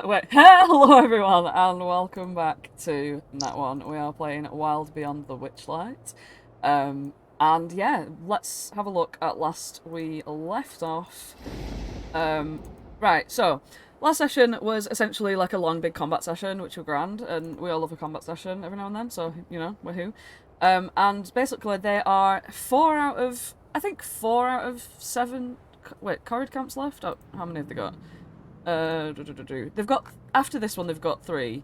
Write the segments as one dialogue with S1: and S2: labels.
S1: Wait, hello everyone, and welcome back to Nat One. We are playing Wild Beyond the Witchlight. And yeah, let's have a look at last we left off. Right, so last session was essentially like a long big combat session, which were grand, and we all love a combat session every now and then, so you know, woohoo. And basically they are I think 4 out of 7 wait, Corrid camps left? Oh, how many have they got? They've got after this one. They've got 3.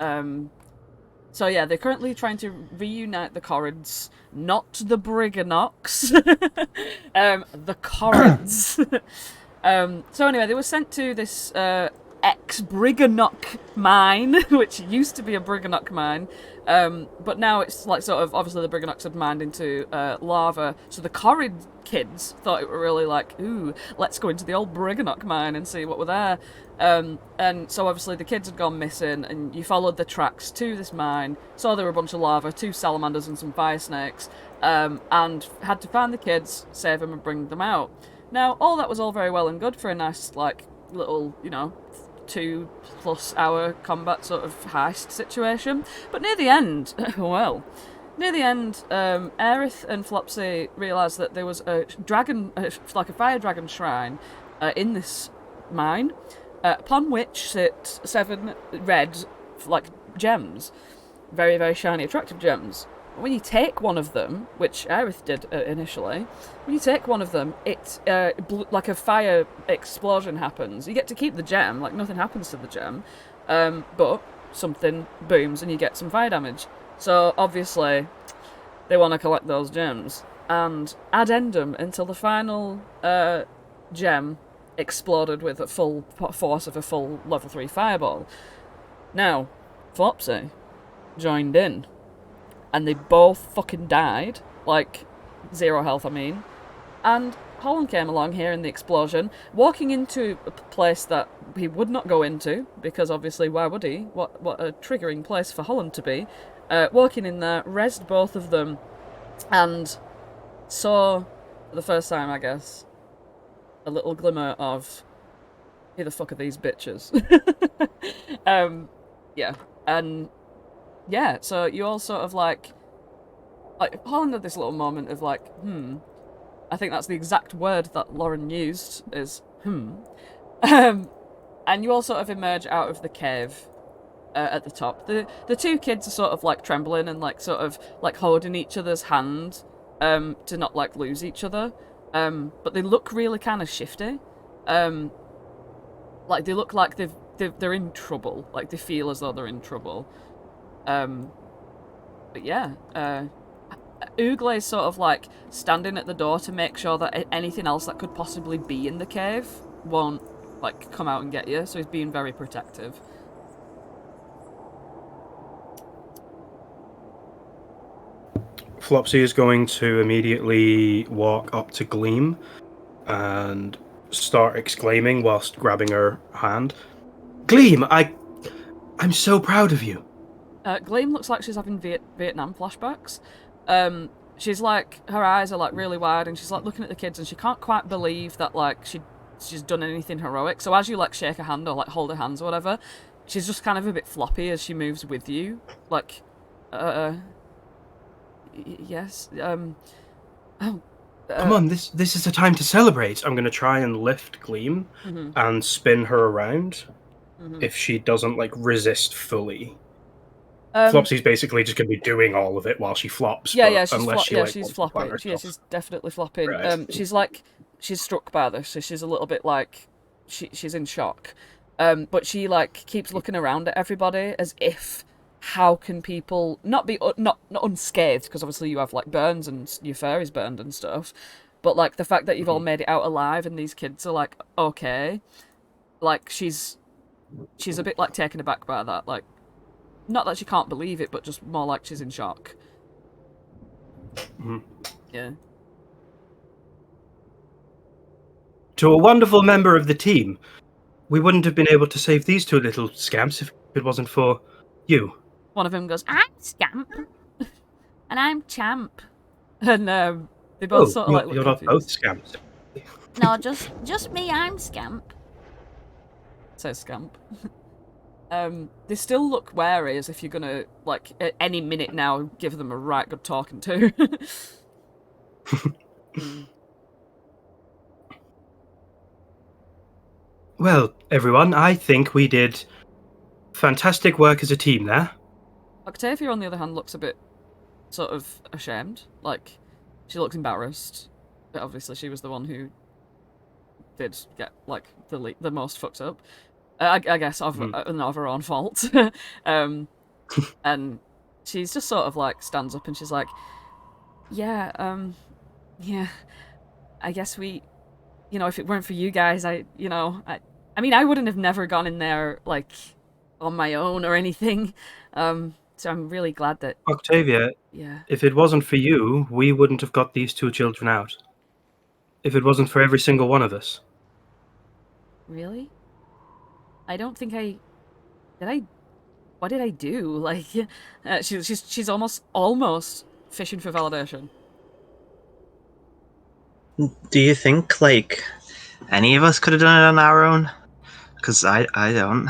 S1: So yeah, they're currently trying to reunite the Corrids, not the Briganocks. The Corrids. So anyway, they were sent to this ex-Briganock mine, which used to be a Briganock mine, but now it's like sort of obviously the Briganocks had mined into lava. So the Corrid kids thought it were really like, ooh, let's go into the old Briganock mine and see what were there. And so obviously the kids had gone missing, and you followed the tracks to this mine, saw there were a bunch of lava, 2 salamanders and some fire snakes, and had to find the kids, save them, and bring them out. Now, all that was all very well and good for a nice, like, little, 2+ hour combat sort of heist situation. But near the end, Aerith and Flopsy realised that there was a dragon, like a fire dragon shrine, in this mine, upon which sit 7 red, like, gems. Very, very shiny, attractive gems. When you take one of them, which Aerith did initially, when you take one of them, it like a fire explosion happens. You get to keep the gem, like nothing happens to the gem, but something booms and you get some fire damage. So obviously, they want to collect those gems. And addendum until the final gem exploded with a full force of a full level 3 fireball. Now, Flopsy joined in. And they both fucking died. Like, 0 health, I mean. And Holland came along here in the explosion, walking into a place that he would not go into, because obviously, why would he? What a triggering place for Holland to be. Walking in there, rezzed both of them, and saw, for the first time, I guess, a little glimmer of, who the fuck are these bitches? Yeah, and yeah, so you all sort of like Holland had this little moment of like, I think that's the exact word that Lauren used is and you all sort of emerge out of the cave at the top. The 2 kids are sort of like trembling and like sort of like holding each other's hand to not like lose each other, but they look really kind of shifty, like they look like they're in trouble, like they feel as though they're in trouble. But yeah, Oogle is sort of like standing at the door to make sure that anything else that could possibly be in the cave won't like come out and get you. So he's being very protective.
S2: Flopsy is going to immediately walk up to Gleam and start exclaiming whilst grabbing her hand. Gleam, I'm so proud of you.
S1: Gleam looks like she's having Vietnam flashbacks. She's like, her eyes are like really wide, and she's like looking at the kids, and she can't quite believe that like she's done anything heroic. So as you like shake her hand or like hold her hands or whatever, she's just kind of a bit floppy as she moves with you. Like, yes,
S2: Come on, this is the time to celebrate. I'm going to try and lift Gleam and spin her around if she doesn't like resist fully. Flopsy's basically just going to be doing all of it while she flops.
S1: Yeah, she's flopping. She's definitely flopping.
S2: Right.
S1: She's struck by this, so she's a little bit like she's in shock. But she like keeps looking around at everybody as if, how can people not be not unscathed, because obviously you have like burns and your fur is burned and stuff, but like the fact that you've all made it out alive and these kids are like okay, like she's a bit like taken aback by that, like. Not that she can't believe it, but just more like she's in shock. Yeah.
S2: To a wonderful member of the team, we wouldn't have been able to save these 2 little scamps if it wasn't for you.
S1: One of them goes, I'm Scamp. And I'm Champ. And they both sort of like look
S2: you're
S1: confused.
S2: not both scamps.
S3: No, just me, I'm Scamp.
S1: Says Scamp. They still look wary, as if you're gonna, like, at any minute now give them a right good talking to.
S2: Well, everyone, I think we did fantastic work as a team there.
S1: Octavia, on the other hand, looks a bit sort of ashamed. Like, she looks embarrassed. But obviously, she was the one who did get, like, the most fucked up. I guess of her own fault. And she's just sort of, like, stands up and she's like, yeah, I guess we, if it weren't for you guys, I mean, I wouldn't have never gone in there, like, on my own or anything. So I'm really glad that...
S2: Octavia, if it wasn't for you, we wouldn't have got these 2 children out. If it wasn't for every single one of us.
S1: Really? I don't think what did I do? Like, she's almost fishing for validation.
S3: Do you think, like, any of us could have done it on our own? Because I don't.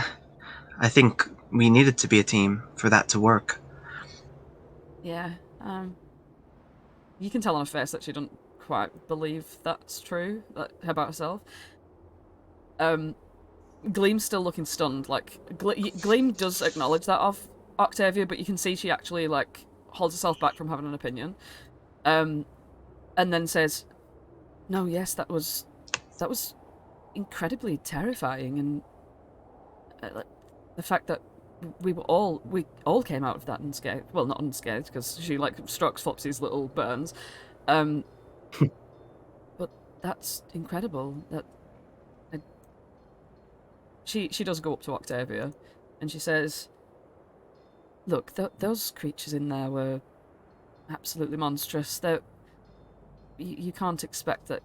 S3: I think we needed to be a team for that to work.
S1: Yeah, you can tell on her face that she doesn't quite believe that's true about herself. Gleam's still looking stunned. Like, Gleam does acknowledge that of Octavia, but you can see she actually, like, holds herself back from having an opinion. And then says, "No, yes, that was incredibly terrifying, and the fact that we all came out of that unscathed. Well, not unscathed, because she, like, strokes Flopsy's little burns. But that's incredible. She does go up to Octavia, and she says, "Look, those creatures in there were absolutely monstrous. You can't expect that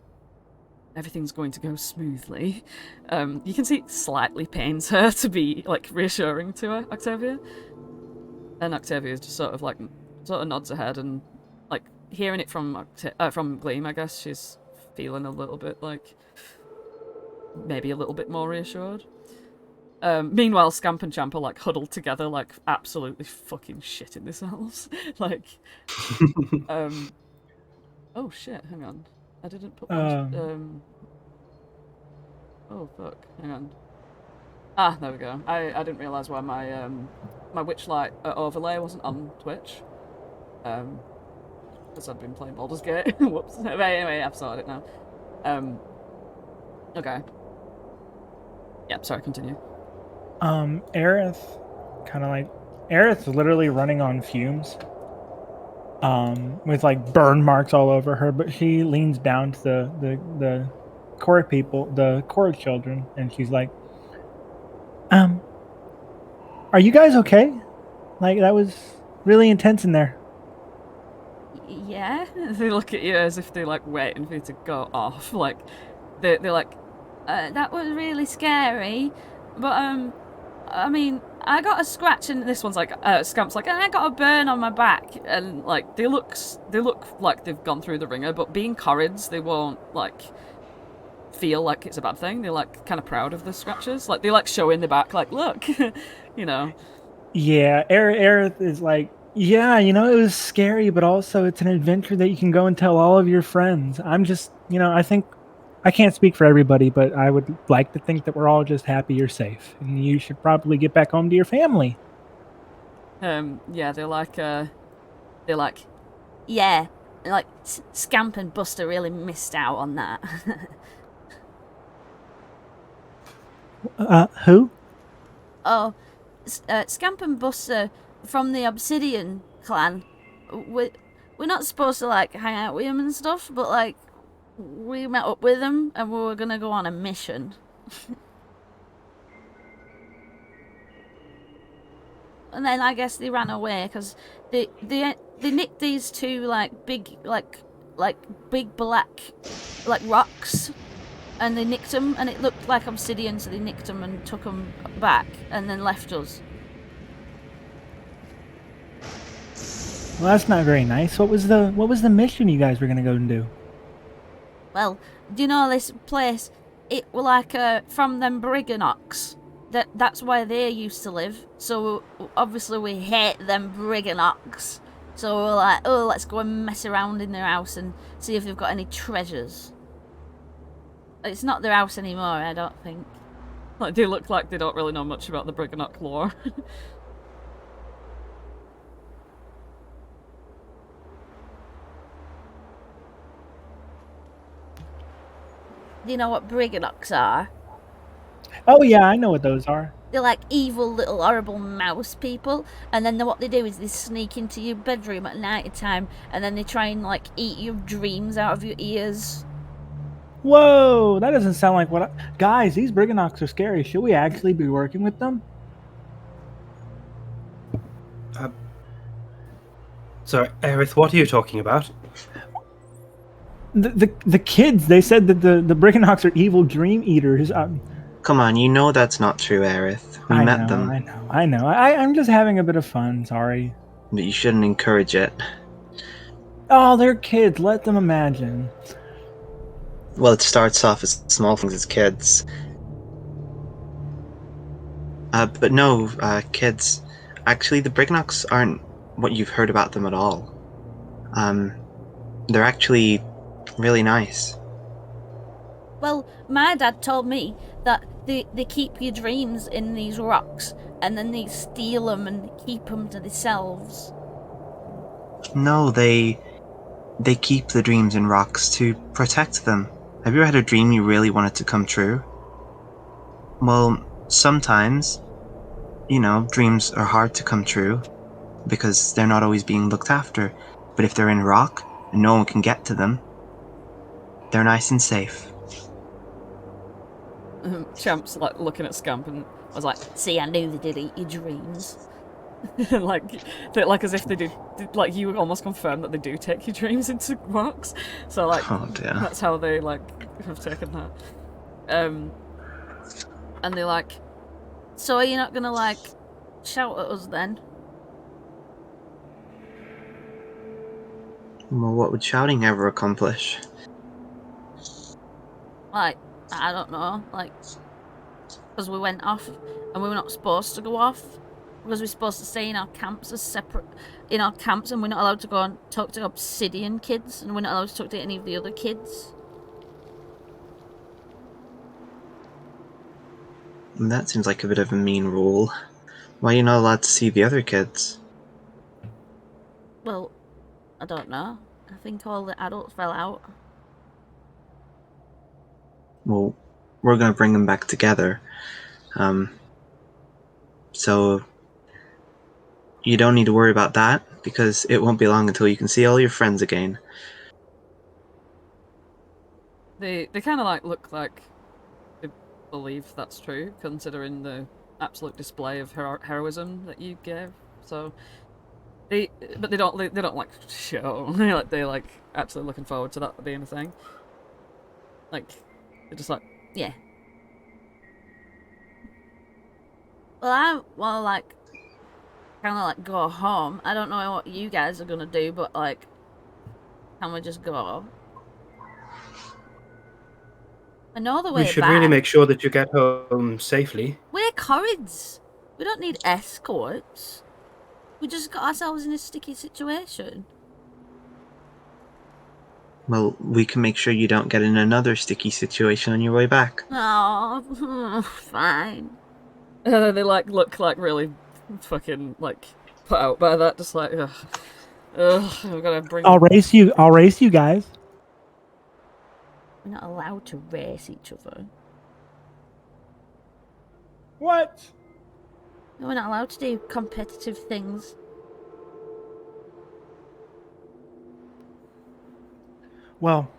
S1: everything's going to go smoothly." You can see it slightly pains her to be, like, reassuring to her, Octavia. And Octavia just sort of nods her head, and, like, hearing it from Gleam, I guess she's feeling a little bit, like, maybe a little bit more reassured. Meanwhile, Scamp and Champ are, like, huddled together, like, absolutely fucking shitting themselves. Like, oh shit, hang on. I didn't put one, oh fuck, hang on. Ah, there we go. I didn't realise why my my Witchlight overlay wasn't on Twitch. Because I'd been playing Baldur's Gate. Whoops. But anyway, I've sorted it now. Okay. Yep, sorry, continue.
S4: Aerith, Aerith's literally running on fumes. With, like, burn marks all over her, but she leans down to the core people, the core children, and she's like, "Are you guys okay? Like, that was really intense in there."
S1: Yeah? They look at you as if they're, like, waiting for you to go off. Like, they're like, "That was really scary, but, I mean, I got a scratch," and this one's like, Scamp's like, "and I got a burn on my back," and, like, they look like they've gone through the ringer, but being Corrids, they won't, like, feel like it's a bad thing. They're, like, kind of proud of the scratches. Like, they, like, show in the back, like, "Look," you know.
S4: Yeah, Aerith is like, "Yeah, it was scary, but also it's an adventure that you can go and tell all of your friends. I'm just, I think, I can't speak for everybody, but I would like to think that we're all just happy you're safe, and you should probably get back home to your family."
S1: Yeah, they're like, yeah, like, Scamp and Buster really missed out on that.
S4: Who?
S1: Oh, Scamp and Buster from the Obsidian clan. We're not supposed to, like, hang out with them and stuff, but, like, we met up with them and we were gonna go on a mission. And then I guess they ran away because they nicked these 2, like, big black, like, rocks, and they nicked them, and it looked like obsidian, so they nicked them and took them back and then left us.
S4: Well, that's not very nice. What was the mission you guys were gonna go and do?
S1: Well, do you know this place? It were like from them Briganocks.
S5: that's where they used to live. So obviously we hate them Briganocks. So we're like, oh, let's go and mess around in their house and see if they've got any treasures. It's not their house anymore, I don't think.
S1: Like, they look like they don't really know much about the Briganock lore.
S5: Do you know what Briganocks are?
S4: Oh yeah, I know what those are.
S5: They're like evil little horrible mouse people, and then what they do is they sneak into your bedroom at night time, and then they try and like eat your dreams out of your ears.
S4: Whoa, that doesn't sound like what guys, these Briganocks are scary. Should we actually be working with them?
S2: So, Aerith, what are you talking about?
S4: The kids, they said that the Briganocks are evil dream eaters.
S3: Come on, you know that's not true, Aerith. We met them.
S4: I know. I'm just having a bit of fun, sorry.
S3: But you shouldn't encourage it.
S4: Oh, they're kids. Let them imagine.
S3: Well, it starts off as small things as kids. But no, kids. Actually, the Briganocks aren't what you've heard about them at all. They're actually really nice.
S5: Well, my dad told me that they keep your dreams in these rocks, and then they steal them and keep them to themselves.
S3: No, they keep the dreams in rocks to protect them. Have you ever had a dream you really wanted to come true? Well, sometimes, dreams are hard to come true because they're not always being looked after. But if they're in rock and no one can get to them, they're nice and safe.
S1: Champ's like looking at Scamp and I was like,
S5: See, I knew they did eat your dreams.
S1: like as if they do, like you almost confirm that they do take your dreams into rocks. So like,
S3: Oh dear.
S1: that's how they like have taken that. And they're like,
S5: So are you not gonna like shout at us then?
S3: Well, what would shouting ever accomplish?
S5: Like, I don't know, like, because we went off and we were not supposed to go off. Because we're supposed to stay in our camps as separate, in our camps, and we're not allowed to go and talk to Obsidian kids, and we're not allowed to talk to any of the other kids.
S3: That seems like a bit of a mean rule. Why are you not allowed to see the other kids?
S5: Well, I don't know. I think all the adults fell out.
S3: Well, we're gonna bring them back together. So you don't need to worry about that, because it won't be long until you can see all your friends again.
S1: they kind of like look like they believe that's true, considering the absolute display of heroism that you gave. So they don't like show. They're like actually looking forward to that being a thing. Like they're just like,
S5: Yeah. Well, like, kind of like go home. I don't know what you guys are gonna do, but like, can we just go? I know the way
S2: We should
S5: back.
S2: really make sure that you get home safely.
S5: We're Corrids. We don't need escorts. We just got ourselves in a sticky situation.
S3: Well, we can make sure you don't get in another sticky situation on your way back.
S5: Oh, fine.
S1: they like look like really fucking like put out by that. Just like, ugh, I'm gonna bring.
S4: I'll race you guys.
S5: We're not allowed to race each other.
S4: What?
S5: No, we're not allowed to do competitive things.
S4: Well,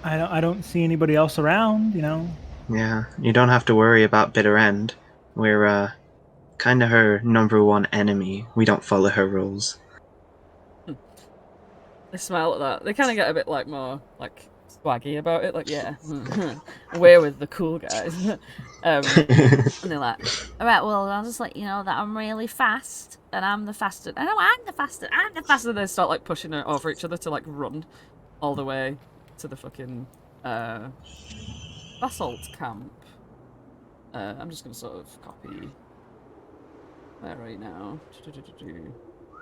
S4: I don't see anybody else around,
S3: Yeah, you don't have to worry about Bitter End. We're, kind of her number one enemy. We don't follow her rules.
S1: They smile at that. They kind of get a bit like more like swaggy about it. Like, yeah, we're with the cool guys. And they're like,
S5: all right, well, I'll just let you know that I'm really fast, and I'm the fastest. I know I'm the fastest. I'm the fastest.
S1: they start like pushing it over each other to like run all the way to the fucking basalt camp. I'm just going to sort of copy. Where are you now?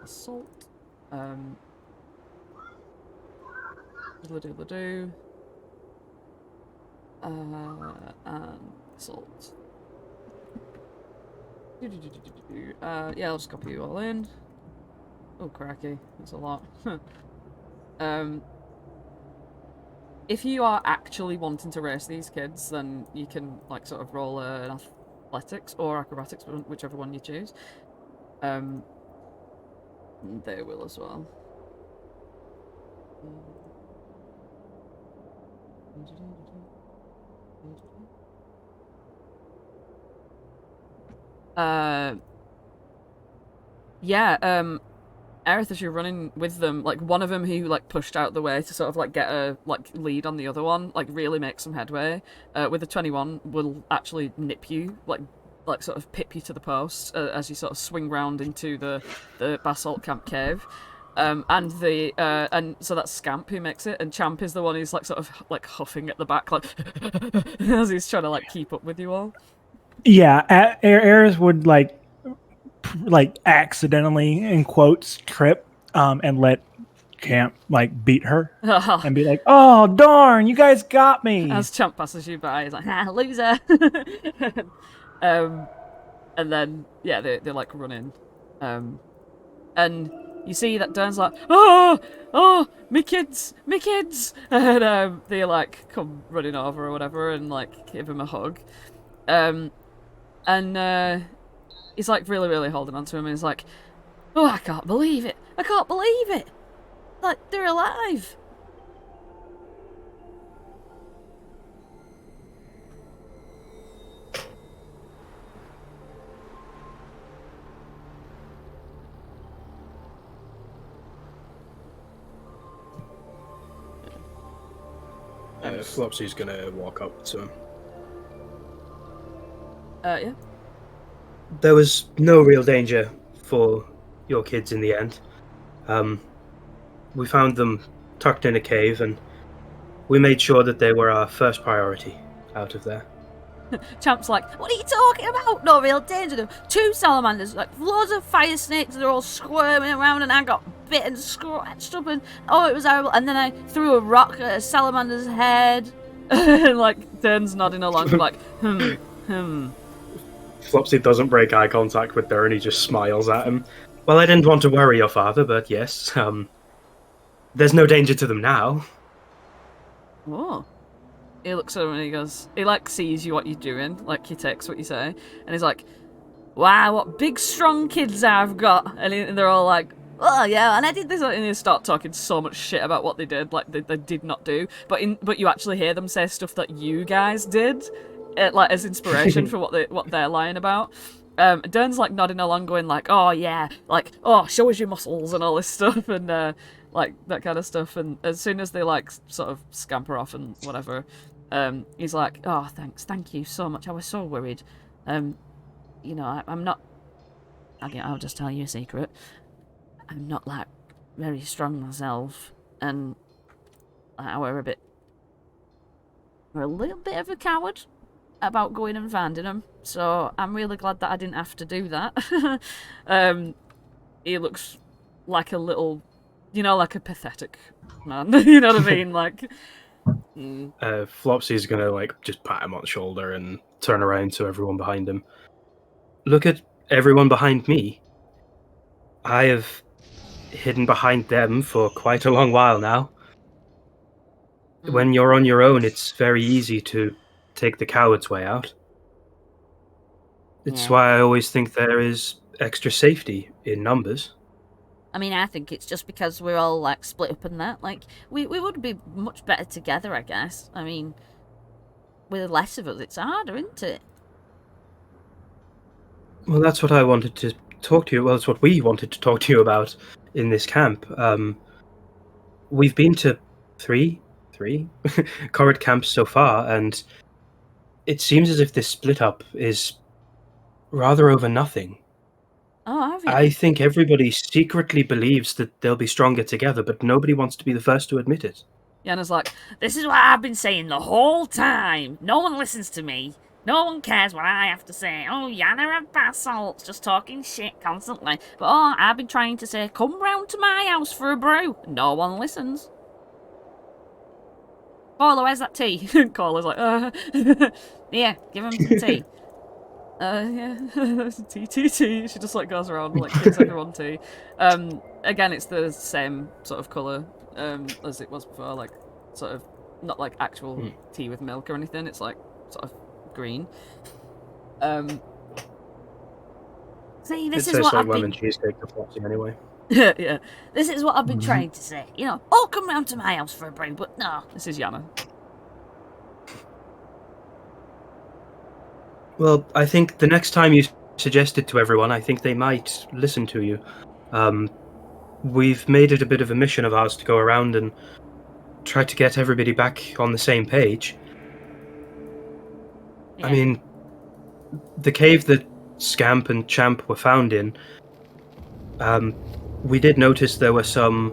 S1: Assault. Diddle-diddle-do. And assault. Yeah, I'll just copy you all in. Oh, cracky. That's a lot. If you are actually wanting to race these kids, then you can, like, sort of roll an athletics or acrobatics, whichever one you choose. They will as well. Aerith, as you're running with them, like, one of them who, like, pushed out the way to sort of, like, get a, like, lead on the other one, like, really make some headway, with a 21 will actually nip you, like sort of pip you to the post, as you sort of swing round into the basalt camp cave. And so that's Scamp who makes it, and Champ is the one who's, like, sort of, like, huffing at the back, like, as he's trying to, like, keep up with you all.
S4: Yeah, Aerith would, like accidentally, in quotes, trip, and let Champ, like, beat her and be like, "Oh darn, you guys got me!"
S1: As Champ passes you by, he's like, "Ah, loser!" And then yeah, they like run in, and you see that Dern's like, "Oh, me kids!" And they like come running over or whatever and like give him a hug, and he's like really holding on to him, and he's like, "Oh, I can't believe it! Like, they're alive!"
S2: Flopsy's gonna walk up to him.
S1: Yeah.
S2: There was no real danger for your kids in the end. We found them tucked in a cave, and we made sure that they were our first priority out of there.
S5: Champ's like, "What are you talking about? No real danger. 2 salamanders, like loads of fire snakes. They're all squirming around, and I got bit and scratched up, and oh, it was horrible. And then I threw a rock at a salamander's head."
S1: And like Dern's nodding along, like,
S2: Flopsy doesn't break eye contact with Dern. He just smiles at him. Well, I didn't want to worry your father, but yes, there's no danger to them now.
S1: Oh. He looks at him and he goes, he like sees you what you're doing, like he takes what you say, and he's like, "Wow, what big strong kids I've got." And they're all like, "Oh yeah, and I did this," and they start talking so much shit about what they did, like they did not do, but you actually hear them say stuff that you guys did, like as inspiration for what they're lying about. Dern's like nodding along, going like, "Oh yeah, like, oh, show us your muscles," and all this stuff, and like that kind of stuff. And as soon as they like sort of scamper off and whatever, he's like, "Oh, thank you so much. I was so worried. You know, I'm not. I'll just tell you a secret. I'm not like very strong myself, and we're a little bit of a coward about going and finding them. So I'm really glad that I didn't have to do that." He looks like a little, you know, like a pathetic man. You know what I mean? Like.
S2: Flopsy's gonna like just pat him on the shoulder and turn around to everyone behind him. "Look at everyone behind me. I have hidden behind them for quite a long while now. When you're on your own, it's very easy to take the coward's way out. It's why I always think there is extra safety in numbers."
S5: I mean, I think it's just because we're all like split up and that. Like, we would be much better together, I guess. I mean, with less of us, it's harder, isn't it?
S2: Well, that's what I wanted to talk to you. Well, it's what we wanted to talk to you about in this camp. We've been to three current camps so far, and it seems as if this split up is rather over nothing.
S5: Oh, have you?
S2: I think everybody secretly believes that they'll be stronger together, but nobody wants to be the first to admit it.
S1: Yenna's like,
S5: "This is what I've been saying the whole time. No one listens to me. No one cares what I have to say. Oh, Yana and basalts, just talking shit constantly. But oh, I've been trying to say, come round to my house for a brew. No one listens. Carla, where's that tea? Carla's like, yeah, give him some tea. Yeah, tea. She just like goes around and like gives everyone tea. Again, it's the same sort of colour as it was before, like sort of not like actual tea with milk or anything. It's like sort of green. See, this is what I've
S2: lemon
S5: been.
S2: cheesecake to Flopsy anyway.
S5: Yeah, this is what I've been trying to say. You know, oh, come round to my house for a brew, but no.
S1: This is Yana.
S2: Well, I think the next time you suggest it to everyone, I think they might listen to you. We've made it a bit of a mission of ours to go around and try to get everybody back on the same page.
S5: Yeah.
S2: I mean, the cave that Scamp and Champ were found in, we did notice there were some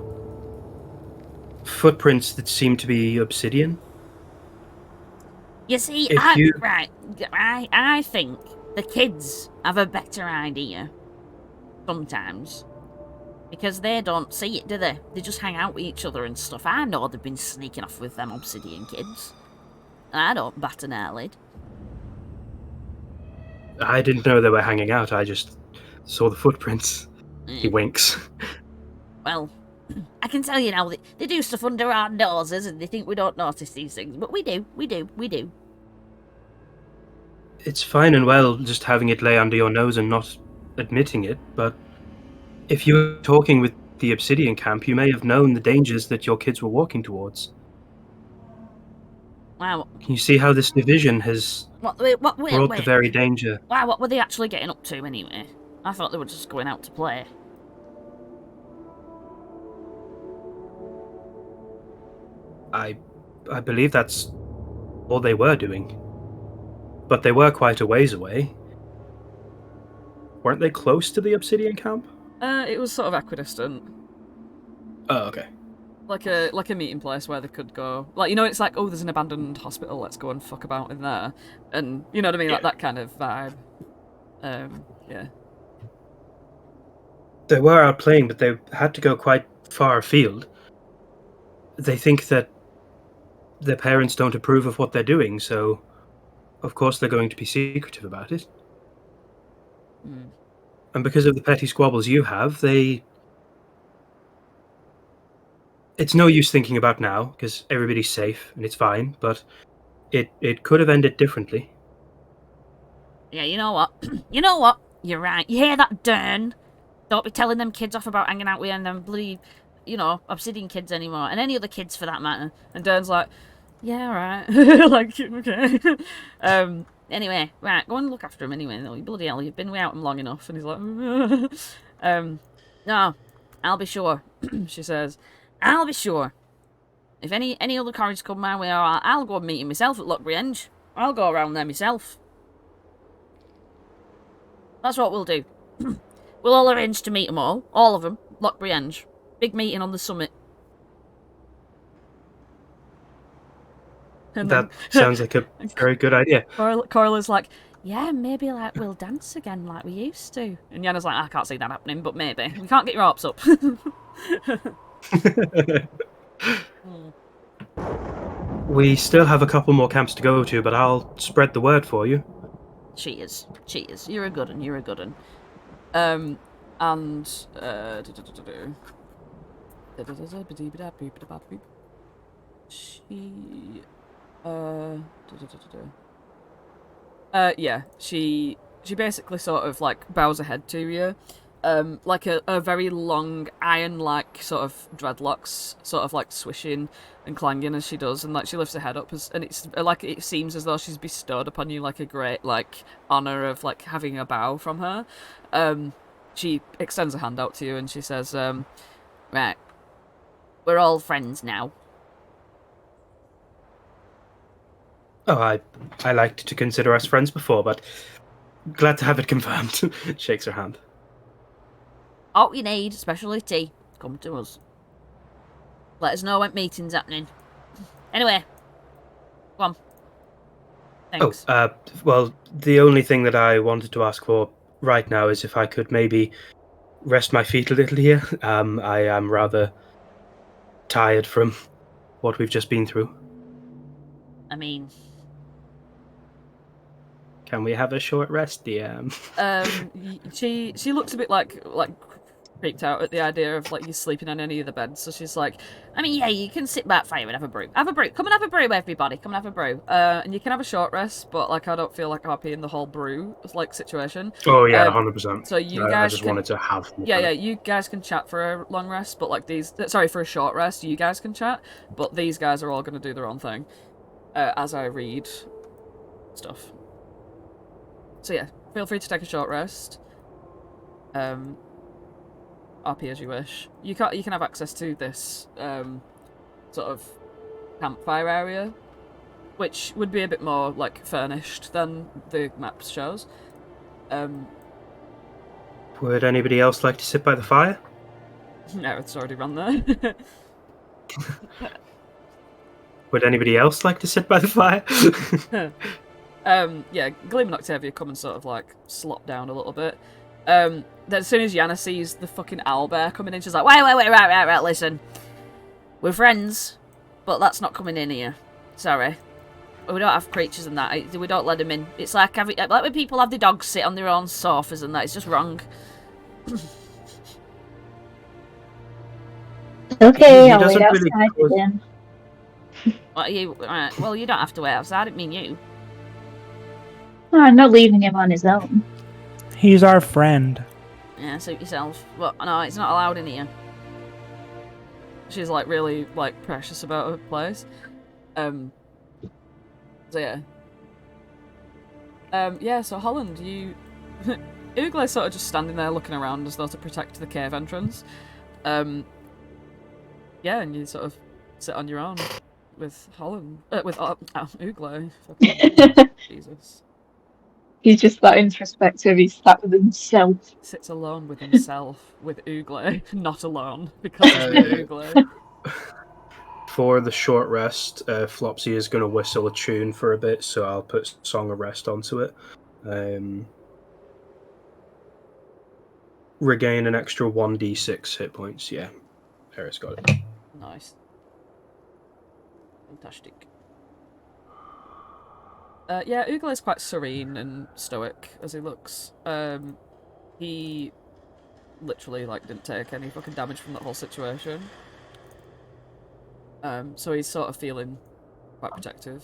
S2: footprints that seemed to be obsidian.
S5: You see,
S2: If
S5: I think the kids have a better idea sometimes. Because they don't see it, do they? They just hang out with each other and stuff. I know they've been sneaking off with them obsidian kids. I don't bat an eyelid.
S2: I didn't know they were hanging out, I just saw the footprints. He winks.
S5: Well, I can tell you now, they do stuff under our noses and they think we don't notice these things. But we do.
S2: It's fine and well just having it lay under your nose and not admitting it, but if you were talking with the Obsidian camp, you may have known the dangers that your kids were walking towards.
S5: Wow.
S2: Can you see how this division has brought the very danger?
S5: Wow, what were they actually getting up to anyway? I thought they were just going out to play.
S2: I believe that's all they were doing. But they were quite a ways away. Weren't they close to the Obsidian camp?
S1: It was sort of equidistant.
S2: Oh, okay.
S1: Like a meeting place where they could go. Like, you know, it's like, oh, there's an abandoned hospital, let's go and fuck about in there. And, you know what I mean?
S2: Yeah.
S1: Like that kind of vibe. Yeah.
S2: They were out playing, but they had to go quite far afield. They think that their parents don't approve of what they're doing, so of course they're going to be secretive about it.
S1: Mm.
S2: And because of the petty squabbles you have, it's no use thinking about now, because everybody's safe and it's fine, but it could have ended differently.
S5: Yeah, you know what? You know what? You're right. You hear that, Dern? Don't be telling them kids off about hanging out with them bloody, you know, Obsidian kids anymore, and any other kids for that matter.
S1: And Dern's like, yeah, right. Like, okay.
S5: Anyway, right, go and look after him anyway. Though. Bloody hell, you've been without him long enough. And he's like, no, I'll be sure.
S1: She says,
S5: I'll be sure. If any other courage come my way, I'll go and meet him myself at Lockbrienge. I'll go around there myself. That's what we'll do. We'll all arrange to meet them all of them, Lockbrienge. Big meeting on the summit.
S1: and
S2: That sounds like a very good idea.
S1: Corla's like, yeah, maybe like we'll dance again like we used to. And Yenna's like, I can't see that happening, but maybe. We can't get your hopes up.
S2: We still have a couple more camps to go to, but I'll spread the word for you.
S5: Cheers. You're a good un.
S1: She basically sort of like bows her head to you, like a very long iron-like sort of dreadlocks, sort of like swishing and clanging as she does, and like she lifts her head up, and it's like it seems as though she's bestowed upon you like a great like honor of like having a bow from her. She extends a hand out to you and she says, right,
S5: we're all friends now.
S2: Oh, I liked to consider us friends before, but glad to have it confirmed. Shakes her hand.
S5: All you need, especially tea, come to us. Let us know when meeting's happening. Anyway, come on. Thanks.
S2: Well, the only thing that I wanted to ask for right now is if I could maybe rest my feet a little here. I am rather tired from what we've just been through.
S5: I mean,
S2: Can we have a short rest, DM?
S1: She looks a bit like freaked out at the idea of like you sleeping on any of the beds. So she's like,
S5: I mean, yeah, you can sit by a fire and have a brew. Have a brew. Come and have a brew, everybody. Come and have a brew.
S1: and you can have a short rest, but like I don't feel like happy in the whole brew like situation.
S2: Oh yeah, 100%.
S1: So you guys
S2: I just wanted to have.
S1: Yeah, you guys can chat for a long rest, but like for a short rest, you guys can chat, but these guys are all going to do their own thing as I read stuff. So yeah, feel free to take a short rest. RP as you wish. You can have access to this sort of campfire area, which would be a bit more like furnished than the map shows.
S2: Would anybody else like to sit by the fire?
S1: No, it's already run there.
S2: Would anybody else like to sit by the fire?
S1: Yeah, Gleam and Octavia come and sort of like slop down a little bit. Then as soon as Jenna sees the fucking owlbear coming in, she's like, wait, right, listen. We're friends, but that's not coming in here. Sorry. We don't have creatures and that. We don't let them in. It's like when people have the dogs sit on their own sofas and that. It's just wrong.
S6: Okay,
S2: He
S6: I'll wait
S2: doesn't really
S6: outside
S2: cause-
S6: then.
S5: Well, you don't have to wait outside. I didn't mean you.
S6: Oh, I'm not leaving him on his own.
S4: He's our friend.
S5: Yeah, suit yourself. But no, it's not allowed in here.
S1: She's like really like precious about her place. So yeah. Yeah, so Holland, you Ugly's sort of just standing there looking around as though to protect the cave entrance. Yeah, and you sort of sit on your own with Holland with Ugly. Jesus.
S6: He's just that introspective, he's sat with himself.
S1: Sits alone with himself, with Ugly, not alone, because of Ugly.
S2: For the short rest, Flopsy is going to whistle a tune for a bit, so I'll put Song of Rest onto it. Regain an extra 1d6 hit points, yeah. Aerith's got it.
S1: Nice. Fantastic. Yeah, Ugly is quite serene and stoic as he looks. He literally like didn't take any fucking damage from that whole situation. So he's sort of feeling quite protective.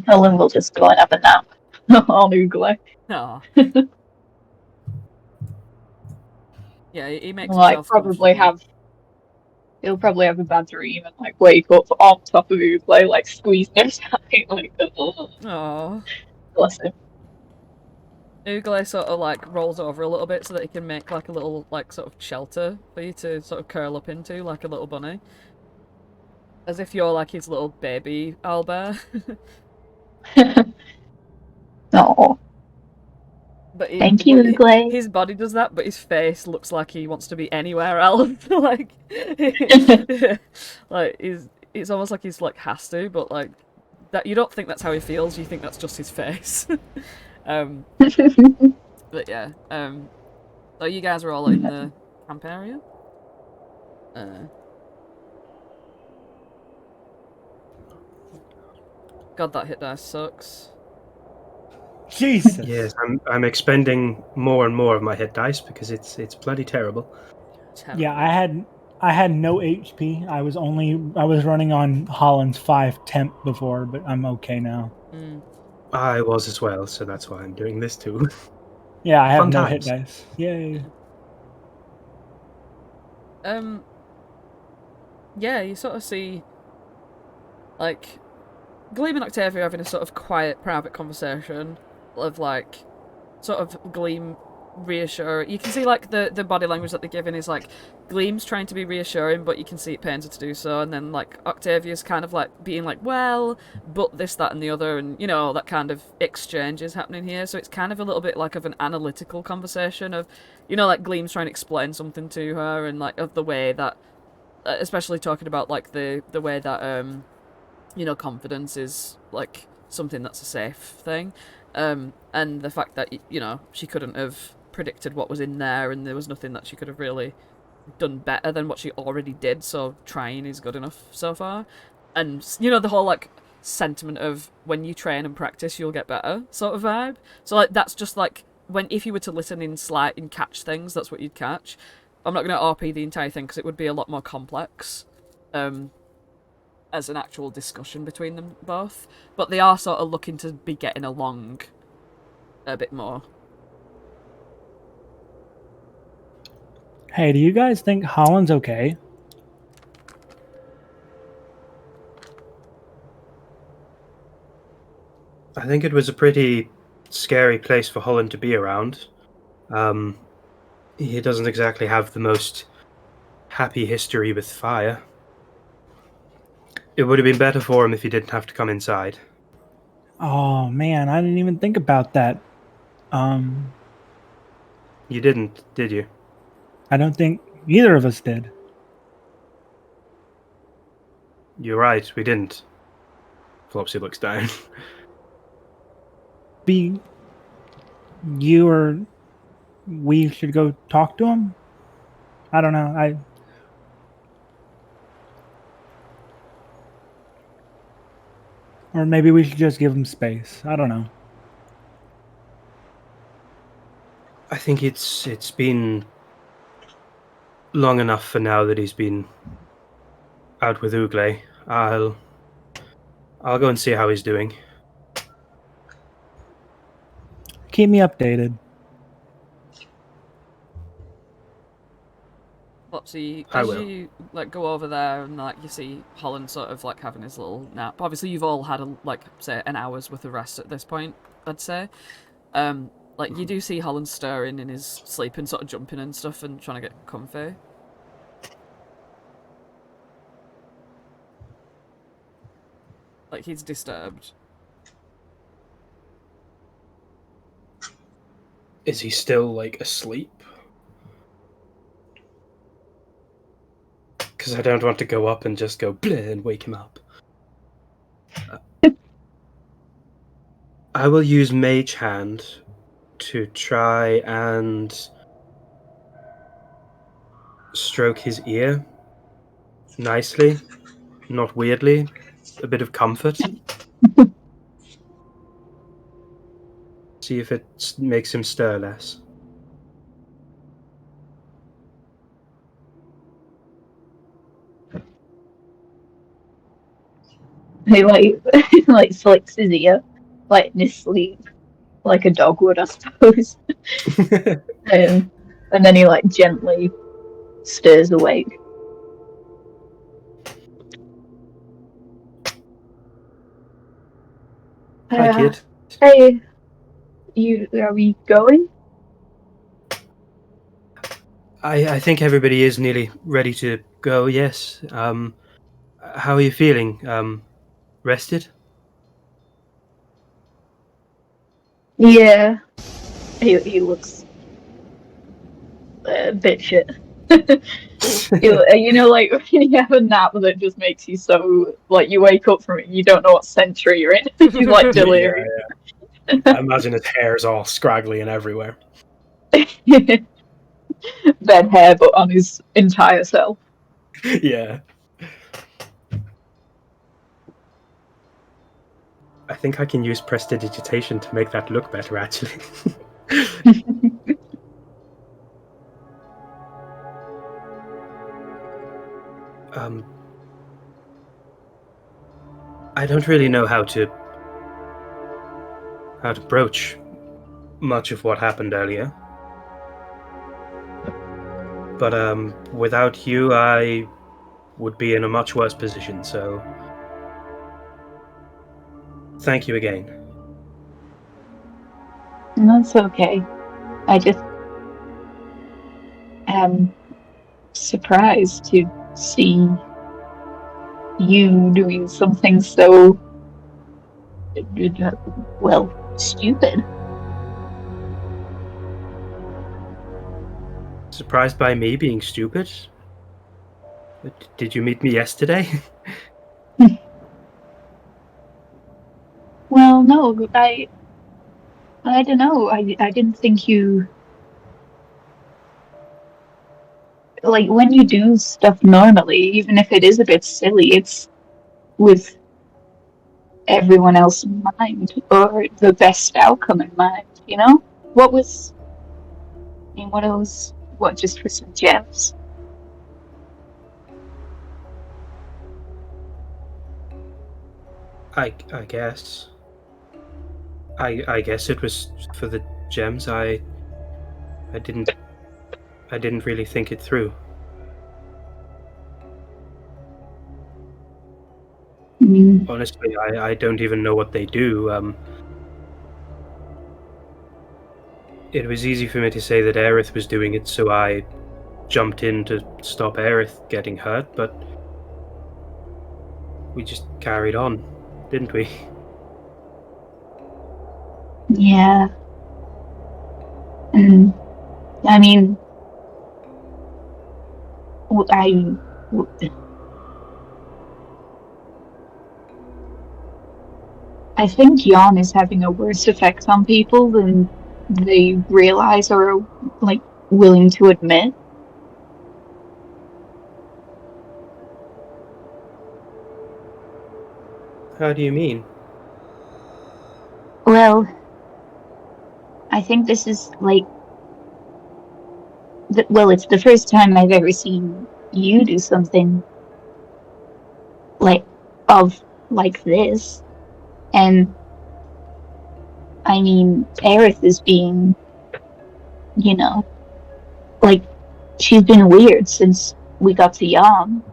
S6: Helen will just go and have a nap on Oogly.
S1: Aw. Yeah, he makes
S6: Like,
S1: himself
S6: probably
S1: comfortable.
S6: he'll probably have a bad dream and like wake up on top of Oogly, like squeezing him tight, like, oh,
S1: Aw.
S6: bless him.
S1: Ugly sort of like rolls over a little bit so that he can make like a little like sort of shelter for you to sort of curl up into, like a little bunny. As if you're like his little baby owlbear.
S6: No.
S1: But
S6: Thank you, Ugly.
S1: His body does that, but his face looks like he wants to be anywhere else. Like, like it's almost like he's like has to, but like that you don't think that's how he feels. You think that's just his face. But yeah, so you guys are all in the camp area. God, that hit dice sucks.
S4: Jesus.
S2: Yes, I'm expending more and more of my hit dice because it's bloody terrible.
S1: Terrible.
S4: Yeah, I had no HP. I was running on Holland's 5 temp before, but I'm okay now.
S1: Mm.
S2: I was as well, so that's why I'm doing this too.
S4: Yeah, I have
S2: Fun
S4: no
S2: times.
S4: hit dice. Yay.
S1: Yeah, you sort of see, like, Gleam and Octavia having a sort of quiet, private conversation of, like, sort of Gleam reassuring. You can see, like, the body language that they're giving is, like, Gleam's trying to be reassuring, but you can see it pains her to do so, and then, like, Octavia's kind of, like, being like, well, but this, that, and the other, and, you know, that kind of exchange is happening here, so it's kind of a little bit like of an analytical conversation of, you know, like, Gleam's trying to explain something to her, and, like, of the way that, especially talking about, like, the way that, confidence is like something that's a safe thing, and the fact that she couldn't have predicted what was in there, and there was nothing that she could have really done better than what she already did, so trying is good enough so far. And the whole like sentiment of when you train and practice you'll get better sort of vibe. So like that's just like if you were to listen in slight and catch things, that's what you'd catch. I'm not going to RP the entire thing because it would be a lot more complex as an actual discussion between them both, but they are sort of looking to be getting along a bit more.
S4: Hey, do you guys think Holland's okay?
S2: I think it was a pretty scary place for Holland to be around. He doesn't exactly have the most happy history with fire. It would have been better for him if he didn't have to come inside.
S4: Oh man, I didn't even think about that.
S2: You didn't, did you?
S4: I don't think either of us did.
S2: You're right, we didn't. Flopsy looks down.
S4: Be you or we should go talk to him? I don't know. Or maybe we should just give him space. I don't know.
S2: I think it's been long enough for now that he's been out with Ugle. I'll go and see how he's doing.
S4: Keep me updated.
S1: Flopsy,
S2: I
S1: as
S2: will.
S1: you like go over there and like you see Holland sort of like having his little nap. Obviously, you've all had say an hour's worth of rest at this point, I'd say. Like you do see Holland stirring in his sleep and sort of jumping and stuff and trying to get comfy. Like he's disturbed.
S2: Is he still like asleep? Because I don't want to go up and just go bleh and wake him up. I will use Mage Hand to try and stroke his ear nicely, not weirdly, a bit of comfort. See if it makes him stir less.
S6: He like flicks his ear, like in his sleep, like a dog would, I suppose. And then he like gently stirs awake.
S2: Hi, kid.
S6: Hey, are we going?
S2: I think everybody is nearly ready to go, yes. How are you feeling? Rested?
S6: Yeah. He looks a bit shit. You know, like when you have a nap that just makes you so like you wake up from it, you don't know what century you're in. He's like delirious.
S2: Yeah. I imagine his hair's all scraggly and everywhere.
S6: Bed hair, but on his entire self.
S2: Yeah. I think I can use prestidigitation to make that look better, actually. I don't really know how to broach much of what happened earlier. But without you, I would be in a much worse position, so thank you again.
S6: That's okay. I just am surprised to see you doing something so, well, stupid.
S2: Surprised by me being stupid? Did you meet me yesterday?
S6: no, I don't know. I didn't think you... Like, when you do stuff normally, even if it is a bit silly, it's with everyone else in mind, or the best outcome in mind, you know? What was... I mean, what else? What, just for some gems?
S2: I guess. I guess it was for the gems. I didn't really think it through. Honestly, I don't even know what they do. It was easy for me to say that Aerith was doing it, so I jumped in to stop Aerith getting hurt, but we just carried on, didn't we?
S6: Yeah. I mean, I think yawn is having a worse effect on people than they realize or, like, willing to admit.
S2: How do you mean?
S6: Well, I think this is, like... well, it's the first time I've ever seen you do something like this. And I mean, Aerith is being, you know, like, she's been weird since we got to Yam.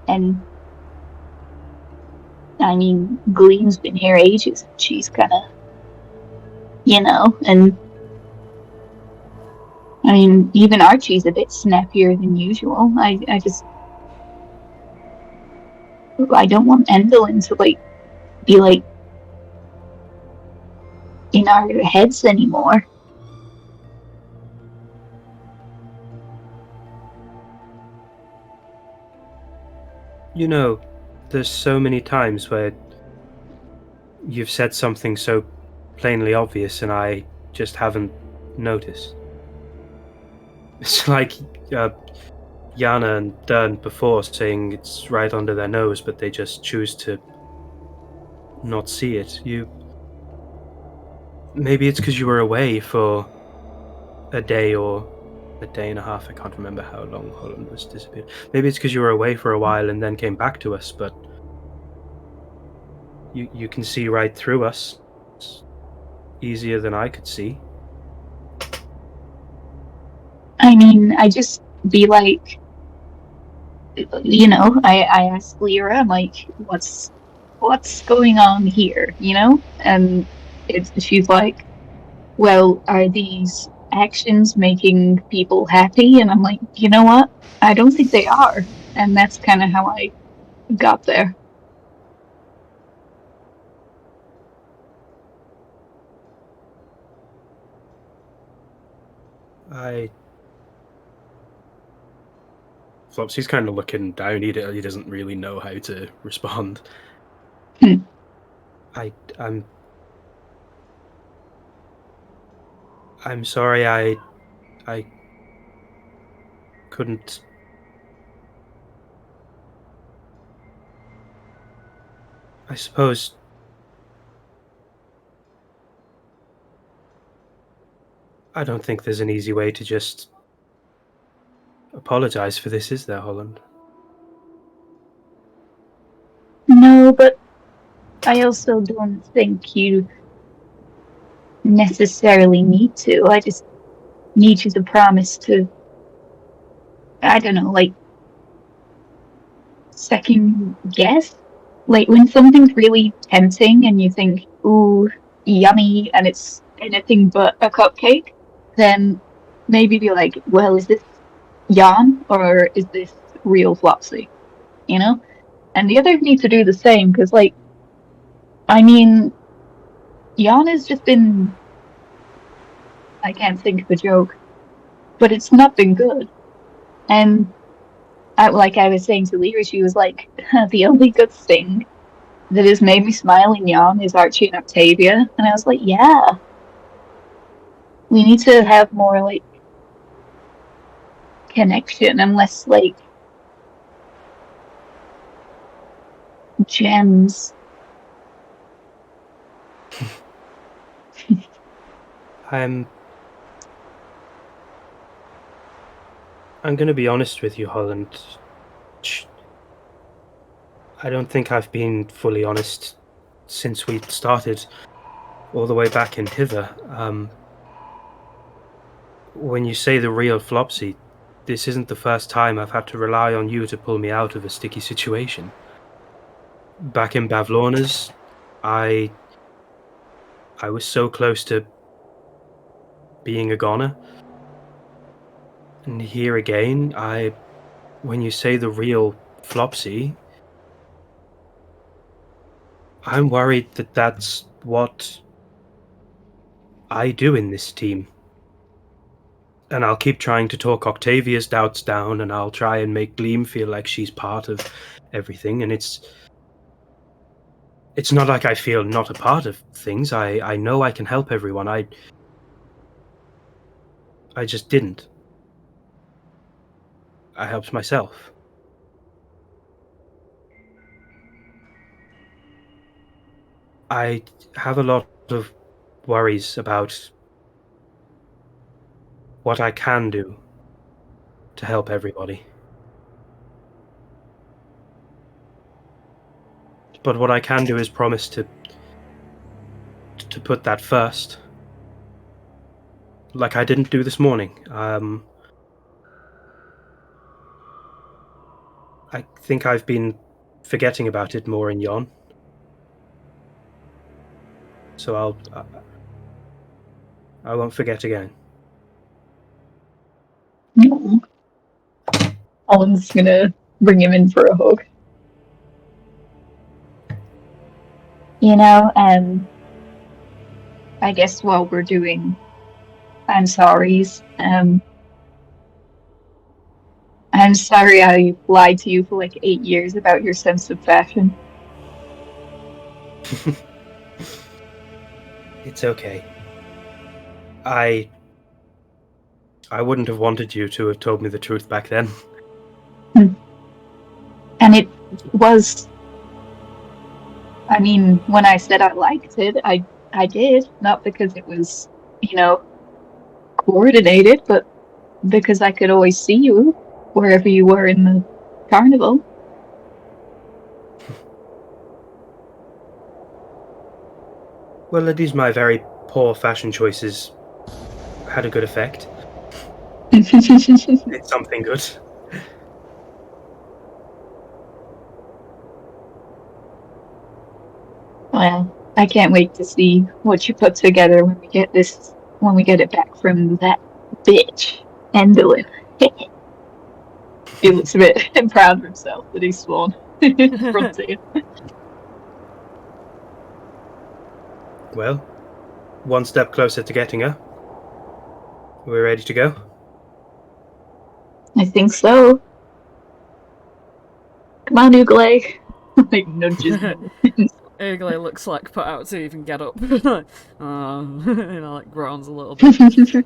S6: And I mean, Gleam's been here ages. She's kind of, you know, and I mean, even Archie's a bit snappier than usual. I don't want Endolin to, like, be, like, in our heads anymore.
S2: You know, there's so many times where you've said something so plainly obvious and I just haven't noticed. It's like Yana and Dern before saying it's right under their nose, but they just choose to not see it. Maybe it's because you were away for a day or a day and a half. I can't remember how long Holland was disappeared. Maybe it's because you were away for a while and then came back to us, but you can see right through us. It's easier than I could see.
S6: I mean, I just be like, you know, I asked Lyra, I'm like, what's going on here, you know? And she's like, well, are these actions making people happy? And I'm like, you know what? I don't think they are. And that's kind of how I got there.
S2: Flopsy's kind of looking down. He doesn't really know how to respond. I'm sorry. I couldn't. I suppose. I don't think there's an easy way to just apologize for this, is there, Holland?
S6: No, but I also don't think you necessarily need to. I just need you to promise to, I don't know, like, second guess? Like, when something's really tempting and you think, ooh, yummy, and it's anything but a cupcake, then maybe be like, well, is this yarn or is this real Flopsy? You know? And the others need to do the same, because, like, I mean, yarn has just been... I can't think of a joke, but it's not been good. And like I was saying to Lyra, she was like, the only good thing that has made me smile and yawn is Archie and Octavia, and I was like, yeah, we need to have more like connection and less like gems.
S2: I'm gonna be honest with you, Holland. I don't think I've been fully honest since we started all the way back in Hither. When you say the real Flopsy, this isn't the first time I've had to rely on you to pull me out of a sticky situation. Back in Bavlorna's, I was so close to being a goner. And here again, when you say the real Flopsy, I'm worried that that's what I do in this team. And I'll keep trying to talk Octavia's doubts down, and I'll try and make Gleam feel like she's part of everything, and it's not like I feel not a part of things. I know I can help everyone. I just didn't. I helped myself. I have a lot of worries about what I can do to help everybody. But what I can do is promise to put that first. Like I didn't do this morning. I think I've been forgetting about it more in Yon. So I won't forget again.
S6: No. Holland's gonna bring him in for a hug. You know, I guess while we're doing I'm sorry's, I'm sorry I lied to you for like 8 years about your sense of fashion.
S2: It's okay. I wouldn't have wanted you to have told me the truth back then.
S6: And it was... I mean, when I said I liked it, I did. Not because it was, you know, coordinated, but because I could always see you wherever you were in the carnival.
S2: Well, at least my very poor fashion choices had a good effect. It's something good.
S6: Well, I can't wait to see what you put together when we get it back from that bitch, Endolin. He looks a bit proud of himself that he's sworn in front of you.
S2: Well, one step closer to getting her. We're ready to go?
S6: I think so. Come on, Uglay. Like, nudges him.
S1: Uglay looks like put out to even get up. You know, like groans a little bit.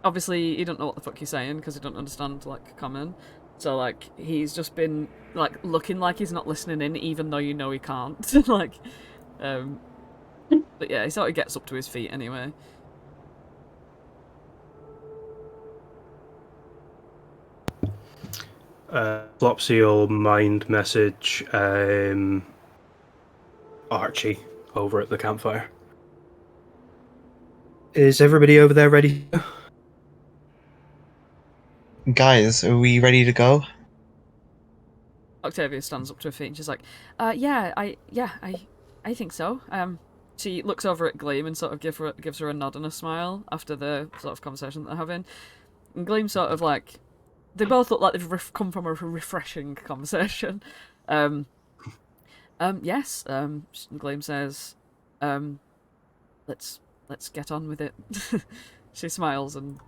S1: Obviously, he don't know what the fuck you're saying because he don't understand like common. So like he's just been like looking like he's not listening in, even though you know he can't. Like, but yeah, he sort of gets up to his feet anyway.
S2: Flopsy will mind message Archie over at the campfire. Is everybody over there ready?
S3: Guys, are we ready to go?
S1: Octavia stands up to her feet and she's like, I think so. She looks over at Gleam and sort of gives her a nod and a smile after the sort of conversation that they're having. And Gleam sort of like, they both look like they've come from a refreshing conversation. Yes. Gleam says, let's get on with it. She smiles and,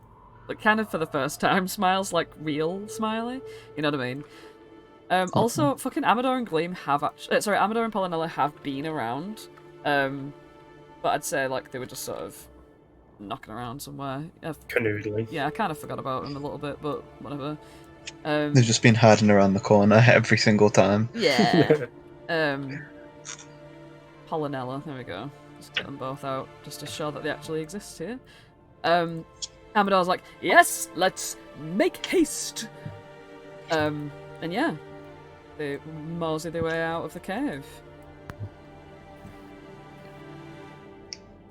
S1: like, kind of for the first time, smiles like real smiley. You know what I mean? Also, fucking Amador and Gleam have actually... sorry, Amador and Polynella have been around. But I'd say, like, they were just sort of knocking around somewhere.
S2: Canoodling.
S1: Yeah, I kind of forgot about them a little bit, but whatever.
S7: They've just been hiding around the corner every single time.
S1: Yeah. Polynella, there we go. Just get them both out, just to show that they actually exist here. Amador's like, yes, let's make haste! And yeah, they mosey their way out of the cave.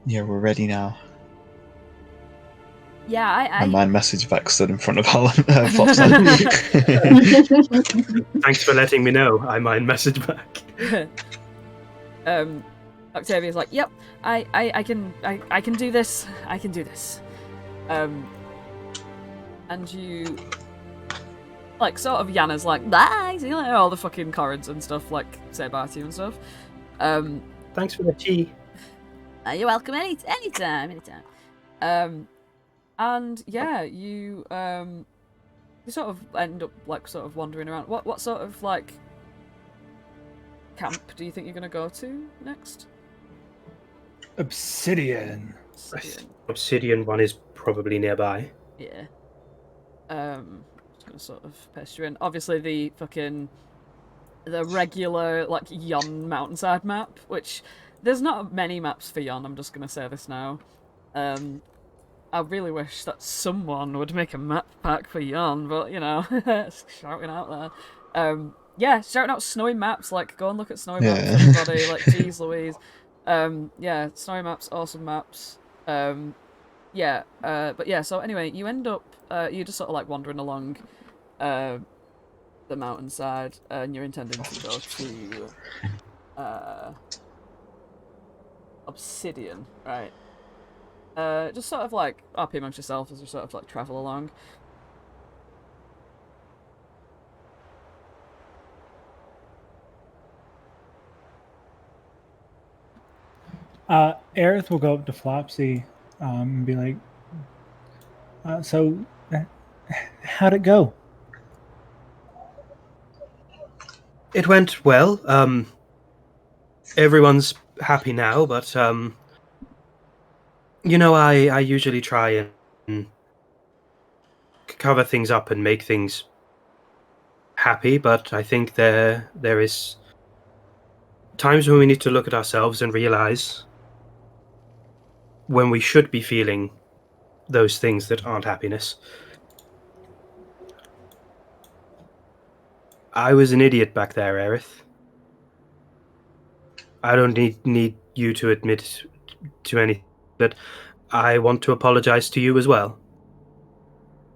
S7: Yeah, we're ready now.
S5: Yeah, I
S7: And my message back stood in front of Holland. Flopsy.
S2: Thanks for letting me know. I mind message back.
S1: Octavia's like, yep, I can do this. I can do this. And you, like, sort of Yanna's like, bye, see you later, all the fucking Corrids and stuff, like, say bye to you and stuff.
S2: Thanks for the tea.
S5: you're welcome anytime.
S1: And yeah, you sort of end up, like, sort of wandering around. What sort of, like, camp do you think you're gonna go to next?
S4: Obsidian.
S2: Obsidian one is probably nearby.
S1: Yeah. Just gonna sort of paste you in. Obviously, the regular, like, Yon mountainside map, which there's not many maps for Yon. I'm just gonna say this now. I really wish that someone would make a map pack for Yon, but you know, shouting out there. Yeah, shouting out snowy maps. Like, go and look at snowy maps, everybody. Like, geez Louise. Yeah, snowy maps, awesome maps. Yeah, but yeah, so anyway, you end up, you're just sort of like wandering along the mountainside, and you're intending to go to Obsidian, right? Just sort of like RP amongst yourself as you sort of like travel along.
S4: Aerith will go up to Flopsy and be like, so how'd it go?
S2: It went well. Everyone's happy now, but you know, I usually try and cover things up and make things happy, but I think there is times when we need to look at ourselves and realize when we should be feeling those things that aren't happiness. I was an idiot back there, Aerith. I don't need you to admit to anything, but I want to apologize to you as well.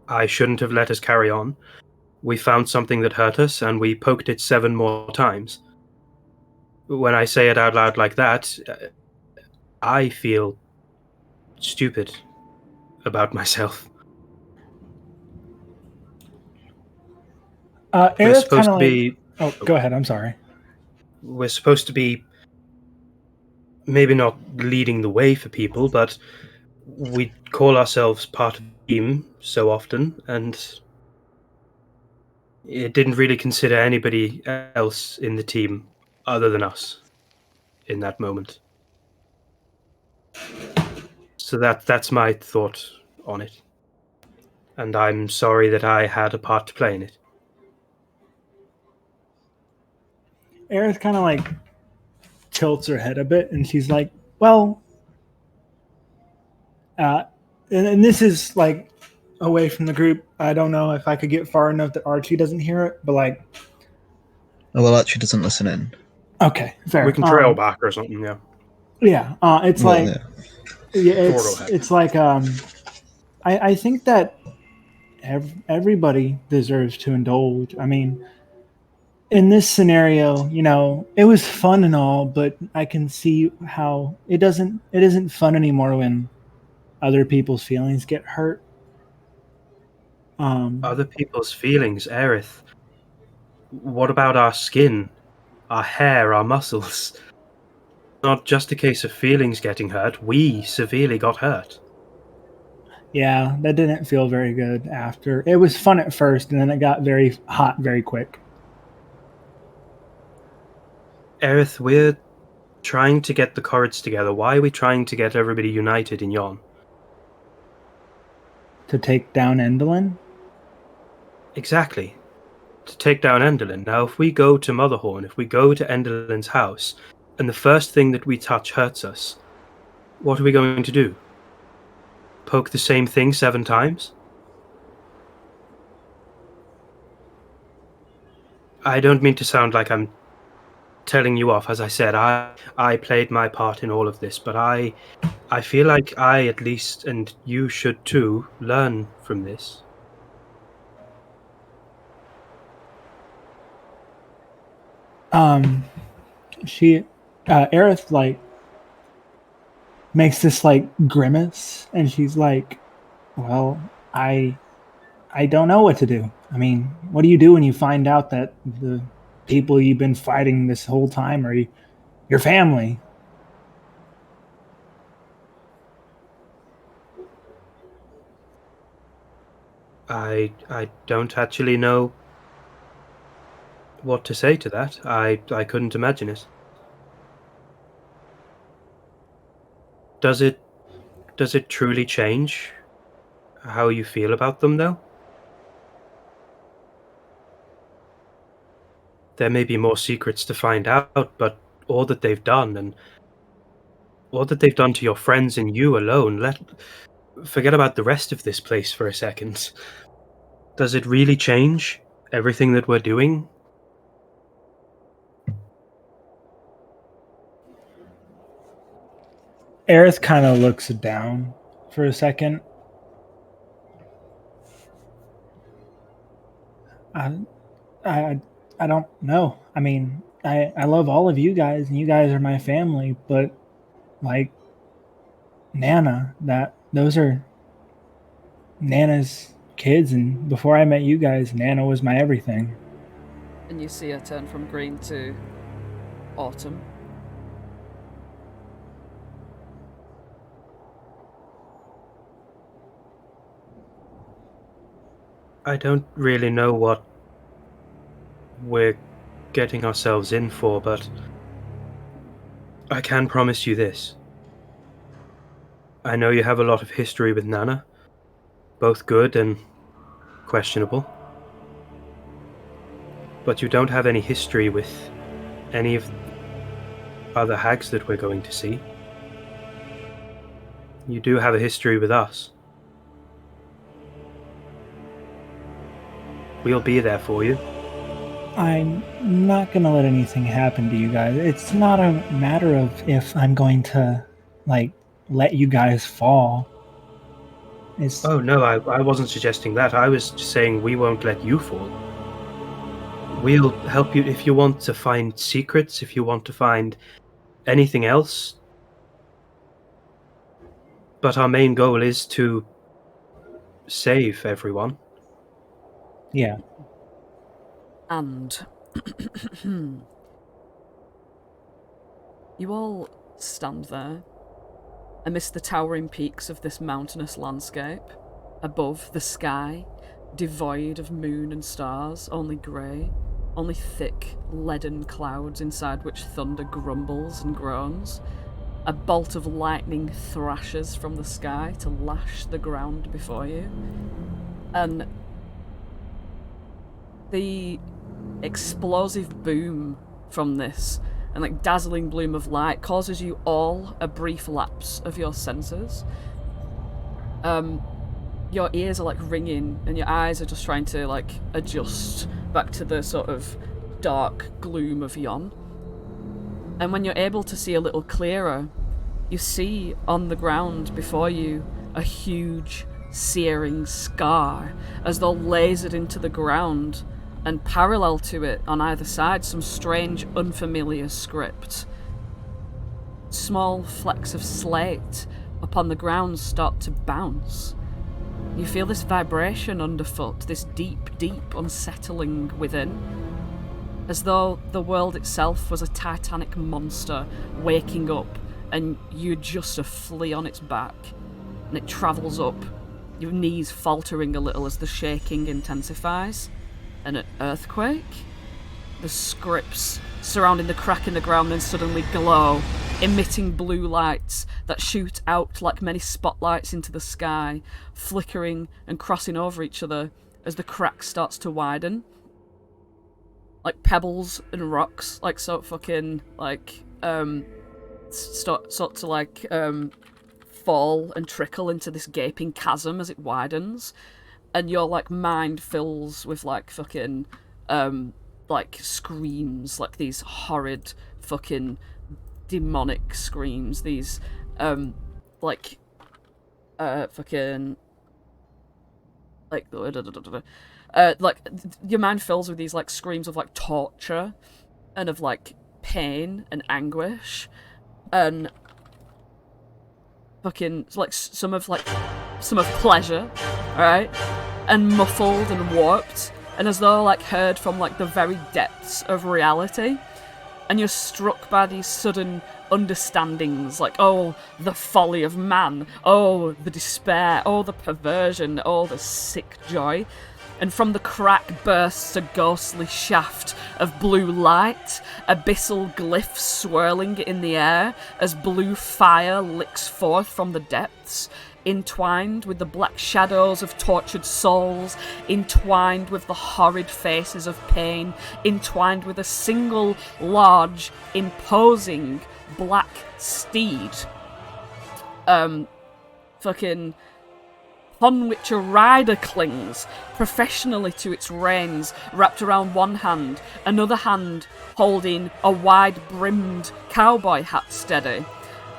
S2: I shouldn't have let us carry on. We found something that hurt us, and we poked it 7 more times. When I say it out loud like that, I feel stupid about myself. We're supposed to be...
S4: Oh, go ahead, I'm sorry.
S2: We're supposed to be maybe not leading the way for people, but we call ourselves part of the team so often, and it didn't really consider anybody else in the team other than us in that moment. So that's my thought on it. And I'm sorry that I had a part to play in it.
S4: Aerith kind of like tilts her head a bit, and she's like, well, and this is like away from the group. I don't know if I could get far enough that Archie doesn't hear it, but like...
S7: Oh, well, Archie doesn't listen in.
S4: Okay, fair.
S2: We can trail back or something, yeah.
S4: Yeah, it's
S7: Well,
S4: like... Yeah, it's like, I think that everybody deserves to indulge. I mean, in this scenario, you know, it was fun and all, but I can see how it isn't fun anymore when other people's feelings get hurt.
S2: Other people's feelings, Aerith. What about our skin, our hair, our muscles? Not just a case of feelings getting hurt. We severely got hurt.
S4: Yeah, that didn't feel very good after. It was fun at first, and then it got very hot very quick.
S2: Aerith, we're trying to get the courage together. Why are we trying to get everybody united in Yon?
S4: To take down Endolin?
S2: Exactly. To take down Endolin. Now, if we go to Motherhorn, if we go to Endolin's house, and the first thing that we touch hurts us, what are we going to do? Poke the same thing 7 times? I don't mean to sound like I'm telling you off. As I said, I played my part in all of this, but I feel like I, at least, and you should too, learn from this.
S4: Aerith, like, makes this, like, grimace, and she's like, well, I don't know what to do. I mean, what do you do when you find out that the people you've been fighting this whole time are your family?
S2: I don't actually know what to say to that. I couldn't imagine it. Does it truly change how you feel about them, though? There may be more secrets to find out, but all that they've done, and all that they've done to your friends and you alone, forget about the rest of this place for a second. Does it really change everything that we're doing?
S4: Aerith kind of looks down for a second. I don't know. I mean, I love all of you guys, and you guys are my family, but, like, Nana, those are Nana's kids, and before I met you guys, Nana was my everything.
S1: And you see her turn from green to autumn.
S2: I don't really know what we're getting ourselves in for, but I can promise you this. I know you have a lot of history with Nana, both good and questionable, but you don't have any history with any of the other hags that we're going to see. You do have a history with us. We'll be there for you.
S4: I'm not going to let anything happen to you guys. It's not a matter of if I'm going to, like, let you guys fall.
S2: Oh, no, I wasn't suggesting that. I was just saying we won't let you fall. We'll help you if you want to find secrets, if you want to find anything else. But our main goal is to save everyone.
S4: Yeah.
S1: And you all stand there amidst the towering peaks of this mountainous landscape, above the sky, devoid of moon and stars, only grey, only thick, leaden clouds inside which thunder grumbles and groans. A bolt of lightning thrashes from the sky to lash the ground before you. And the explosive boom from this and like dazzling bloom of light causes you all a brief lapse of your senses. Your ears are like ringing and your eyes are just trying to like adjust back to the sort of dark gloom of Yon. And when you're able to see a little clearer, you see on the ground before you a huge searing scar as though lasered into the ground, and parallel to it on either side some strange unfamiliar script. Small flecks of slate upon the ground start to bounce. You feel this vibration underfoot, this deep, deep unsettling within, as though the world itself was a titanic monster waking up and you're just a flea on its back, and it travels up, your knees faltering a little as the shaking intensifies. An earthquake? the scripts surrounding the crack in the ground then suddenly glow, emitting blue lights that shoot out like many spotlights into the sky, flickering and crossing over each other as the crack starts to widen. Like pebbles and rocks, like sort to like fall and trickle into this gaping chasm as it widens, and your like mind fills with like fucking like screams, like these horrid fucking demonic screams, these like fucking like like your mind fills with these like screams of like torture and of like pain and anguish and fucking like some of pleasure, right? And muffled and warped, and as though like heard from like the very depths of reality. And you're struck by these sudden understandings, like, oh, the folly of man, oh, the despair, oh, the perversion, oh, the sick joy. And from the crack bursts a ghostly shaft of blue light, abyssal glyphs swirling in the air as blue fire licks forth from the depths, entwined with the black shadows of tortured souls, entwined with the horrid faces of pain, entwined with a single large, imposing black steed. Fucking... on which a rider clings professionally to its reins, wrapped around one hand, another hand holding a wide-brimmed cowboy hat steady.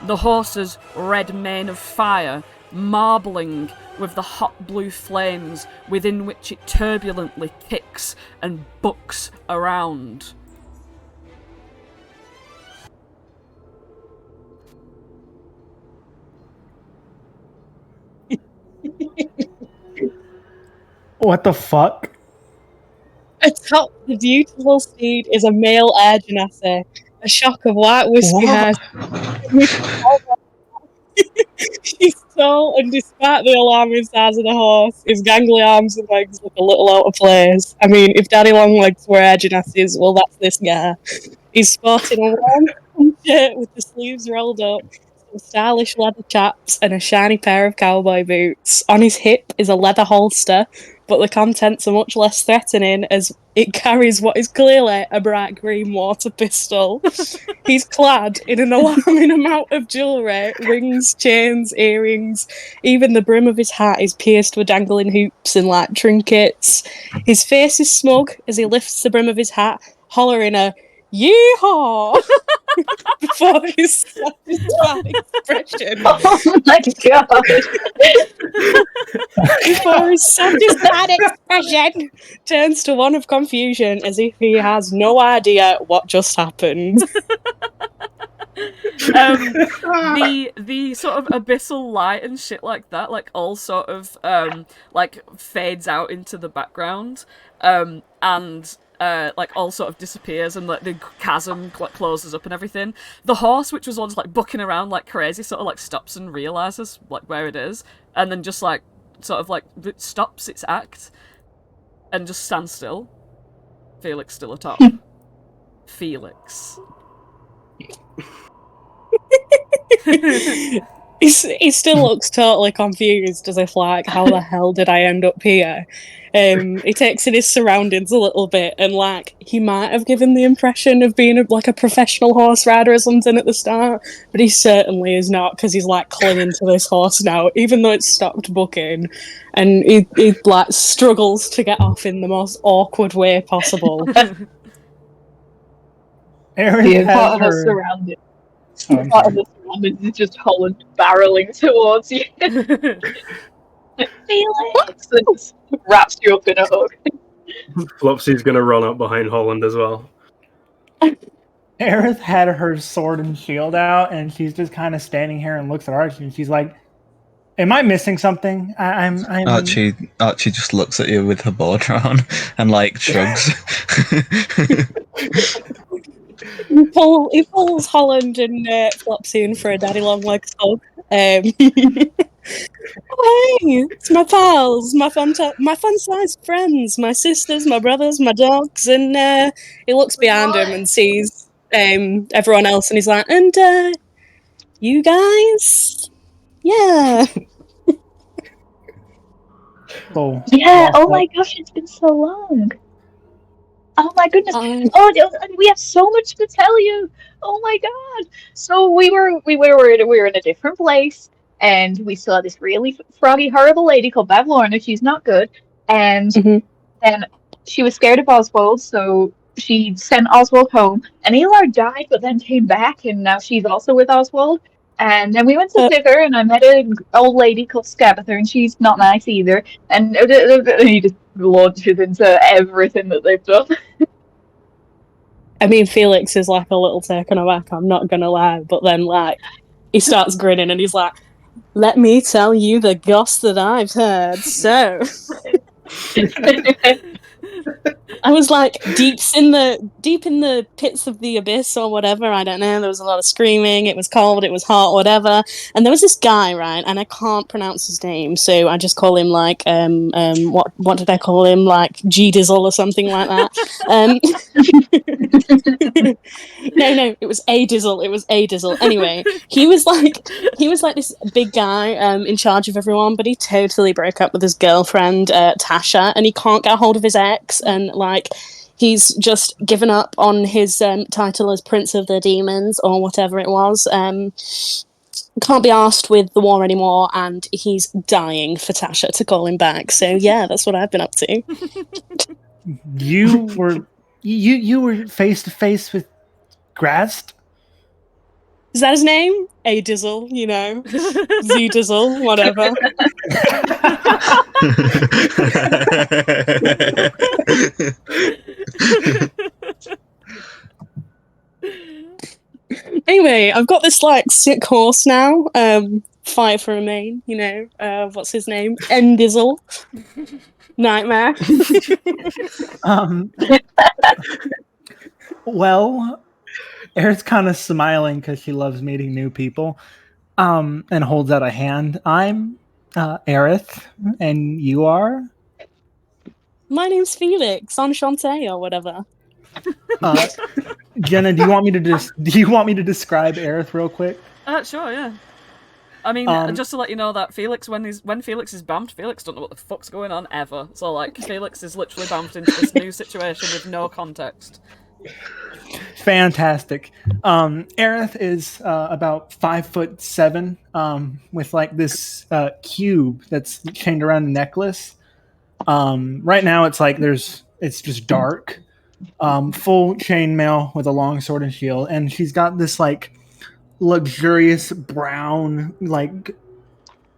S1: The horse's red mane of fire marbling with the hot blue flames within which it turbulently kicks and bucks around.
S4: What the fuck?
S8: Atop the beautiful steed is a male air genasi. A shock of white wispy hair. He's tall, and despite the alarming size of the horse, his gangly arms and legs look a little out of place. I mean, if Daddy Longlegs were air genasis, well, that's this guy. He's sporting a warm shirt with the sleeves rolled up, some stylish leather chaps, and a shiny pair of cowboy boots. On his hip is a leather holster, but the contents are much less threatening as it carries what is clearly a bright green water pistol. He's clad in an alarming amount of jewellery, rings, chains, earrings. Even the brim of his hat is pierced with dangling hoops and like trinkets. His face is smug as he lifts the brim of his hat, hollering a "Yeehaw!" before his satisfied expression.
S6: Oh my god!
S8: Before his satisfied expression turns to one of confusion, as if he has no idea what just happened.
S1: The sort of abyssal light and shit like that, like all sort of like fades out into the background, and like all sort of disappears, and like the chasm like closes up and everything. The horse, which was all just like bucking around like crazy, sort of like stops and realizes like where it is, and then just like sort of like it stops its act and just stands still. Felix still atop. Felix.
S8: He still looks totally confused, as if like, how the hell did I end up here? He takes in his surroundings a little bit, and like he might have given the impression of being like a professional horse rider or something at the start, but he certainly is not, because he's like clinging to this horse now, even though it's stopped bucking, and he like struggles to get off in the most awkward way possible.
S4: Aerith
S6: Part of
S4: has
S6: the
S4: her...
S6: surrounding.
S4: Oh,
S6: Part of the surroundings is just Holland barreling towards you. Felix! And just wraps you up in a hug.
S2: Flopsy's gonna run up behind Holland as well.
S4: Aerith had her sword and shield out, and she's just kind of standing here and looks at Archie, and she's like, "Am I missing something?" I'm...
S7: Archie just looks at you with her bow drawn and like shrugs.
S8: He pulls Holland and Flopsy in for a Daddy Longlegs hug. Oh, hey, it's my pals, my fun-sized friends, my sisters, my brothers, my dogs, and he looks behind him and sees everyone else, and he's like, and you guys, yeah.
S4: Oh,
S6: Yeah, oh
S4: walk
S6: my
S4: up.
S6: gosh, it's been so long. Oh my goodness.
S8: Um,
S6: And we have so much to tell you. Oh my god. So we were in a different place, and we saw this really froggy, horrible lady called Bavlorna. She's not good. And
S8: Mhm.
S6: then she was scared of Oswald, so she sent Oswald home. And Elar died, but then came back, and now she's also with Oswald. And then we went to Thither, and I met an old lady called Scabather, and she's not nice either. And he just launches into everything that they've done.
S8: I mean, Felix is like a little taken aback, I'm not gonna lie, but then like he starts grinning and he's like, let me tell you the goss that I've heard. So I was like deep in the pits of the abyss or whatever, I don't know. There was a lot of screaming, it was cold, it was hot, whatever. And there was this guy, right, and I can't pronounce his name, so I just call him like what did I call him? Like G Dizzle or something like that. No, it was A Dizzle. Anyway, he was like this big guy in charge of everyone, but he totally broke up with his girlfriend Tasha, and he can't get a hold of his ex, and like he's just given up on his title as Prince of the Demons or whatever it was. Can't be asked with the war anymore, and he's dying for Tasha to call him back. So yeah, that's what I've been up to.
S4: You were face to face with Grast.
S8: Is that his name? A Dizzle, you know, Z Dizzle, whatever. Anyway, I've got this like sick horse now. Fight for a main, you know. What's his name? N Dizzle. Nightmare.
S4: Well, Aerith's kind of smiling because she loves meeting new people, and holds out a hand. I'm Aerith, and you are?
S8: My name's Felix, Enchante or whatever.
S4: Jenna, do you want me to describe Aerith real quick?
S1: Sure, yeah. I mean, just to let you know that Felix, when Felix is bumped, Felix don't know what the fuck's going on ever. So like, Felix is literally bumped into this new situation with no context.
S4: Fantastic. Aerith is about 5'7", with like this cube that's chained around a necklace. Right now, it's like it's just dark. Full chainmail with a long sword and shield, and she's got this like luxurious brown like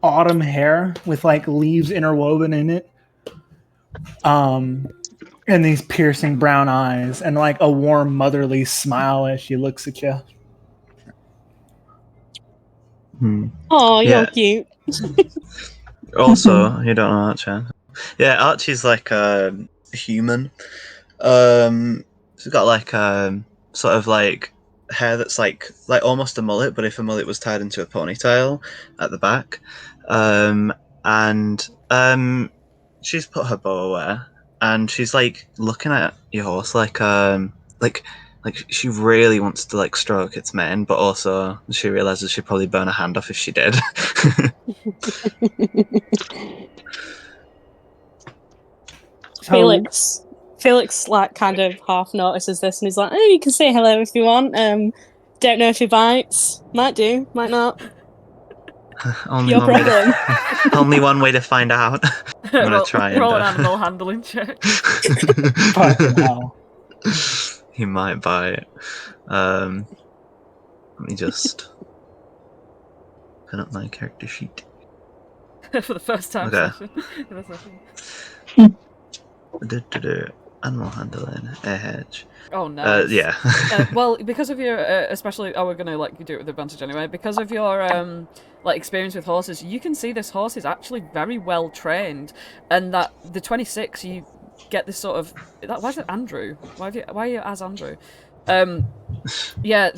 S4: autumn hair with like leaves interwoven in it. And these piercing brown eyes, and like a warm motherly smile as she looks at you.
S8: Oh, you're cute.
S7: Also, you don't know Archie. Yeah, Archie's like a human. She's got like sort of like hair that's like almost a mullet, but if a mullet was tied into a ponytail at the back. And she's put her bow away, and she's like looking at your horse like she really wants to like stroke its mane, but also she realizes she'd probably burn a hand off if she did.
S8: Felix like kind of half notices this, and he's like, "Oh, you can say hello if you want. Don't know if he bites. Might do, might not. Your problem."
S7: Only one way to find out. I'm gonna try and
S1: roll an animal handling check.
S7: He might bite. Let me just open up my character sheet.
S1: For the first time.
S7: Okay.
S1: Session.
S7: Animal handling, a hedge.
S1: Oh no.
S7: Yeah.
S1: Well, because of your, especially, we're gonna like do it with advantage anyway. Because of your like experience with horses, you can see this horse is actually very well trained, and that the 26 you get this sort of why is it Andrew? Why are you as Andrew? Yeah,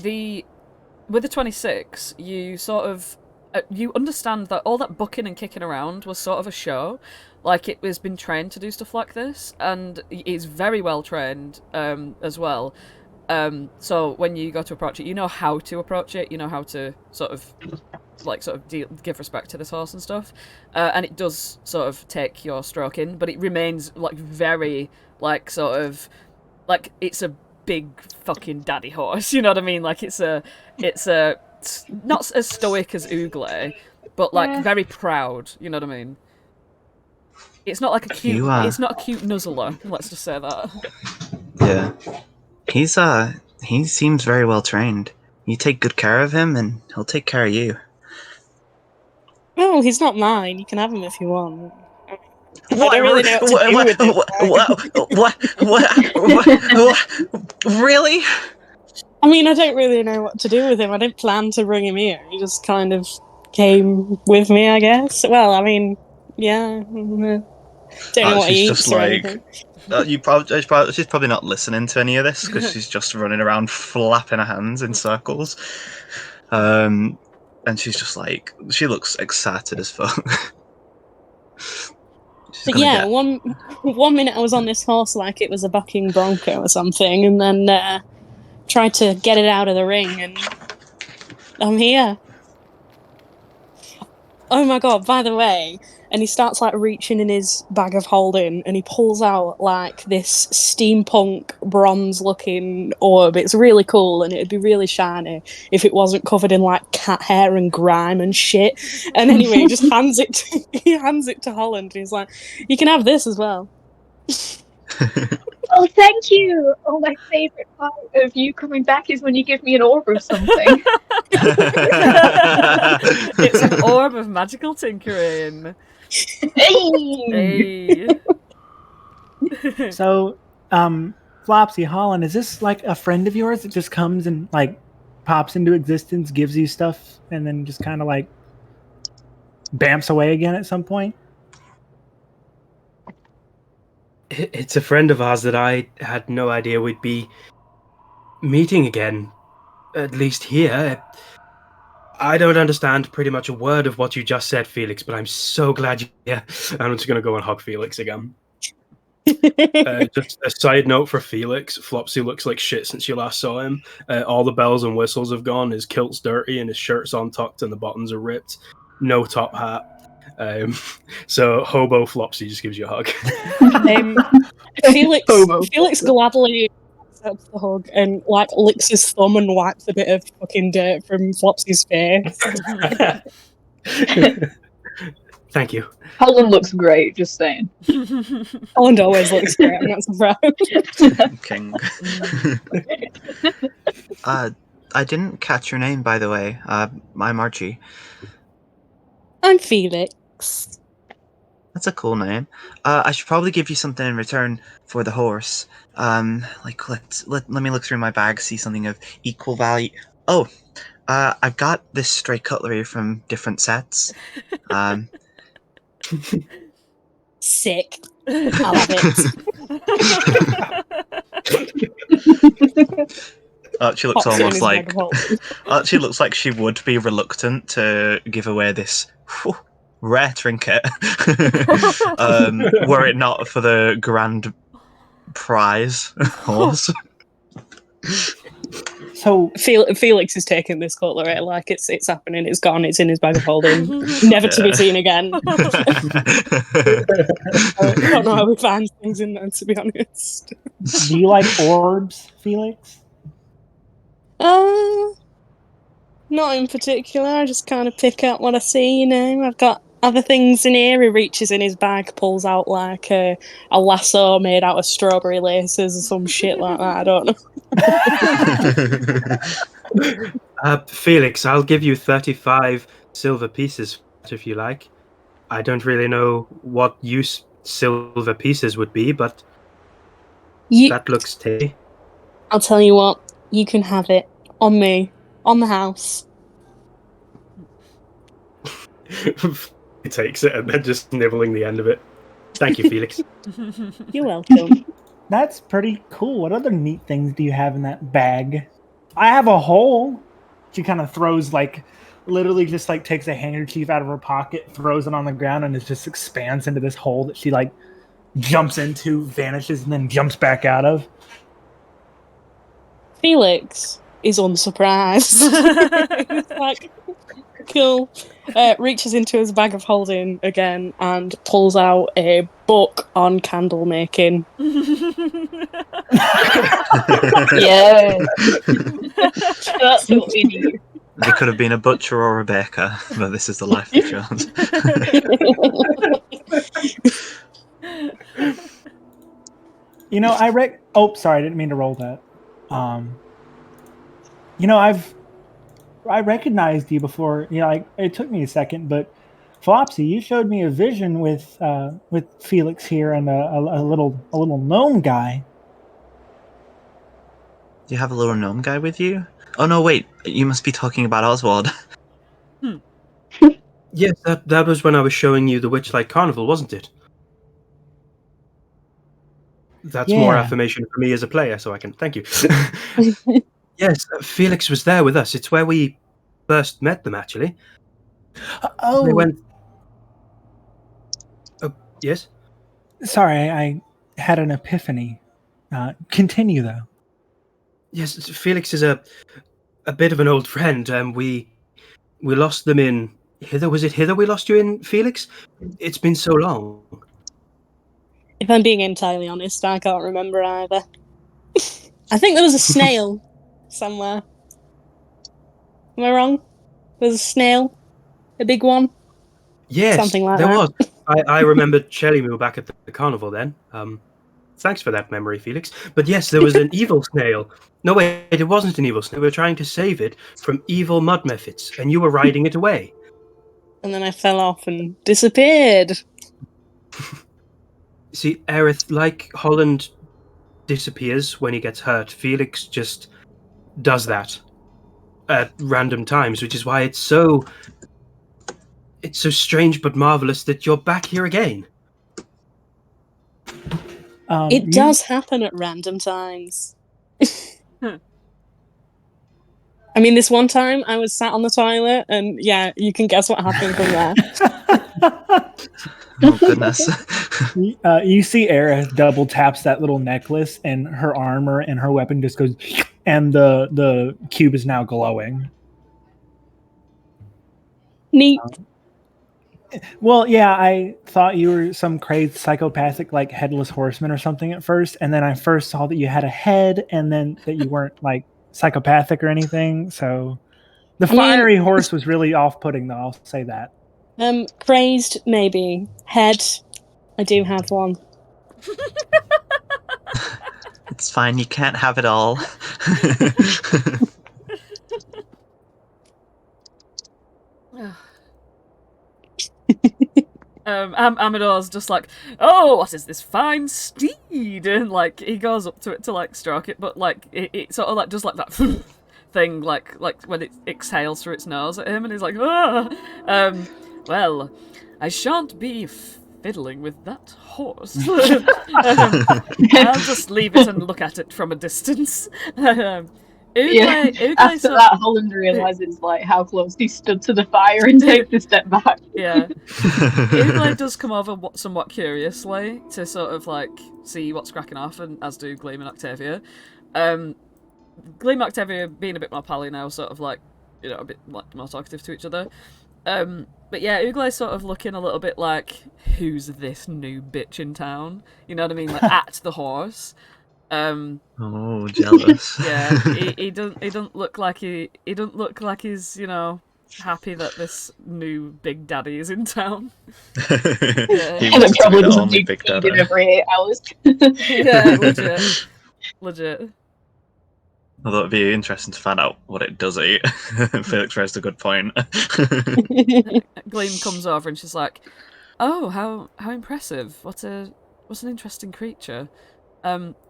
S1: with the 26 you sort of you understand that all that bucking and kicking around was sort of a show. Like, it has been trained to do stuff like this, and it's very well trained as well. So when you go to approach it, you know how to approach it. You know how to sort of give respect to this horse and stuff. And it does sort of take your stroke in, but it remains like very like sort of like it's a big fucking daddy horse. You know what I mean? Like it's a not as stoic as Oogle, but like very proud. You know what I mean? It's not like a cute. It's not a cute nuzzler. Let's just say that.
S3: Yeah, he seems very well trained. You take good care of him, and he'll take care of you.
S8: Oh, he's not mine. You can have him if you want. I don't really know what to do with him.
S7: Really?
S8: I mean, I don't really know what to do with him. I didn't plan to bring him here. He just kind of came with me, I guess. Well, I mean, yeah. Don't know what he eats or anything.
S7: She's probably not listening to any of this because she's just running around flapping her hands in circles. And she's just like, she looks excited as fuck.
S8: But yeah, one minute I was on this horse like it was a bucking bronco or something, and then tried to get it out of the ring, and I'm here. Oh my god, by the way, and he starts like reaching in his bag of holding and he pulls out like this steampunk bronze looking orb. It's really cool and it'd be really shiny if it wasn't covered in like cat hair and grime and shit. And anyway, he just hands it to Holland and he's like, you can have this as well.
S6: Oh, thank you! Oh, my favourite part of you coming back is when you give me an orb or something.
S1: It's an orb of magical tinkering. Hey!
S4: So, Flopsy, Holland, is this like a friend of yours that just comes and like pops into existence, gives you stuff, and then just kind of like bamps away again at some point?
S2: It's a friend of ours that I had no idea we'd be meeting again. At least here. I don't understand pretty much a word of what you just said, Felix, but I'm so glad you're here. I'm just going to go and hug Felix again. Just a side note for Felix, Flopsy looks like shit since you last saw him. All the bells and whistles have gone, his kilt's dirty and his shirt's untucked and the buttons are ripped. No top hat. So Hobo Flopsy just gives you a hug.
S8: Felix gladly accepts the hug and like licks his thumb and wipes a bit of fucking dirt from Flopsy's face.
S2: Thank you.
S6: Holland looks great, just saying.
S8: Holland always looks great, I'm not surprised.
S7: King. I didn't catch your name, by the way. I'm Archie.
S8: I'm Felix.
S3: That's a cool name. I should probably give you something in return for the horse. Let me look through my bag, see something of equal value. Oh, I've got this stray cutlery from different sets.
S8: Sick. I'll have it.
S7: Archie looks almost like Archie looks like she would be reluctant to give away this rare trinket, were it not for the grand prize horse.
S4: So
S8: Felix is taking this cutlery like it's happening. It's gone. It's in his bag of holding, never to be seen again. I don't know how we find things in there, to be honest.
S4: Do you like orbs, Felix?
S8: Not in particular. I just kind of pick up what I see, you know. I've got other things in here. He reaches in his bag, pulls out like a lasso made out of strawberry laces or some shit like that. I don't know.
S2: Felix, I'll give you 35 silver pieces if you like. I don't really know what use silver pieces would be, but that looks tasty.
S8: I'll tell you what. You can have it. On me. On the house.
S2: He takes it and then just nibbling the end of it. Thank you, Felix.
S8: You're welcome.
S4: That's pretty cool. What other neat things do you have in that bag? I have a hole. She kind of throws like literally just like takes a handkerchief out of her pocket, throws it on the ground, and it just expands into this hole that she like jumps into, vanishes, and then jumps back out of.
S8: Felix is unsurprised. He's like, cool. Reaches into his bag of holding again and pulls out a book on candle making.
S6: Yeah. That's what we need.
S7: They could have been a butcher or a baker, but this is the life they chose.
S4: You know, oh, sorry, I didn't mean to roll that. You know, I recognized you before. You know, like it took me a second, but Flopsy, you showed me a vision with Felix here and a little gnome guy.
S7: Do you have a little gnome guy with you? Oh no, wait, you must be talking about Oswald.
S2: Yes, that was when I was showing you the Witchlight Carnival, wasn't it? That's more
S4: Yeah.
S2: affirmation for me as a player, so I can thank you. Yes, Felix was there with us. It's where we first met them, actually.
S4: Oh,
S2: They went. Oh, yes.
S4: sorry, I had an epiphany. Continue though.
S2: Yes, Felix is a bit of an old friend. We lost them in Hither. Was it Hither we lost you in, Felix? It's been so long.
S8: If I'm being entirely honest, I can't remember either. I think there was a snail somewhere. Am I wrong? There's a snail? A big one?
S2: Yes,
S8: Something like
S2: there
S8: that.
S2: was. I remembered Shelly Moo back at the carnival then. Thanks for that memory, Felix. But yes, there was an evil snail. No, wait, it wasn't an evil snail. We were trying to save it from evil mud mephits, and you were riding it away.
S8: And then I fell off and disappeared.
S2: See, Aerith, like Holland disappears when he gets hurt, Felix just does that at random times, which is why it's so strange but marvelous that you're back here again.
S8: It does happen at random times. I mean, this one time I was sat on the toilet, and yeah, you can guess what happened from there.
S7: Oh goodness.
S4: You see Aerith double taps that little necklace, and her armor and her weapon just goes, and the cube is now glowing.
S8: Neat.
S4: Well, yeah, I thought you were some crazed psychopathic, like headless horseman or something at first, and then I first saw that you had a head, and then that you weren't like psychopathic or anything. So the fiery horse was really off-putting, though. I'll say that.
S8: Crazed, maybe. Head, I do have one.
S7: It's fine, you can't have it all.
S1: Amador's just like, oh, what is this fine steed? And like he goes up to it to like stroke it, but like it sort of like does like that thing, like when it exhales through its nose at him, and he's like, ah. Well, I shan't be fiddling with that horse. I'll just leave it and look at it from a distance.
S6: After that, Holland realizes like how close he stood to the fire and takes a step back.
S1: Yeah. Uglay does come over somewhat curiously to sort of like see what's cracking off, and as do Gleam and Octavia. Gleam and Octavia being a bit more pally now, sort of like, you know, a bit like more talkative to each other. But yeah, Uglay's sort of looking a little bit like, who's this new bitch in town? You know what I mean? Like at the horse.
S7: Oh, jealous.
S1: Yeah, he doesn't look like he doesn't look like he's, you know, happy that this new big daddy is in town.
S6: Yeah. And it probably doesn't do big daddy every 8 hours.
S1: Yeah, legit.
S7: Although it'd be interesting to find out what it does eat. Felix raised a good point.
S1: Gleam comes over and she's like, "Oh, how impressive! What an interesting creature."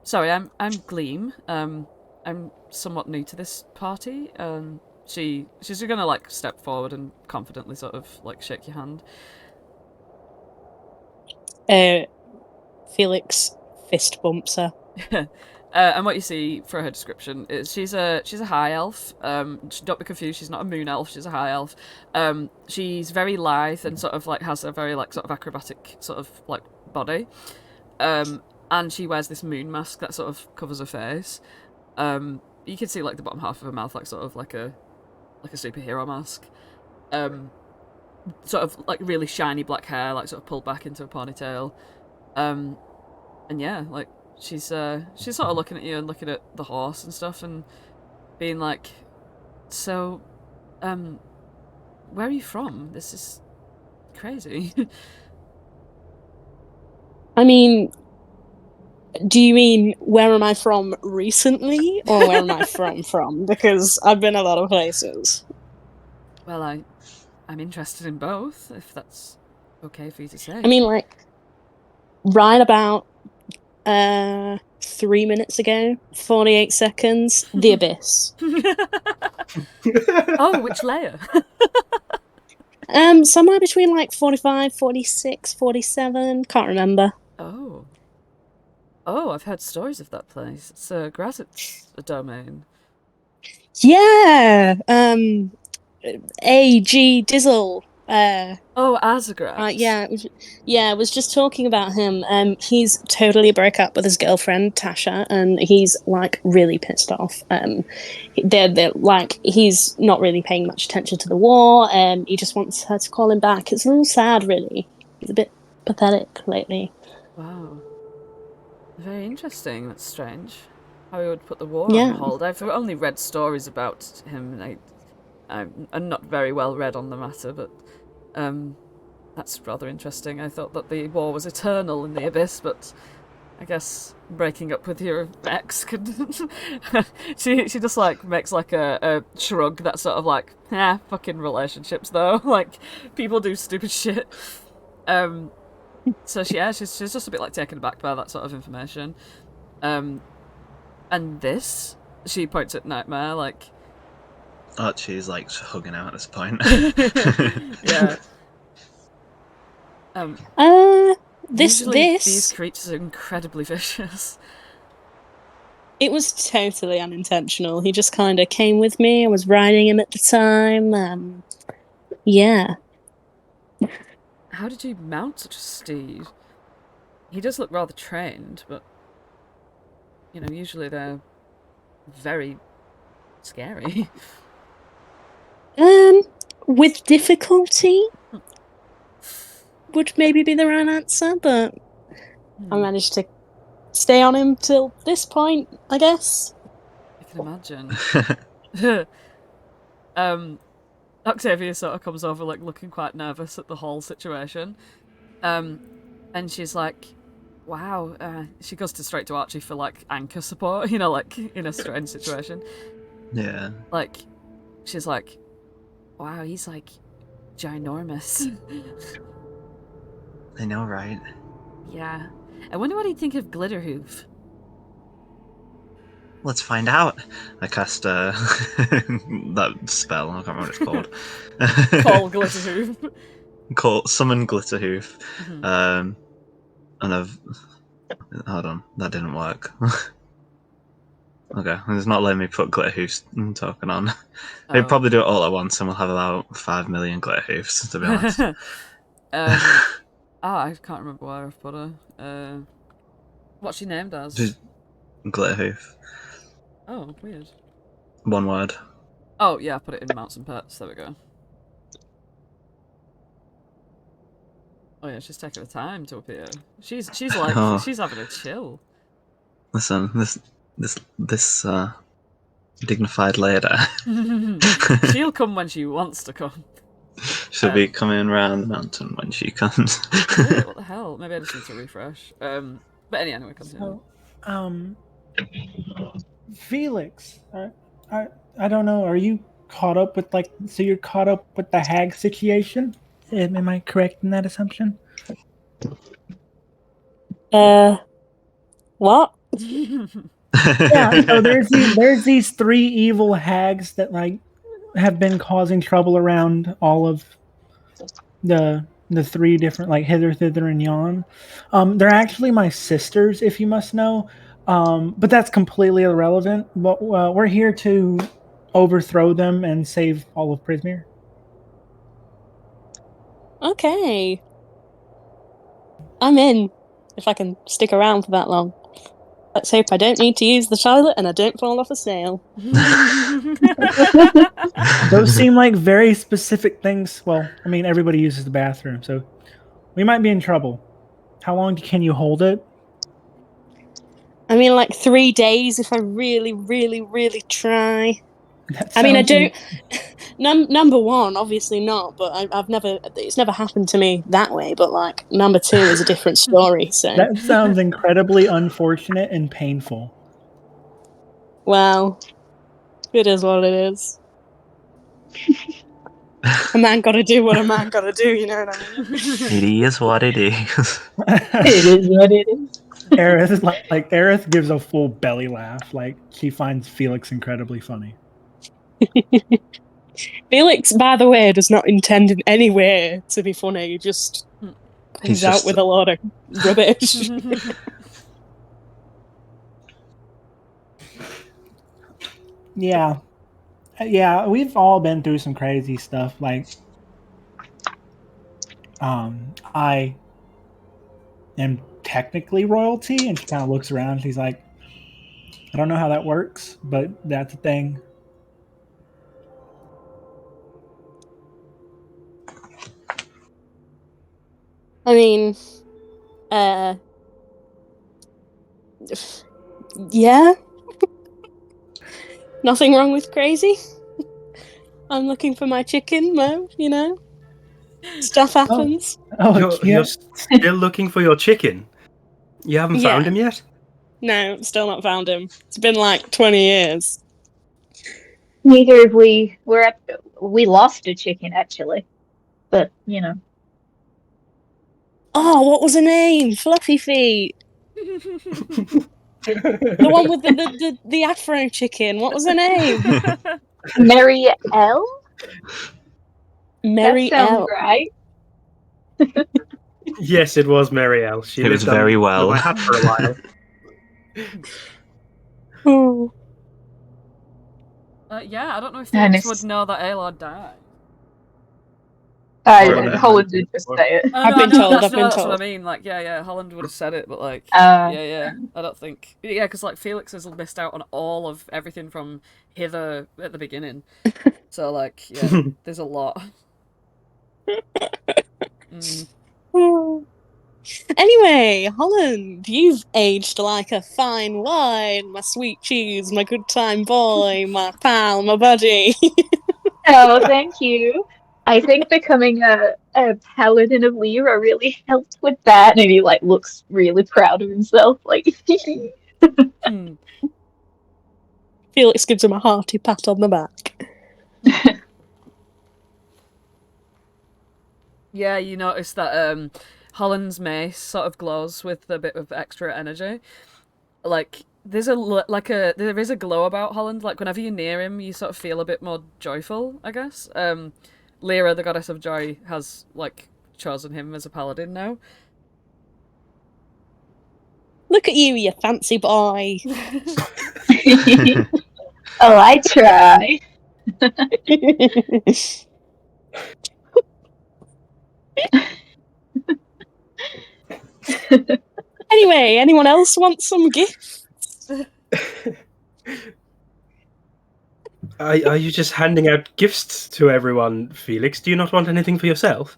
S1: Sorry, I'm Gleam. I'm somewhat new to this party. She's gonna like step forward and confidently sort of like shake your hand.
S8: Felix fist bumps her.
S1: And what you see for her description is she's a high elf. Don't be confused. She's not a moon elf. She's a high elf. She's very lithe and sort of like has a very like sort of acrobatic sort of like body. And she wears this moon mask that sort of covers her face. You can see like the bottom half of her mouth, like sort of like a superhero mask. Sort of like really shiny black hair, like sort of pulled back into a ponytail. And yeah, like. She's sort of looking at you and looking at the horse and stuff and being like, so, where are you from? This is crazy.
S8: I mean, do you mean where am I from recently or where am I from? Because I've been a lot of places.
S1: Well, I'm interested in both, if that's okay for you to say.
S8: I mean, like, right about 3 minutes ago, 48 seconds, the abyss.
S1: Oh, which layer?
S8: Somewhere between like 45, 46, 47, can't remember.
S1: Oh, I've heard stories of that place. It's a domain.
S8: Yeah, A.G. Dizzle.
S1: Azagras.
S8: I was just talking about him. He's totally broke up with his girlfriend Tasha, and he's like really pissed off. They're like he's not really paying much attention to the war. He just wants her to call him back. It's a little sad, really. He's a bit pathetic lately.
S1: Wow, very interesting. That's strange. How he would put the war on hold. I've only read stories about him, and I'm not very well read on the matter, but. That's rather interesting. I thought that the war was eternal in the abyss, but I guess breaking up with your ex could... she just like makes like a shrug that's sort of like, fucking relationships though. Like, people do stupid shit. So she's just a bit like taken aback by that sort of information. And this, she points at Nightmare, like...
S7: Archie's like hugging out at this point.
S1: Yeah. These creatures are incredibly vicious.
S8: It was totally unintentional. He just kind of came with me. I was riding him at the time. Yeah.
S1: How did you mount such a steed? He does look rather trained, but you know, usually they're very scary.
S8: With difficulty would maybe be the right answer, but I managed to stay on him till this point, I guess.
S1: I can imagine. Octavia sort of comes over, like, looking quite nervous at the whole situation. And she's like, wow. She goes straight to Archie for, like, anchor support, you know, like, in a strange situation.
S7: Yeah.
S1: Like, she's like, wow, he's, like, ginormous.
S7: I know, right?
S1: Yeah. I wonder what he'd think of Glitterhoof.
S7: Let's find out. I cast that spell. I can't remember what it's called.
S1: Call Glitterhoof.
S7: Summon Glitterhoof. Mm-hmm. And hold on, that didn't work. Okay, it's not letting me put Glitterhoof's token on. They'd probably do it all at once, and we'll have about 5 million Glitterhoofs, to be honest.
S1: I can't remember where I've put her. What's she named as?
S7: Glitterhoof.
S1: Oh, weird.
S7: One word.
S1: Oh, yeah, I put it in Mounts and Pets. There we go. Oh yeah, she's taking the time to appear. She's like she's having a chill.
S7: Listen, this dignified lady.
S1: She'll come when she wants to come.
S7: She'll be coming around the mountain when she comes.
S1: Yeah, what the hell? Maybe I just need to refresh. But anyway, continue.
S4: So, Felix, I don't know. Are you caught up with so you're caught up with the hag situation? Am I correct in that assumption?
S8: What?
S4: Yeah, so there's these 3 evil hags that have been causing trouble around all of the 3 different hither, thither, and yon. They're actually my sisters, if you must know. But that's completely irrelevant. But we're here to overthrow them and save all of Prismere.
S8: Okay. I'm in. If I can stick around for that long. Let's hope I don't need to use the toilet and I don't fall off a snail.
S4: Those seem like very specific things. Well, I mean, everybody uses the bathroom, so we might be in trouble. How long can you hold it?
S8: I mean, like 3 days if I really, really, really try.
S4: That
S8: I mean, I
S4: sounds-
S8: don't. Number one, obviously not, but I've never. It's never happened to me that way. But like number two is a different story. So
S4: That sounds incredibly unfortunate and painful.
S8: well, it is what it is. A man got to do what a man got to do. You know what I mean?
S7: It is what it is.
S6: It is what it is.
S4: Aerith is like Aerith gives a full belly laugh. Like she finds Felix incredibly funny.
S8: Felix, by the way, does not intend in any way to be funny. He just comes out with a lot of rubbish.
S4: Yeah. Yeah, we've all been through some crazy stuff. Like, I am technically royalty, and she kind of looks around. She's like, I don't know how that works, but that's a thing.
S8: I mean, yeah. Nothing wrong with crazy. I'm looking for my chicken, Mo, you know? Stuff happens.
S2: You're still looking for your chicken? You haven't found him yet?
S8: No, still not found him. It's been like 20 years.
S6: Neither have we. We lost a chicken, actually. But, you know.
S8: Oh, what was her name? Fluffy Feet. The one with the afro chicken. What was her name?
S6: Mary L?
S8: Mary
S6: That sounds
S8: L.
S6: right.
S2: Yes, it was Mary L. She
S7: It was
S2: lived on
S7: very well.
S2: my hat for a while.
S8: Oh.
S1: Yeah, I don't know if
S6: And
S1: Felix
S6: it's-
S1: would know that Ayla died.
S6: Holland did just say it.
S8: I've been told,
S1: That's,
S8: I've been
S1: that's
S8: told.
S1: what I mean. Like, yeah, Holland would have said it, but like,
S6: Uh,
S1: yeah. I don't think, because like Felix has missed out on all of everything from hither at the beginning. So like, yeah, there's a lot.
S8: Anyway, Holland, you've aged like a fine wine, my sweet cheese, my good time boy, my pal, my buddy.
S6: Oh, thank you. I think becoming a paladin of Lyra really helped with that, and he like looks really proud of himself. Like,
S8: Felix gives him a hearty pat on the back.
S1: Yeah, you notice that Holland's mace sort of glows with a bit of extra energy. Like there is a glow about Holland. Like whenever you're near him, you sort of feel a bit more joyful, I guess. Lyra, the goddess of joy, has like chosen him as a paladin now.
S8: Look at you fancy boy.
S6: oh, I try.
S8: Anyway, anyone else want some gifts?
S2: Are you just handing out gifts to everyone, Felix? Do you not want anything for yourself?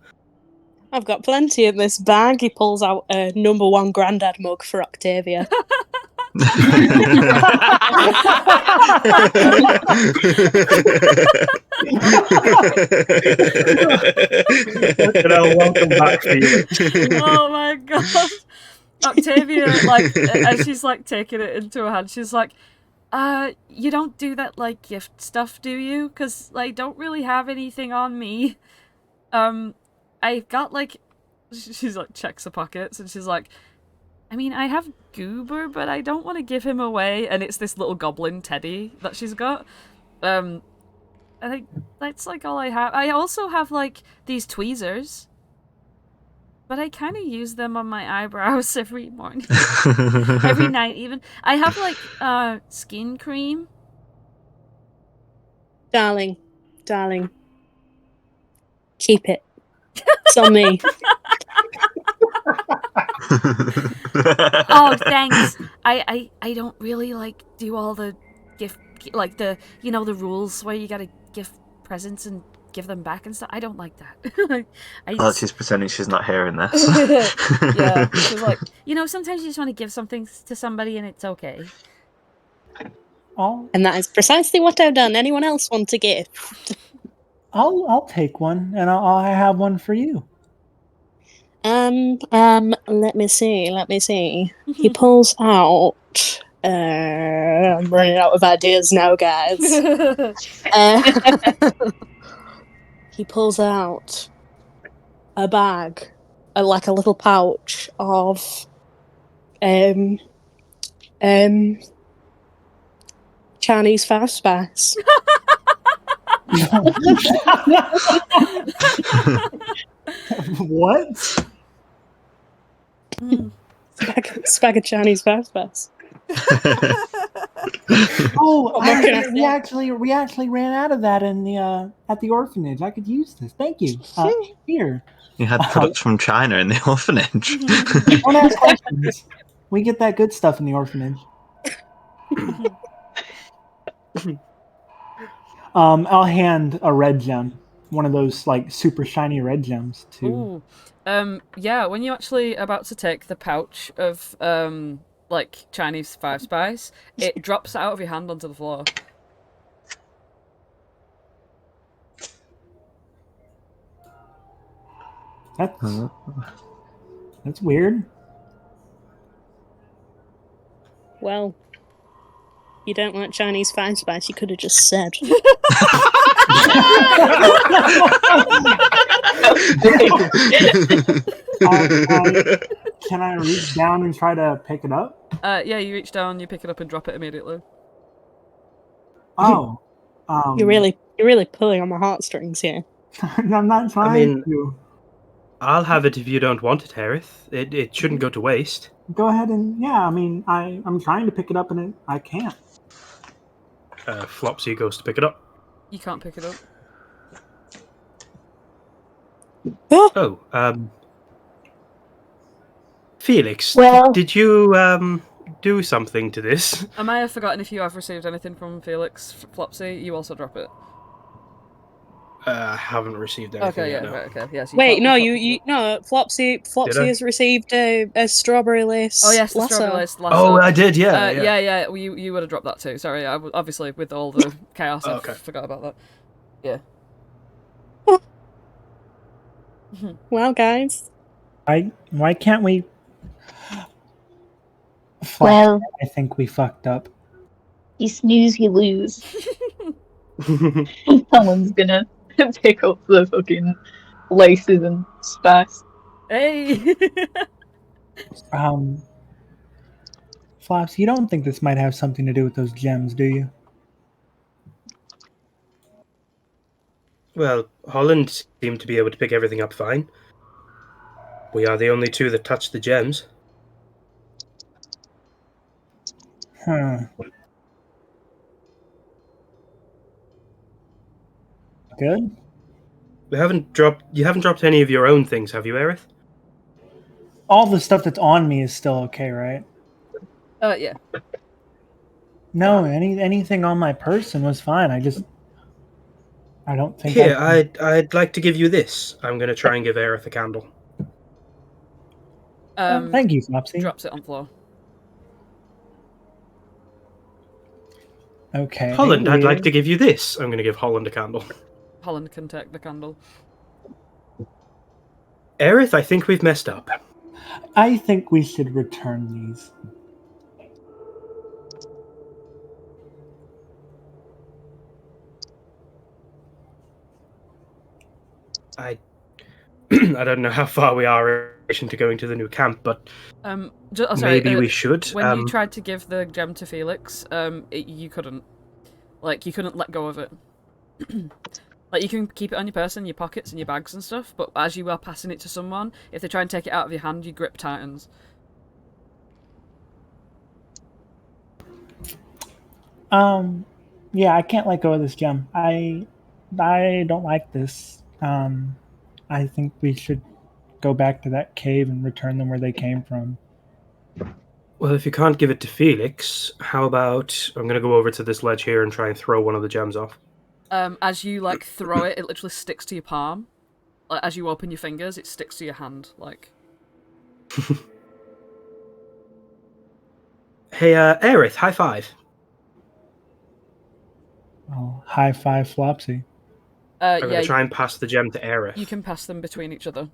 S8: I've got plenty in this bag. He pulls out a #1 Grandad mug for Octavia.
S2: And I'll welcome back, Felix.
S1: Oh my god. Octavia, like, as she's like taking it into her hand, she's like, you don't do that like gift stuff, do you? Because I don't really have anything on me. I've got like, she's like checks her pockets and she's like, I mean, I have Goober, but I don't want to give him away. And it's this little goblin teddy that she's got. I think that's like all I have. I also have like these tweezers.
S5: But I kind of use them on my eyebrows every morning, every night even. I have like skin cream.
S8: Darling, keep it. It's on me.
S5: Oh, thanks. I don't really like do all the gift, like the the rules where you gotta give presents and give them back and stuff. I don't like that.
S7: Archie's pretending she's not hearing this.
S5: Yeah, she's like, sometimes you just want to give something to somebody and it's okay.
S8: And that is precisely what I've done. Anyone else want a gift?
S4: I'll take one, and I'll have one for you.
S8: Let me see. He pulls out. I'm running out of ideas now, guys. He pulls out a bag, like a little pouch of, Chinese fast spice.
S4: What?
S8: Spag of Chinese fast spice.
S4: Oh, we actually ran out of that in the at the orphanage. I could use this. Thank you. Here.
S7: You had products from China in the orphanage.
S4: Don't ask questions. We get that good stuff in the orphanage. I'll hand a red gem, one of those like super shiny red gems to.
S1: Ooh. Yeah, when you're actually about to take the pouch of like Chinese five spice, it drops out of your hand onto the floor.
S4: That's weird.
S8: Well, you don't like Chinese fine spice, you could have just said.
S4: Can I reach down and try to pick it up?
S1: Yeah, you reach down, you pick it up and drop it immediately.
S4: Oh.
S8: You're really pulling on my heartstrings here.
S4: I'm not trying to.
S2: I'll have it if you don't want it, Aerith. It shouldn't go to waste.
S4: Go ahead and I'm trying to pick it up and I can't.
S2: Flopsy goes to pick it up.
S1: You can't pick it up.
S2: Oh, Felix, did you do something to this?
S1: I may have forgotten if you have received anything from Felix. Flopsy, you also drop it.
S2: I haven't received anything.
S1: Okay,
S2: yet,
S1: yeah,
S2: no.
S1: right, okay, yes.
S8: Wait, no, no. Flopsy has received a strawberry lace.
S1: Oh yes, the
S8: lasso.
S1: strawberry lace lasso.
S2: Oh, I did, yeah.
S1: Yeah. Well, you would have dropped that too. Sorry, obviously with all the chaos, I forgot about that. Yeah.
S8: Well, guys.
S4: Why can't we?
S6: Well,
S4: I think we fucked up.
S6: You snooze, you lose. Someone's gonna pick up the fucking laces and spice.
S1: Hey.
S4: Flops, you don't think this might have something to do with those gems, do you?
S2: Well, Holland seemed to be able to pick everything up fine. We are the only two that touched the gems.
S4: Huh. Good.
S2: You haven't dropped any of your own things, have you, Aerith?
S4: All the stuff that's on me is still okay, right?
S1: Yeah.
S4: No, anything on my person was fine. I don't think.
S2: Here, I'd like to give you this. I'm going to try and give Aerith a candle.
S4: Thank you, Flopsy.
S1: Drops it on the floor.
S4: Okay.
S2: Holland, I'd like to give you this. I'm going to give Holland a candle.
S1: Holland can take the candle.
S2: Aerith, I think we've messed up.
S4: I think we should return these.
S2: I don't know how far we are in relation to going to the new camp, but maybe we should.
S1: When you tried to give the gem to Felix, you couldn't. Like, you couldn't let go of it. Like, you can keep it on your person, your pockets, and your bags and stuff, but as you are passing it to someone, if they try and take it out of your hand, your grip tightens.
S4: Yeah, I can't let go of this gem. I don't like this. I think we should go back to that cave and return them where they came from.
S2: Well, if you can't give it to Felix, how about I'm going to go over to this ledge here and try and throw one of the gems off.
S1: As you, like, throw it, it literally sticks to your palm. Like, as you open your fingers, it sticks to your hand, like...
S2: Hey, Aerith, high five.
S4: Oh, high five, Flopsy.
S2: I'm going to try and pass the gem to Aerith.
S1: You can pass them between each other.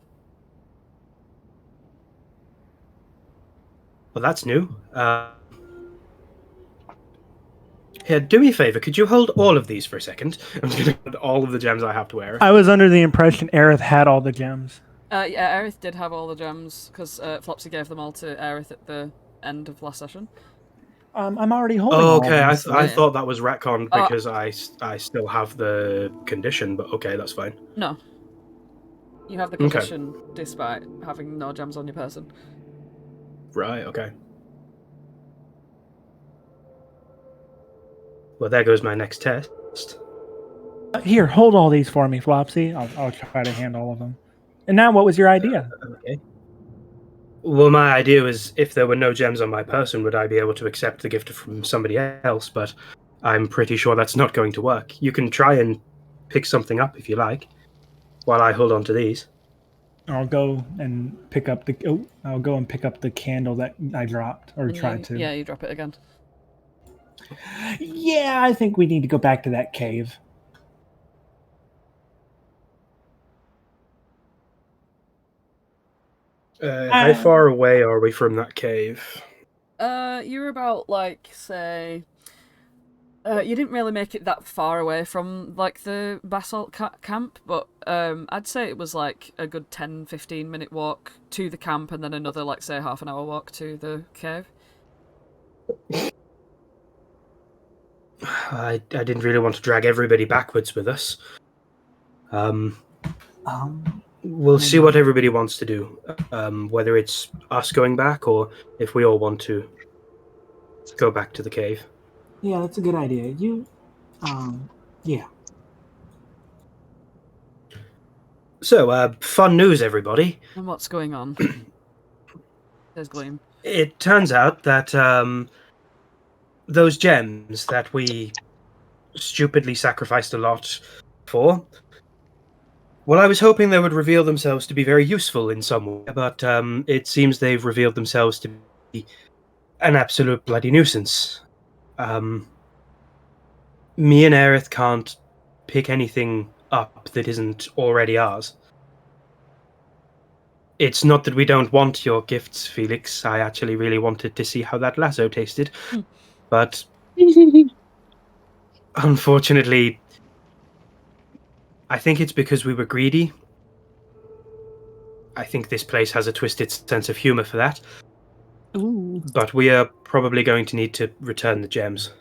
S2: Well, that's new. Here, do me a favor. Could you hold all of these for a second? I'm just going to put all of the gems I have to Aerith.
S4: I was under the impression Aerith had all the gems.
S1: Yeah, Aerith did have all the gems, because Flopsy gave them all to Aerith at the end of last session.
S4: I'm already holding
S2: Oh,
S4: all
S2: okay.
S4: of them.
S2: I thought that was retconned because I still have the condition, but okay, that's fine.
S1: No. You have the condition despite having no gems on your person.
S2: Right, okay. Well, there goes my next test.
S4: Here, hold all these for me, Flopsy. I'll try to hand all of them. And now, what was your idea?
S2: Okay. Well, my idea was if there were no gems on my person, would I be able to accept the gift from somebody else? But I'm pretty sure that's not going to work. You can try and pick something up if you like, while I hold on to these.
S4: I'll go and pick up the. Oh, I'll go and pick up the candle that I dropped or tried to.
S1: Yeah, you drop it again.
S4: Yeah, I think we need to go back to that cave.
S2: How far away are we from that cave?
S1: You're about, like, say... you didn't really make it that far away from, like, the basalt camp, but I'd say it was, like, a good 10-15 minute walk to the camp and then another, like, say, half an hour walk to the cave.
S2: I didn't really want to drag everybody backwards with us. We'll see what everybody wants to do. Whether it's us going back or if we all want to go back to the cave.
S4: Yeah, that's a good idea. Yeah.
S2: So, fun news, everybody.
S1: And what's going on? There's Gleam.
S2: It turns out that those gems that we stupidly sacrificed a lot for, well, I was hoping they would reveal themselves to be very useful in some way, but it seems they've revealed themselves to be an absolute bloody nuisance. Me and Aerith can't pick anything up that isn't already ours. It's not that we don't want your gifts, Felix. I actually really wanted to see how that lasso tasted. But unfortunately, I think it's because we were greedy. I think this place has a twisted sense of humor for that.
S8: Ooh.
S2: But we are probably going to need to return the gems.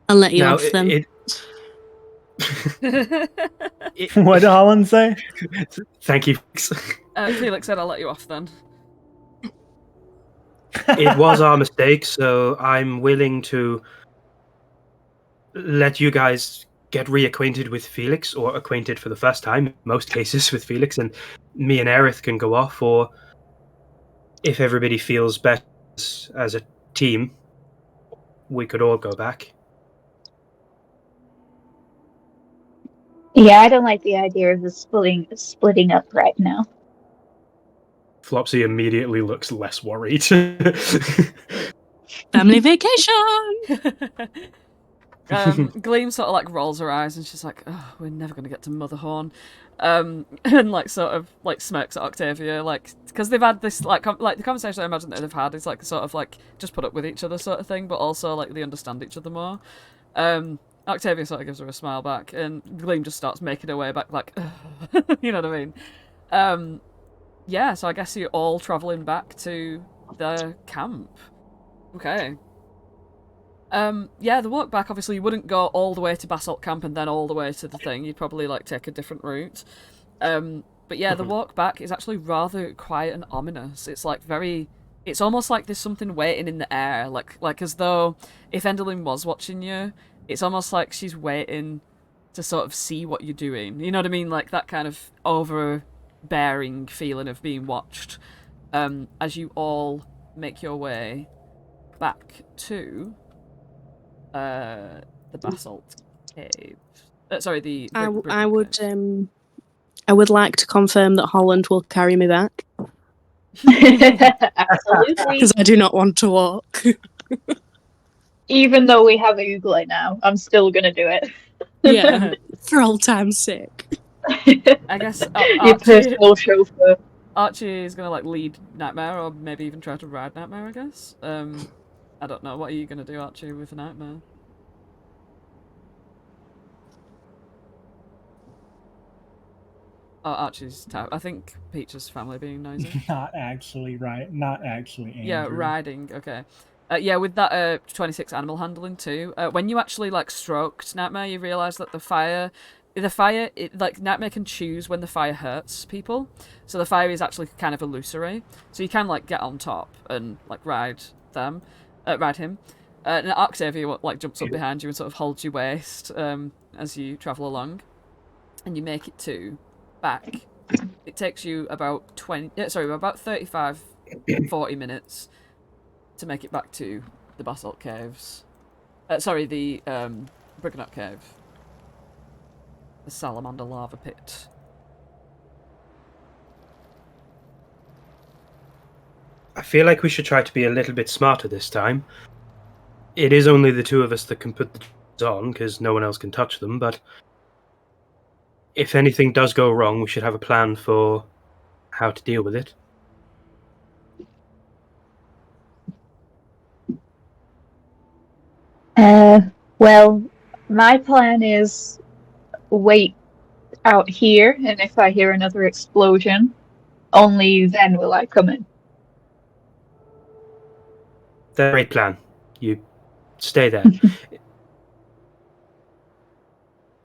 S8: I'll let you off them.
S4: What did Holland say?
S2: Thank you.
S1: Felix said I'll let you off then.
S2: It was our mistake, so I'm willing to let you guys get reacquainted with Felix, or acquainted for the first time, in most cases, with Felix, and me and Aerith can go off, or if everybody feels better as a team, we could all go back.
S6: Yeah, I don't like the idea of the splitting up right now.
S2: Flopsy immediately looks less worried.
S8: Family vacation!
S1: Gleam sort of like rolls her eyes and she's like, oh, we're never going to get to Motherhorn. And like sort of like smirks at Octavia, like, because they've had this like the conversation I imagine that they've had is like sort of like just put up with each other sort of thing, but also like they understand each other more. Octavia sort of gives her a smile back and Gleam just starts making her way back like, you know what I mean? Yeah, so I guess you're all travelling back to the camp. Okay. Yeah, the walk back, obviously, you wouldn't go all the way to Basalt Camp and then all the way to the thing. You'd probably, like, take a different route. But yeah, the walk back is actually rather quiet and ominous. It's, like, very... It's almost like there's something waiting in the air. Like as though if Enderlin was watching you, it's almost like she's waiting to sort of see what you're doing. You know what I mean? Like, that kind of overbearing feeling of being watched. As you all make your way back to... the basalt cave. Sorry, the.
S8: I would like to confirm that Holland will carry me back
S6: Absolutely.
S8: because I do not want to walk.
S6: Even though we have a Witchlight now, I'm still gonna do it.
S8: Yeah, for old time's sake.
S1: I guess
S6: Your personal chauffeur.
S1: Archie is gonna like lead Nightmare, or maybe even try to ride Nightmare. I guess. I don't know. What are you gonna do, Archie, with a Nightmare? Oh, Archie's tired. I think Peach's family being noisy.
S4: Not actually, right? Not actually, Andrew.
S1: Yeah, riding. Okay. Yeah, with that 26 animal handling too. When you actually like stroked Nightmare, you realise that the fire, like Nightmare can choose when the fire hurts people. So the fire is actually kind of illusory. So you can like get on top and like ride him. And Octavia like jumps up behind you and sort of holds your waist as you travel along, and you make it to back. It takes you about 35, 40 minutes to make it back to the Basalt Caves. The Briganout Cave. The Salamander Lava Pit.
S2: I feel like we should try to be a little bit smarter this time. It is only the two of us that can put the gems on, because no one else can touch them, but if anything does go wrong, we should have a plan for how to deal with it.
S6: Well, my plan is wait out here, and if I hear another explosion, only then will I come in.
S2: That's a great plan. You stay there.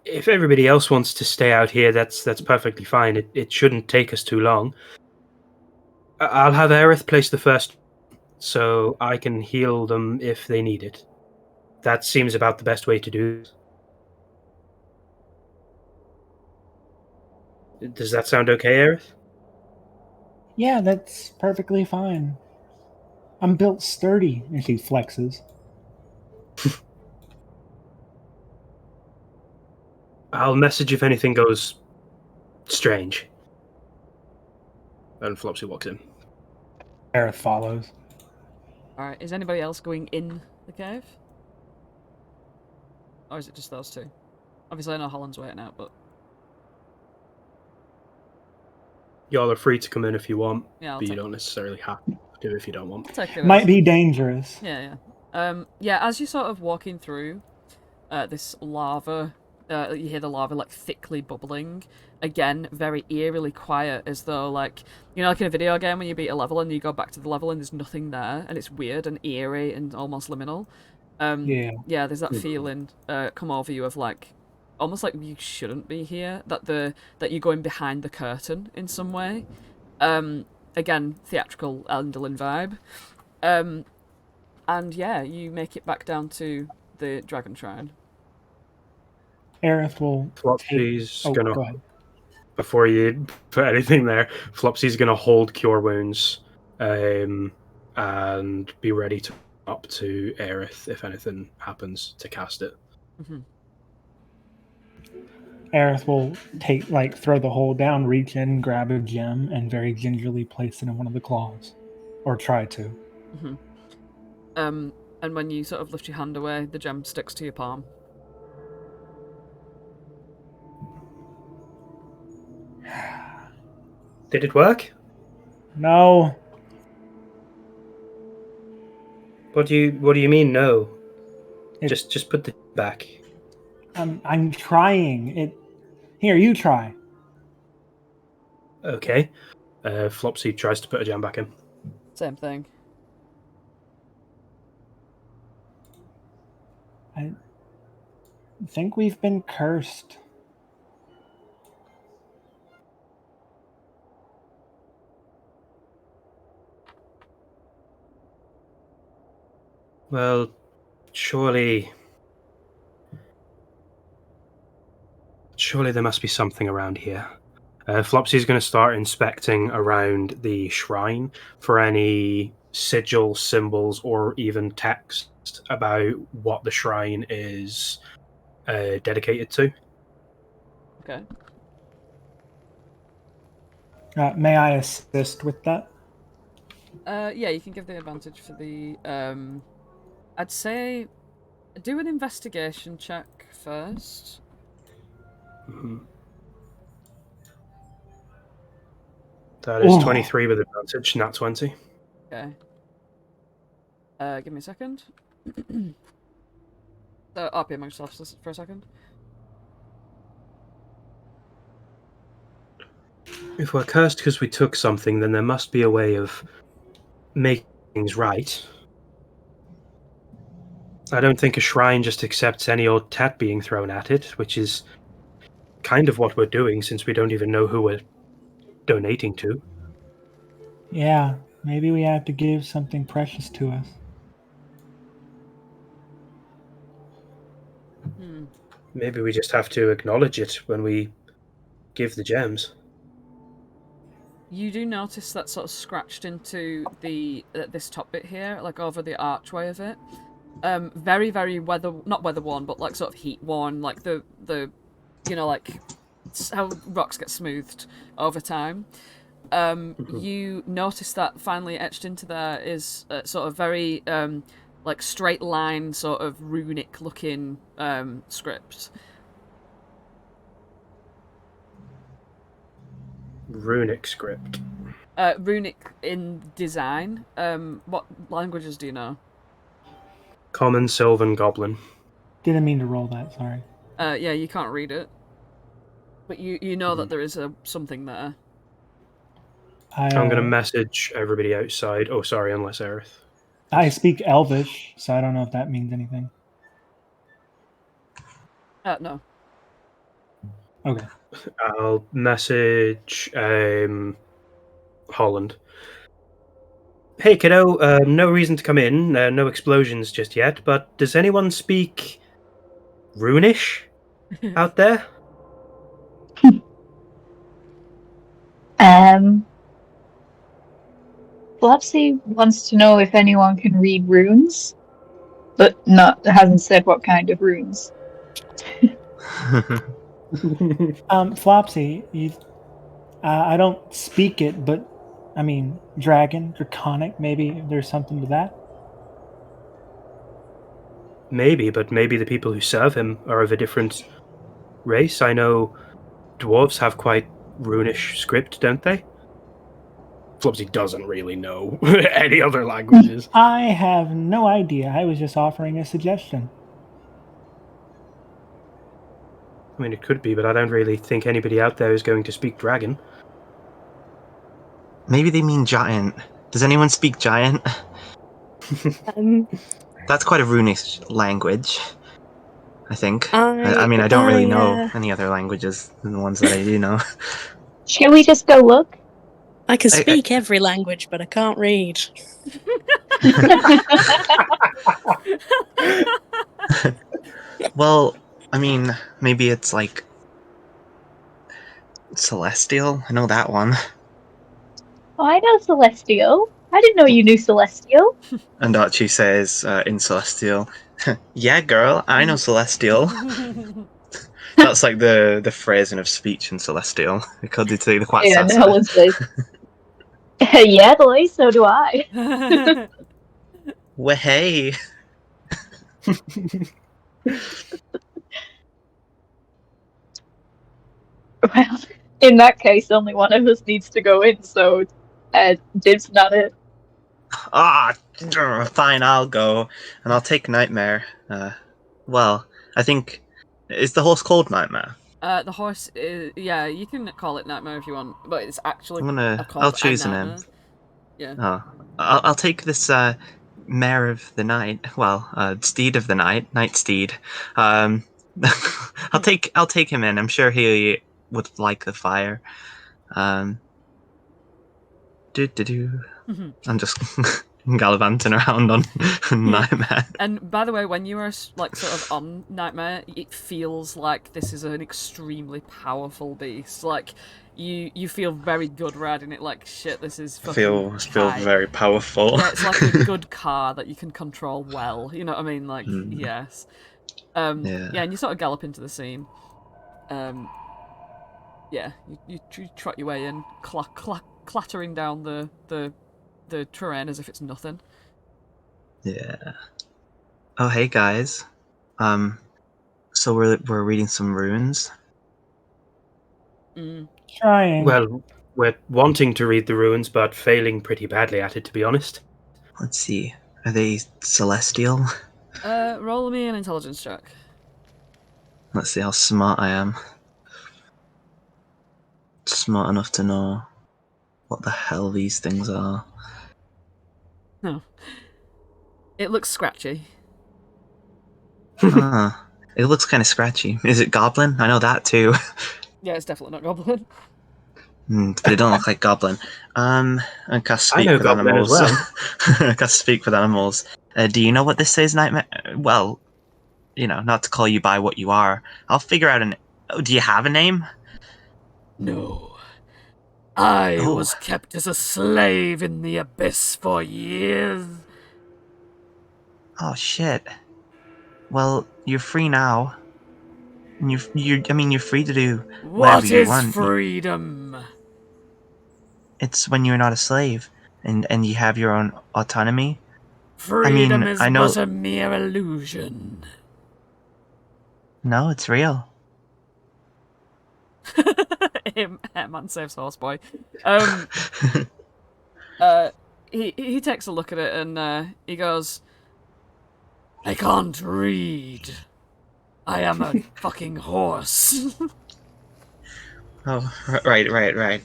S2: If everybody else wants to stay out here, that's perfectly fine. It shouldn't take us too long. I'll have Aerith place the first, so I can heal them if they need it. That seems about the best way to do it. Does that sound okay, Aerith?
S4: Yeah, that's perfectly fine. I'm built sturdy, and she flexes.
S2: I'll message if anything goes strange. And Flopsy walks in.
S4: Aerith follows.
S1: Alright, is anybody else going in the cave? Or is it just those two? Obviously I know Holland's waiting out, but...
S2: Y'all are free to come in if you want,
S1: Yeah,
S2: but you don't necessarily have to if you don't want.
S4: Might be dangerous.
S1: Yeah. As you're sort of walking through this lava, you hear the lava like thickly bubbling. Again, very eerily quiet, as though like, you know, like in a video game when you beat a level and you go back to the level and there's nothing there, and it's weird and eerie and almost liminal. Yeah, there's that feeling come over you of like, almost like you shouldn't be here, that you're going behind the curtain in some way. Again, theatrical Enderlin vibe. And yeah, you make it back down to the Dragon Shrine.
S4: Aerith will.
S2: Flopsy's
S4: Go
S2: gonna.
S4: ahead.
S2: Before you put anything there, Flopsy's gonna hold Cure Wounds, and be ready to up to Aerith if anything happens to cast it.
S1: Mm-hmm.
S4: Aerith will throw the hole down, reach in, grab a gem, and very gingerly place it in one of the claws, or try to.
S1: Mm-hmm. And when you sort of lift your hand away, the gem sticks to your palm.
S2: Did it work?
S4: No.
S2: What do you mean no? Just put the back.
S4: I'm trying. Here, you try.
S2: Okay. Flopsy tries to put a gem back in.
S1: Same thing.
S4: I think we've been cursed.
S2: Well, surely there must be something around here. Flopsy's going to start inspecting around the shrine for any sigil, symbols, or even text about what the shrine is dedicated to.
S1: Okay.
S4: May I assist with that?
S1: Yeah, you can give the advantage for the. I'd say do an investigation check first.
S2: Mm-hmm. That is 23 with advantage, not 20.
S1: Okay. Give me a second. I'll be amongst yourselves for a second.
S2: If we're cursed because we took something, then there must be a way of making things right. I don't think a shrine just accepts any old tat being thrown at it, which is kind of what we're doing since we don't even know who we're donating to.
S4: Yeah, maybe we have to give something precious to us.
S2: Maybe we just have to acknowledge it when we give the gems.
S1: You do notice that sort of scratched into the this top bit here, like over the archway of it. Very, very not weather worn, but like sort of heat worn, like the you know, like how rocks get smoothed over time. You notice that finally etched into there is sort of very like straight line, sort of runic looking script.
S2: Runic script.
S1: Runic in design. What languages do you know?
S2: Common, Sylvan, Goblin.
S4: Didn't mean to roll that, sorry.
S1: Yeah, you can't read it. But you know that there is something there.
S2: I'm going to message everybody outside. Oh, sorry, unless Aerith.
S4: I speak Elvish, so I don't know if that means anything.
S1: No.
S4: Okay.
S2: I'll message Holland. Hey, kiddo, no reason to come in, no explosions just yet, but does anyone speak Runish out there?
S6: Flopsy wants to know if anyone can read runes, but hasn't said what kind of runes.
S4: Flopsy, I don't speak it, but I mean, dragon, draconic, maybe there's something to that.
S2: Maybe, but maybe the people who serve him are of a different race. I know dwarves have quite runish script, don't they? Flopsy doesn't really know any other languages.
S4: I have no idea. I was just offering a suggestion.
S2: I mean, it could be, but I don't really think anybody out there is going to speak dragon.
S3: Maybe they mean giant. Does anyone speak giant? That's quite a runic language, I think. I mean, I don't really know any other languages than the ones that I do know.
S6: Shall we just go look?
S8: I can speak every language, but I can't read.
S3: Well, I mean, maybe it's like Celestial. I know that one.
S6: Oh, I know Celestial. I didn't know you knew Celestial.
S3: And Archie says in Celestial, "Yeah, girl, I know Celestial." That's like the phrasing of speech in Celestial. Because they say the quite
S6: Yeah, and Helen says, "Yeah, boy, so do I."
S3: Well, hey.
S6: Well, in that case, only one of us needs to go in, so dibs not it.
S3: Fine, I'll go. And I'll take Nightmare. Well, I think... Is the horse called Nightmare?
S1: The horse is... Yeah, you can call it Nightmare if you want, but it's actually
S3: I'll choose a name.
S1: Yeah.
S3: Oh, I'll take this Mare of the Night. Well, Steed of the Night Steed. I'll take him in. I'm sure he would like the fire. I'm just gallivanting around on Nightmare.
S1: And by the way, when you are like sort of on Nightmare, it feels like this is an extremely powerful beast. Like you feel very good riding it. Like shit, this is fucking
S7: feel very powerful.
S1: Yeah, it's like a good car that you can control well. You know what I mean? Like yes. Yeah, and you sort of gallop into the scene. Yeah, you trot your way in, clattering down the terrain as if it's nothing.
S3: Yeah. Oh, hey guys. So we're reading some runes.
S4: Trying.
S2: Well, we're wanting to read the runes, but failing pretty badly at it, to be honest.
S3: Let's see. Are they celestial?
S1: Roll me an intelligence check.
S3: Let's see how smart I am. Smart enough to know what the hell these things are.
S1: No. It looks scratchy.
S3: It looks kind of scratchy. Is it goblin? I know that too.
S1: Yeah, it's definitely not goblin.
S3: But it don't look like goblin. I cast speak
S2: know
S3: with
S2: goblin
S3: animals.
S2: as well.
S3: I cast speak with animals. Do you know what this says, Nightmare? Well, you know, not to call you by what you are. I'll figure out an. Oh, do you have a name?
S1: No. I was kept as a slave in the abyss for years.
S3: Oh shit. Well, you're free now. And you're free to do whatever you want.
S1: What is freedom?
S3: It's when you're not a slave and you have your own autonomy.
S1: Freedom
S3: I know.
S1: but a mere illusion.
S3: No, it's real.
S1: Man saves horse boy. He takes a look at it and he goes, I can't read. I am a fucking horse.
S3: Oh, right.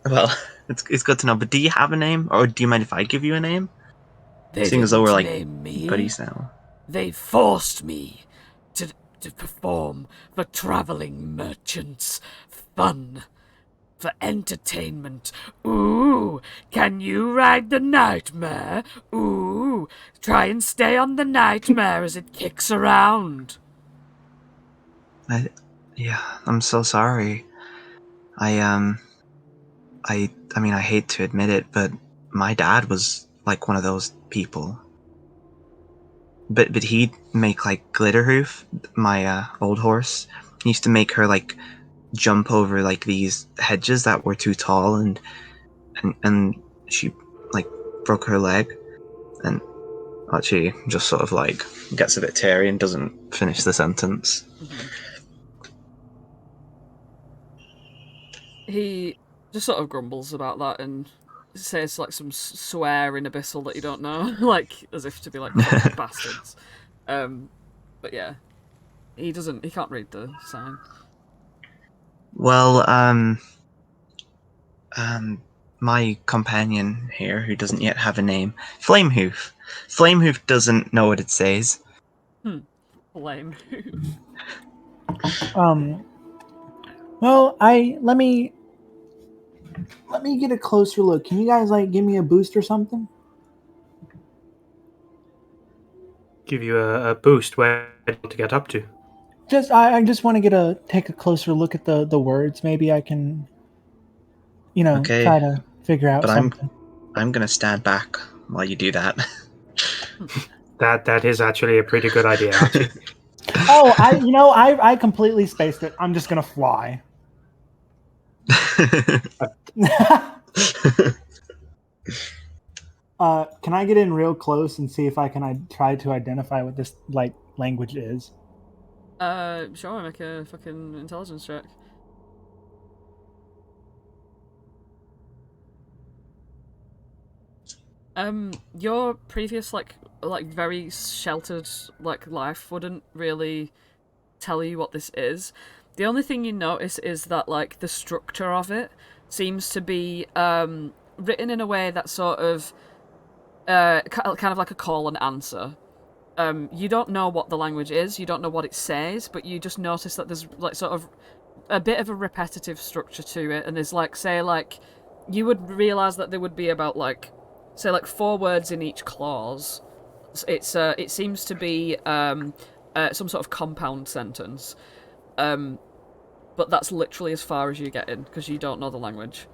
S3: Well, it's good to know. But do you have a name, or do you mind if I give you a name?
S1: They
S3: Seeing as though we're like
S1: name me.
S3: buddies now.
S1: They forced me to perform for traveling merchants. Fun. For entertainment. Ooh, can you ride the nightmare? Ooh, try and stay on the nightmare as it kicks around.
S3: I'm so sorry. I mean, I hate to admit it, but my dad was like one of those people. But he'd make like Glitterhoof, my old horse. He used to make her like jump over like these hedges that were too tall, and she like broke her leg, and Archie just sort of like gets a bit teary and doesn't finish the sentence.
S1: Mm-hmm. He just sort of grumbles about that and says like some swear in Abyssal that you don't know, like as if to be like bastards. But yeah, he can't read the sign.
S3: Well, my companion here, who doesn't yet have a name, Flamehoof. Flamehoof doesn't know what it says.
S1: Flamehoof.
S4: Well, let me get a closer look. Can you guys like give me a boost or something?
S2: Give you a boost. Where do you want to get up to?
S4: I just want to take a closer look at the words. Maybe I can, try to figure out something.
S3: I'm gonna stand back while you do that.
S2: That is actually a pretty good idea, Archie.
S4: Oh, I completely spaced it. I'm just gonna fly. Can I get in real close and see if I can try to identify what this like language is?
S1: Sure, make a fucking intelligence check. Your previous like very sheltered like life wouldn't really tell you what this is. The only thing you notice is that like the structure of it seems to be written in a way that sort of kind of like a call and answer. You don't know what the language is, you don't know what it says, but you just notice that there's like sort of a bit of a repetitive structure to it, and there's like, say, like, you would realise that there would be about like, say, like 4 words in each clause. It seems to be some sort of compound sentence, but that's literally as far as you get in because you don't know the language.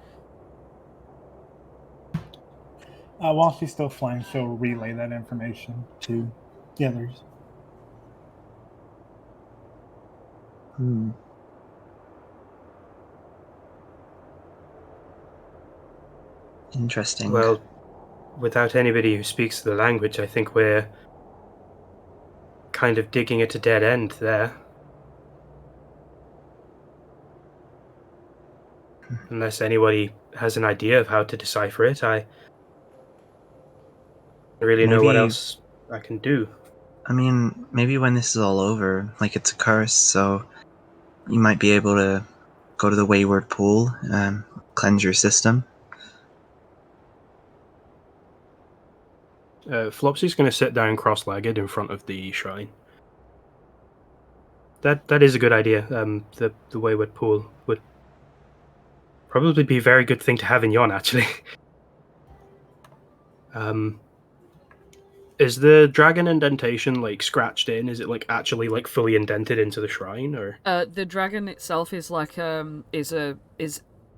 S4: While she's still flying, she'll relay that information to the others.
S3: Interesting.
S2: Well, without anybody who speaks the language, I think we're kind of digging at a dead end there. Unless anybody has an idea of how to decipher it, I don't really know what else I can do.
S3: I mean, maybe when this is all over, like, it's a curse, so you might be able to go to the Wayward Pool and cleanse your system.
S2: Flopsy's going to sit down cross-legged in front of the shrine. That is a good idea. The Wayward Pool would probably be a very good thing to have in Yon, actually. Is the dragon indentation like scratched in? Is it like actually like fully indented into the shrine, or?
S1: The dragon itself is like oh,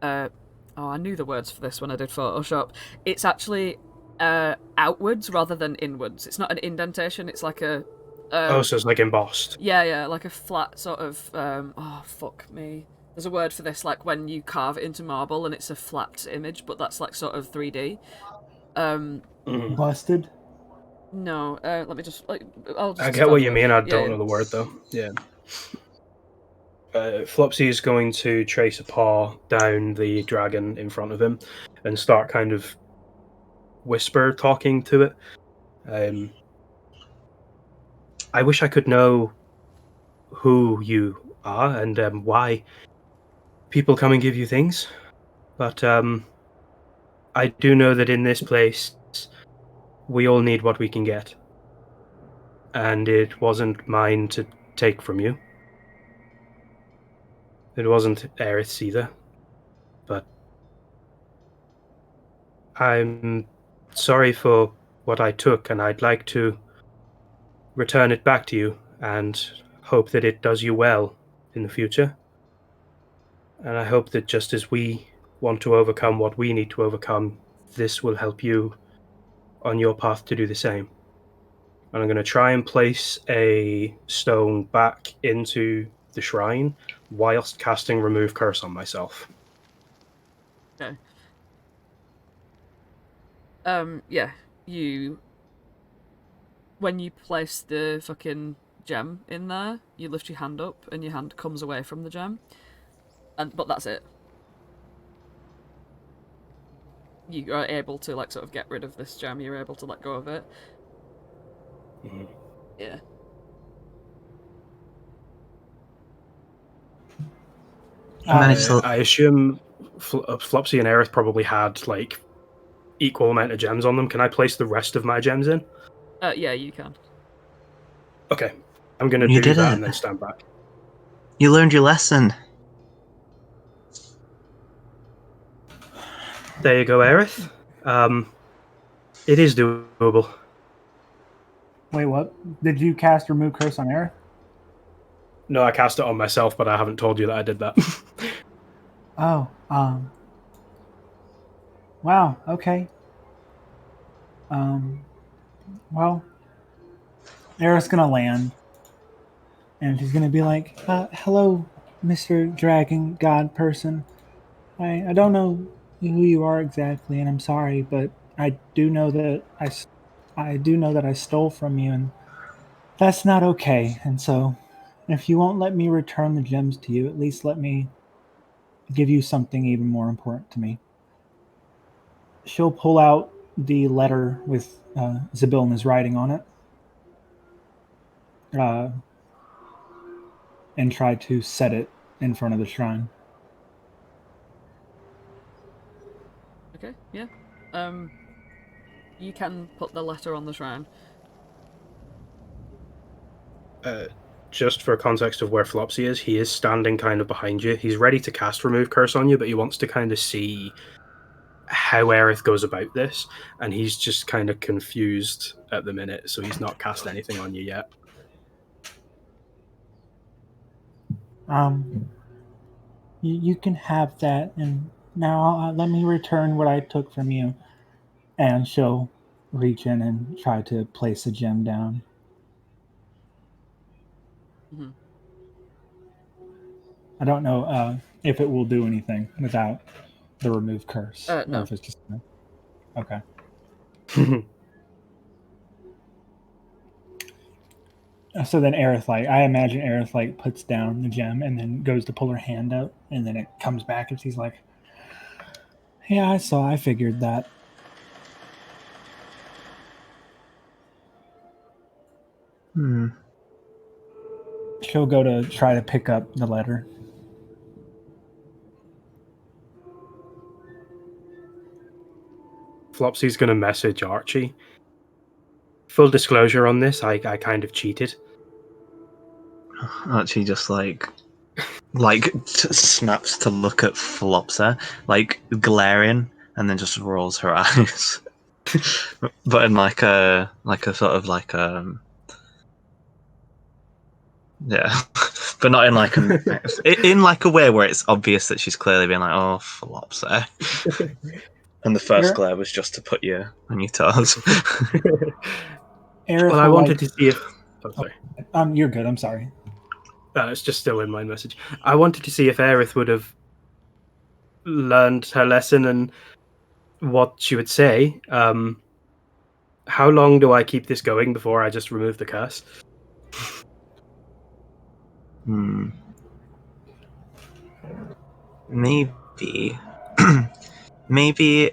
S1: I knew the words for this when I did Photoshop. It's actually outwards rather than inwards. It's not an indentation. It's like a.
S2: Oh, so it's like embossed.
S1: Yeah, like a flat sort of. Oh, fuck me. There's a word for this, like when you carve it into marble and it's a flat image, but that's like sort of 3D.
S4: Busted?
S1: No, let me just like. I'll just
S2: I get what you
S1: it.
S2: mean. I don't know the word though. Yeah. Flopsy is going to trace a paw down the dragon in front of him and start kind of whisper talking to it. I wish I could know who you are and why people come and give you things, but I do know that in this place we all need what we can get, and it wasn't mine to take from you. It wasn't Aerith's either, but I'm sorry for what I took, and I'd like to return it back to you and hope that it does you well in the future. And I hope that just as we want to overcome what we need to overcome, this will help you on your path to do the same. And I'm going to try and place a stone back into the shrine whilst casting Remove Curse on myself.
S1: Okay. Yeah, when you place the fucking gem in there, you lift your hand up and your hand comes away from the gem. But that's it. You are able to like sort of get rid of this gem, you're able to let go of it.
S2: Mm-hmm.
S1: Yeah.
S2: I assume Flopsy and Aerith probably had like equal amount of gems on them. Can I place the rest of my gems in?
S1: Yeah, you can.
S2: Okay, I'm gonna do that and then stand back.
S3: You learned your lesson.
S2: There you go, Aerith. It is doable.
S4: Wait, what? Did you cast Remove Curse on Aerith?
S2: No, I cast it on myself, but I haven't told you that I did that.
S4: Oh, wow, okay. Well, Aerith's gonna land, and she's gonna be like, hello, Mr. Dragon God person. I don't know who you are exactly, and I'm sorry, but I do know that I stole from you, and that's not okay. And so, if you won't let me return the gems to you, at least let me give you something even more important to me. She'll pull out the letter with Zabilna's writing on it, and try to set it in front of the shrine.
S1: Okay, yeah. You can put the letter on the shrine.
S2: Just for context of where Flopsy is, he is standing kind of behind you. He's ready to cast Remove Curse on you, but he wants to kind of see how Aerith goes about this, and he's just kind of confused at the minute, so he's not cast anything on you yet.
S4: You can have that, and now let me return what I took from you. And she'll reach in and try to place a gem down.
S1: Mm-hmm.
S4: I don't know if it will do anything without the remove curse.
S1: No.
S4: Or if it's just okay. So then Aerith, I imagine Aerith puts down the gem and then goes to pull her hand out, and then it comes back and she's like, "Yeah, I figured that." She'll go to try to pick up the letter.
S2: Flopsy's going to message Archie. Full disclosure on this, I kind of cheated.
S7: Archie just snaps to look at Flopsy, glaring, and then just rolls her eyes. But in a sort of yeah, but not in in a way where it's obvious that she's clearly been like, "Oh, Flopsy." And the first glare was just to put you on your toes.
S2: Well, I wanted to see if. Oh, sorry.
S4: You're good. I'm sorry.
S2: It's just still in my message. I wanted to see if Aerith would have learned her lesson and what she would say. How long do I keep this going before I just remove the curse?
S3: Maybe. Maybe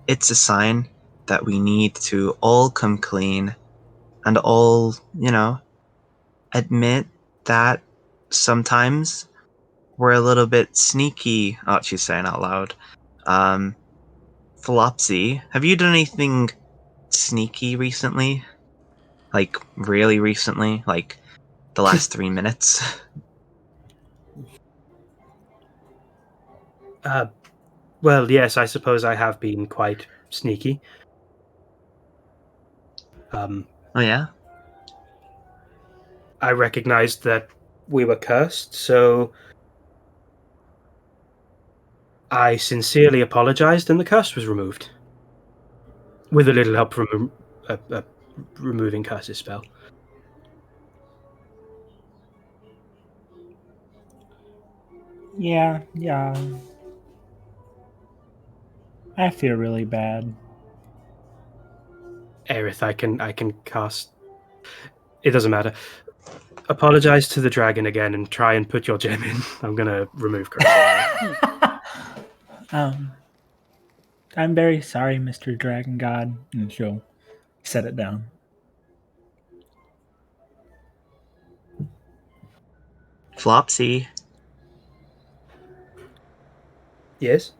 S3: it's a sign that we need to all come clean and all, admit that sometimes we're a little bit sneaky, Archie's saying out loud. Flopsy, have you done anything sneaky recently? Really recently? The last 3 minutes?
S2: Well, yes, I suppose I have been quite sneaky.
S3: Oh, yeah?
S2: I recognized that we were cursed, so I sincerely apologized and the curse was removed. With a little help from a removing curses spell.
S4: Yeah. I feel really bad.
S2: Aerith, I can cast. It doesn't matter. Apologize to the dragon again and try and put your gem in. I'm gonna remove curse.
S4: I'm very sorry, Mr. Dragon God, and she'll set it down.
S3: Flopsy.
S2: Yes?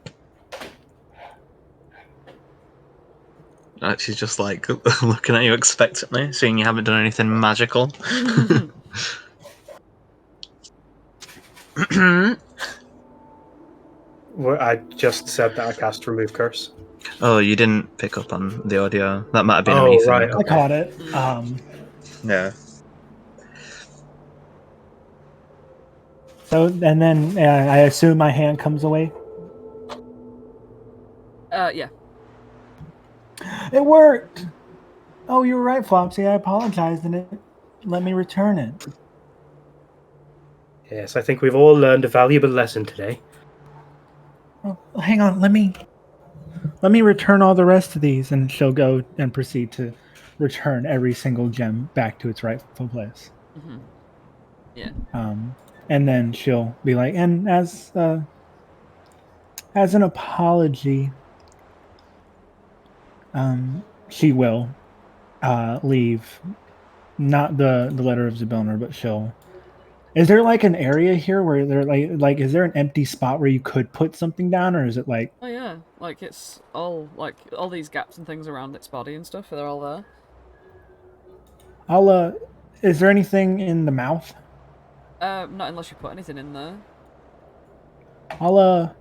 S7: She's just looking at you expectantly, seeing you haven't done anything magical.
S2: Well, I just said that I cast remove curse.
S7: Oh, you didn't pick up on the audio. That might have been a
S2: Oh,
S7: me thing.
S2: right.
S4: I caught it.
S7: Yeah.
S4: So, and then I assume my hand comes away.
S1: Yeah.
S4: It worked. Oh, you were right, Flopsy. I apologized, and it let me return it.
S2: Yes, I think we've all learned a valuable lesson today.
S4: Oh, hang on. Let me return all the rest of these, and she'll go and proceed to return every single gem back to its rightful place.
S1: Mm-hmm. Yeah.
S4: And then she'll be like, and as an apology, she will leave not the letter of Zabilner, but she'll Is there like an area here where there like is there an empty spot where you could put something down, or is it like?
S1: Oh yeah, like it's all like all these gaps and things around its body and stuff. They're all there.
S4: Is there anything in the mouth?
S1: Not unless you put anything in there.
S4: I'll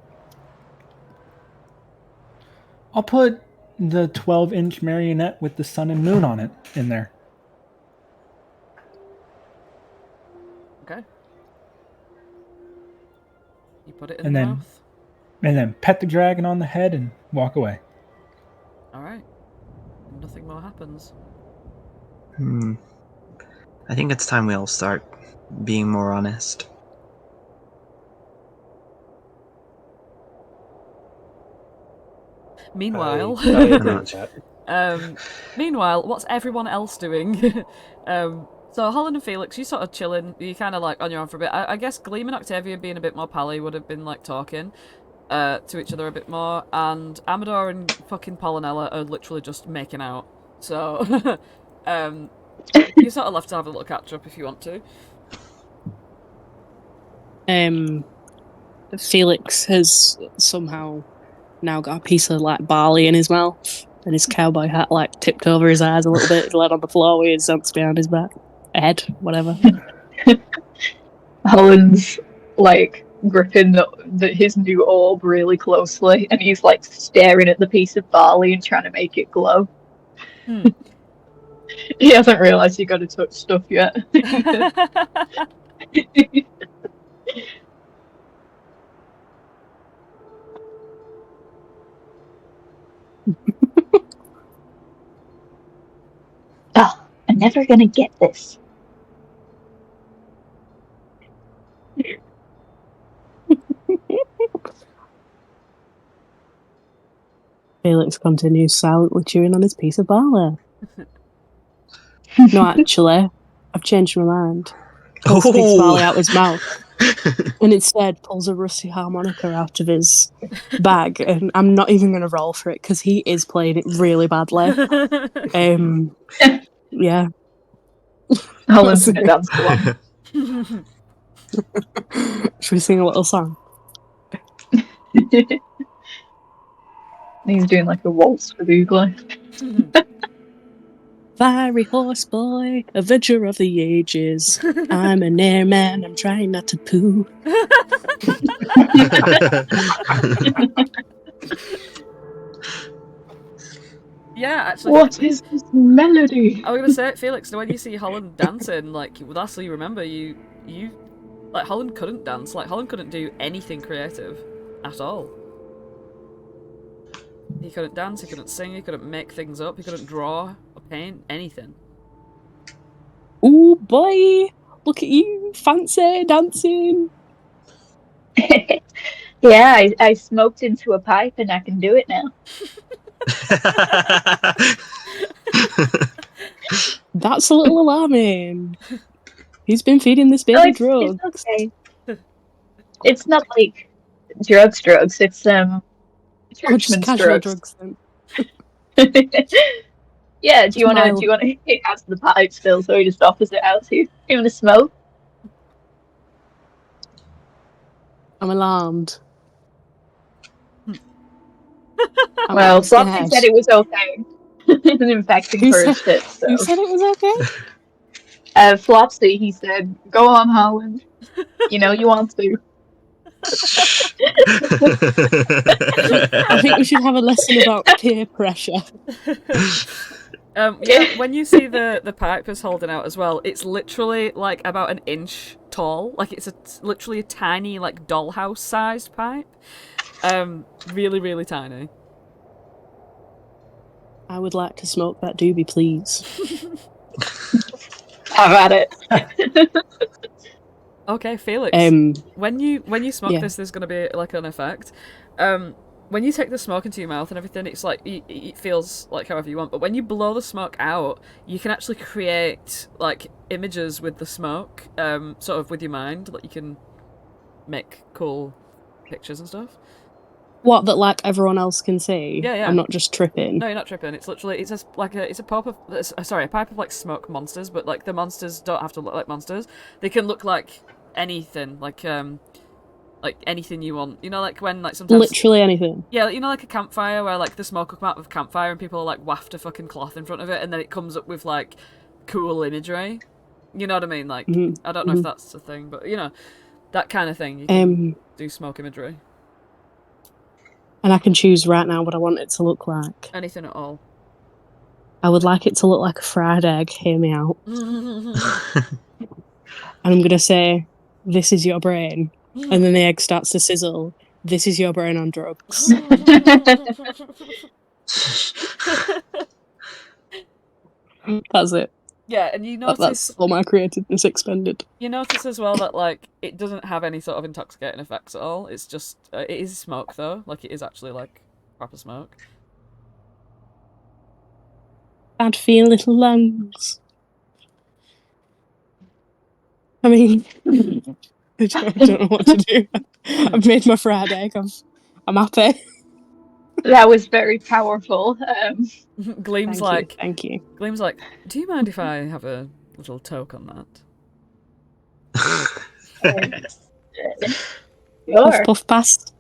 S4: put the 12-inch marionette with the sun and moon on it in there.
S1: Okay. You put it in
S4: And
S1: the
S4: then-
S1: mouth.
S4: And then pet the dragon on the head and walk away.
S1: All right. Nothing more happens.
S3: I think it's time we all start being more honest.
S1: Meanwhile, meanwhile, what's everyone else doing? So Holland and Felix, you sort of chilling. You kind of like on your own for a bit. I guess Gleam and Octavia being a bit more pally would have been like talking to each other a bit more, and Amador and fucking Pollinella are literally just making out. So you sort of left to have a little catch up if you want to.
S8: Felix has somehow now got a piece of like barley in his mouth, and his cowboy hat like tipped over his eyes a little bit, laid on the floor with his hands behind his back, head, whatever.
S6: Holland's like gripping his new orb really closely, and he's like staring at the piece of barley and trying to make it glow. He hasn't realised you got to touch stuff yet. Oh, I'm never gonna get this.
S8: Felix continues silently chewing on his piece of barley. No, actually, I've changed my mind. Pulls a piece of barley out of his mouth, and instead pulls a rusty harmonica out of his bag, and I'm not even going to roll for it because he is playing it really badly. Yeah.
S6: Holland's gonna dance along.
S8: Should we sing a little song?
S6: He's doing like a waltz for Oogly.
S8: Fiery horse boy, avenger of the ages. I'm an airman, I'm trying not to poo.
S1: Yeah, actually.
S6: What is this melody?
S1: I was gonna say, Felix, when you see Holland dancing, like that's all you remember. You like Holland couldn't dance. Like Holland couldn't do anything creative at all. He couldn't dance. He couldn't sing. He couldn't make things up. He couldn't draw or paint anything.
S8: Ooh boy, look at you, fancy dancing.
S6: Yeah, I smoked into a pipe and I can do it now.
S8: That's a little alarming. He's been feeding this baby drugs.
S6: It's okay. It's not like drugs. It's churchman's
S8: casual
S6: drugs.
S8: then.
S6: Yeah, do you want to get out of the pipe still, so he just offers it out to you? You want to smoke?
S8: I'm alarmed.
S6: Well, Flopsy said it was okay. And in fact encouraged it. So.
S8: Who said it was okay?
S6: Flopsy, he said, go on, Holland. You know you want to.
S8: I think we should have a lesson about peer pressure.
S1: Yeah, when you see the pipe is holding out as well, it's literally like about an inch tall. Like it's literally a tiny like dollhouse sized pipe. Really, really tiny.
S8: I would like to smoke that doobie, please.
S6: Have at it.
S1: Okay, Felix. When you smoke this, there's gonna be like an effect. When you take the smoke into your mouth and everything, it's like it feels like however you want. But when you blow the smoke out, you can actually create like images with the smoke, sort of with your mind. Like you can make cool pictures and stuff.
S8: What, that like everyone else can see?
S1: Yeah.
S8: I'm not just tripping.
S1: No, you're not tripping. It's literally a pipe of like smoke monsters, but like the monsters don't have to look like monsters. They can look like anything, like anything you want. You know, like when like sometimes
S8: Literally anything.
S1: Yeah, you know, like a campfire where like the smoke will come out of a campfire and people like waft a fucking cloth in front of it, and then it comes up with like cool imagery. You know what I mean? Like I don't know if that's a thing, but you know, that kind of thing. You can do smoke imagery.
S8: And I can choose right now what I want it to look like.
S1: Anything at all.
S8: I would like it to look like a fried egg. Hear me out. And I'm gonna say, "This is your brain," and then the egg starts to sizzle. This is your brain on drugs. That's it.
S1: Yeah, and you notice
S8: That's all my creativeness expended.
S1: You notice as well that like it doesn't have any sort of intoxicating effects at all. It's just it is smoke though, like it is actually like proper smoke.
S8: Bad for your little lungs. I mean, I don't know what to do. I've made my fried egg. I'm happy.
S6: That was very powerful.
S1: Gleam's
S8: Thank you.
S1: Gleam's like, do you mind if I have a little toke on that?
S6: Sure.
S8: Puff pass.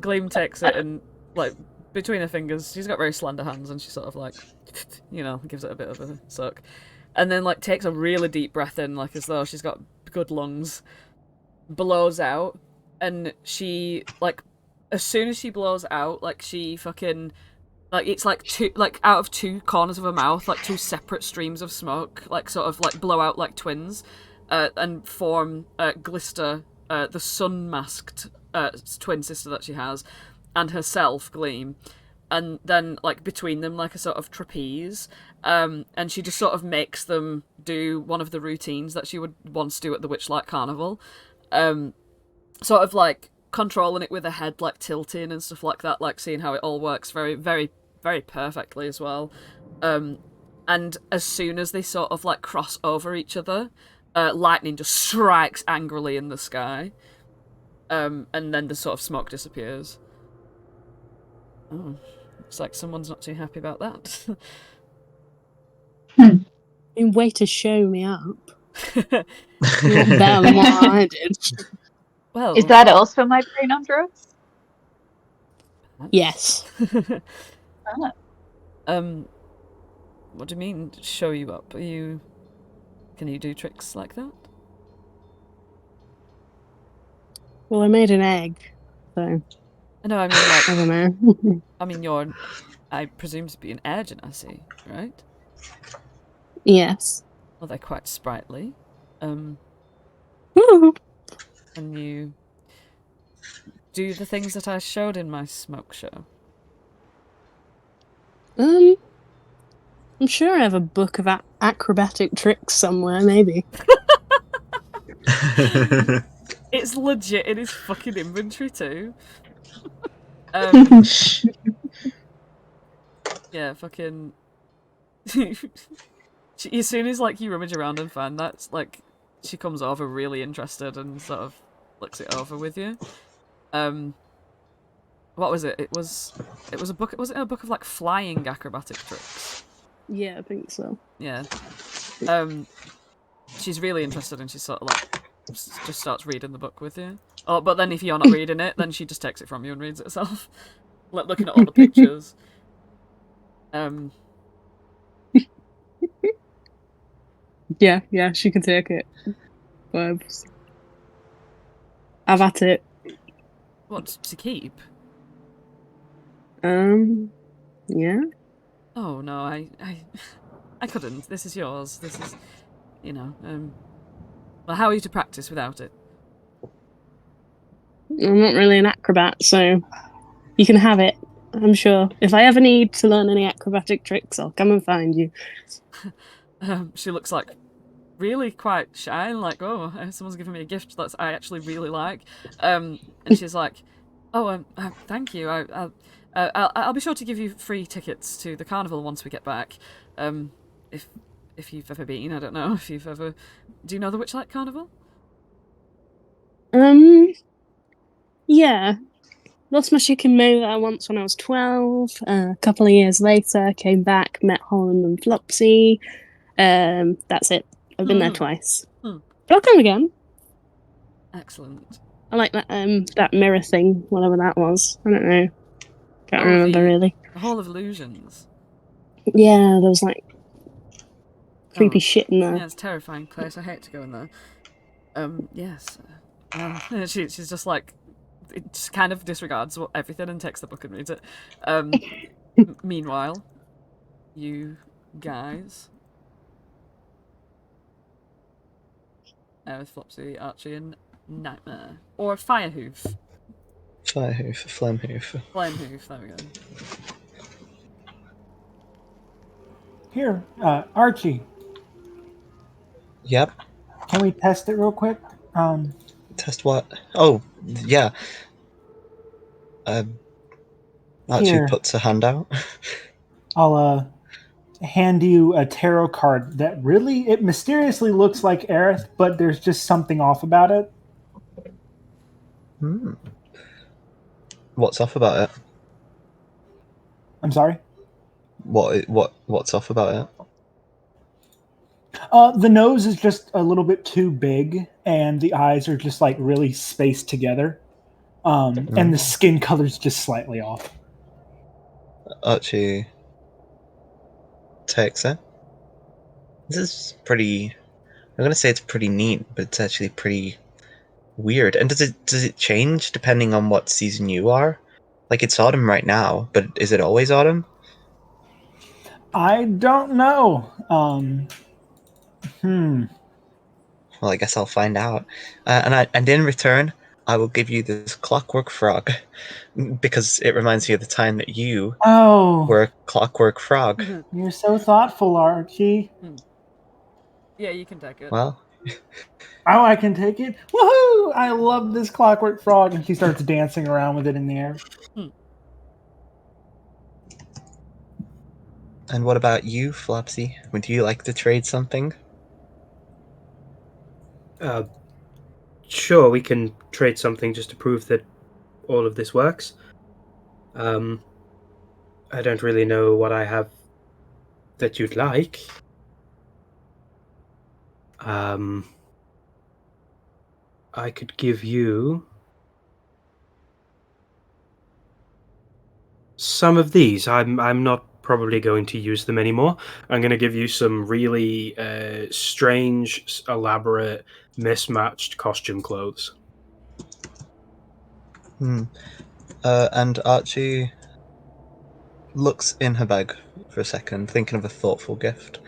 S1: Gleam takes it and like between her fingers, she's got very slender hands, and she sort of like, you know, gives it a bit of a suck, and then like takes a really deep breath in, like as though she's got good lungs, blows out, and she like. As soon as she blows out, like she fucking, like it's like two, like out of two corners of her mouth, like two separate streams of smoke, like sort of like blow out like twins, and form Glister, the sun-masked twin sister that she has, and herself, Gleam, and then like between them like a sort of trapeze, and she just sort of makes them do one of the routines that she would once do at the Witchlight Carnival, sort of like controlling it with her head like tilting and stuff like that, like seeing how it all works very, very, very perfectly as well. And as soon as they sort of like cross over each other, lightning just strikes angrily in the sky, and then the sort of smoke disappears. Oh, looks like someone's not too happy about that.
S8: Way to show me up. You're better than what I did.
S1: Well,
S6: is that also my brain on drugs?
S8: Yes.
S1: What do you mean, show you up? Can you do tricks like that?
S8: Well, I made an egg, so.
S1: No, I mean like.
S8: I don't know.
S1: I mean, I presume to be an air genasi, right?
S8: Yes.
S1: Well, they're quite sprightly. And you do the things that I showed in my smoke show.
S8: I'm sure I have a book of acrobatic tricks somewhere, maybe.
S1: It's legit in his fucking inventory too. Yeah, fucking. As soon as like you rummage around and find that, like, she comes over really interested and sort of looks it over with you. What was it? It was a book. Was it a book of like flying acrobatic tricks?
S8: Yeah, I think so.
S1: Yeah. She's really interested and she sort of like just starts reading the book with you. Oh, but then if you're not reading it, then she just takes it from you and reads it herself. Like looking at all the pictures.
S8: Yeah, she can take it. But I've had it.
S1: What, to keep?
S8: Yeah.
S1: Oh no, I couldn't. This is yours. This is, you know. Well, how are you to practice without it?
S8: I'm not really an acrobat, so you can have it. I'm sure. If I ever need to learn any acrobatic tricks, I'll come and find you.
S1: She looks like really quite shy, like, oh, someone's given me a gift that I actually really like. And she's like, oh, thank you. I'll be sure to give you free tickets to the carnival once we get back. If you've ever been, I don't know if you've ever. Do you know the Witchlight Carnival?
S8: Yeah. Lost my chicken moo there once when I was 12. A couple of years later, came back, met Holland and Flopsy. That's it. I've been there twice. I'll come again.
S1: Excellent.
S8: I like that mirror thing, whatever that was. I don't know. Can't remember really.
S1: The Hall of Illusions.
S8: Yeah, there was like creepy
S1: Oh,
S8: shit in there.
S1: Yeah, it's a terrifying place. I hate to go in there. Yes. She's just like, it just kind of disregards everything and takes the book and reads it. Meanwhile, you guys, Aerith, Flopsy, Archie, and Nightmare, or Firehoof.
S7: Firehoof, Flamehoof.
S1: Flamehoof. There we go.
S4: Here, Archie.
S7: Yep.
S4: Can we test it real quick?
S7: Test what? Oh, yeah. Archie
S4: Here.
S7: puts a hand out.
S4: I'll hand you a tarot card that it mysteriously looks like Aerith, but there's just something off about it.
S7: What's off about it?
S4: I'm sorry?
S7: What's off about it?
S4: The nose is just a little bit too big, and the eyes are just like really spaced together. And the skin color's just slightly off.
S7: Archie takes it. This is pretty. I'm gonna say it's pretty neat, but it's actually pretty weird. And does it change depending on what season you are? Like it's autumn right now, but is it always autumn?
S4: I don't know.
S7: Well, I guess I'll find out. And in return, I will give you this clockwork frog because it reminds me of the time that you were a clockwork frog.
S4: You're so thoughtful, Archie.
S1: Yeah, you can take it.
S7: Well.
S4: Oh, I can take it? Woohoo! I love this clockwork frog. And she starts dancing around with it in the air.
S7: And what about you, Flopsy? Would you like to trade something?
S2: Sure, we can trade something just to prove that all of this works. I don't really know what I have that you'd like. I could give you some of these. I'm not probably going to use them anymore. I'm going to give you some really strange, elaborate, mismatched costume clothes.
S7: And Archie looks in her bag for a second, thinking of a thoughtful gift,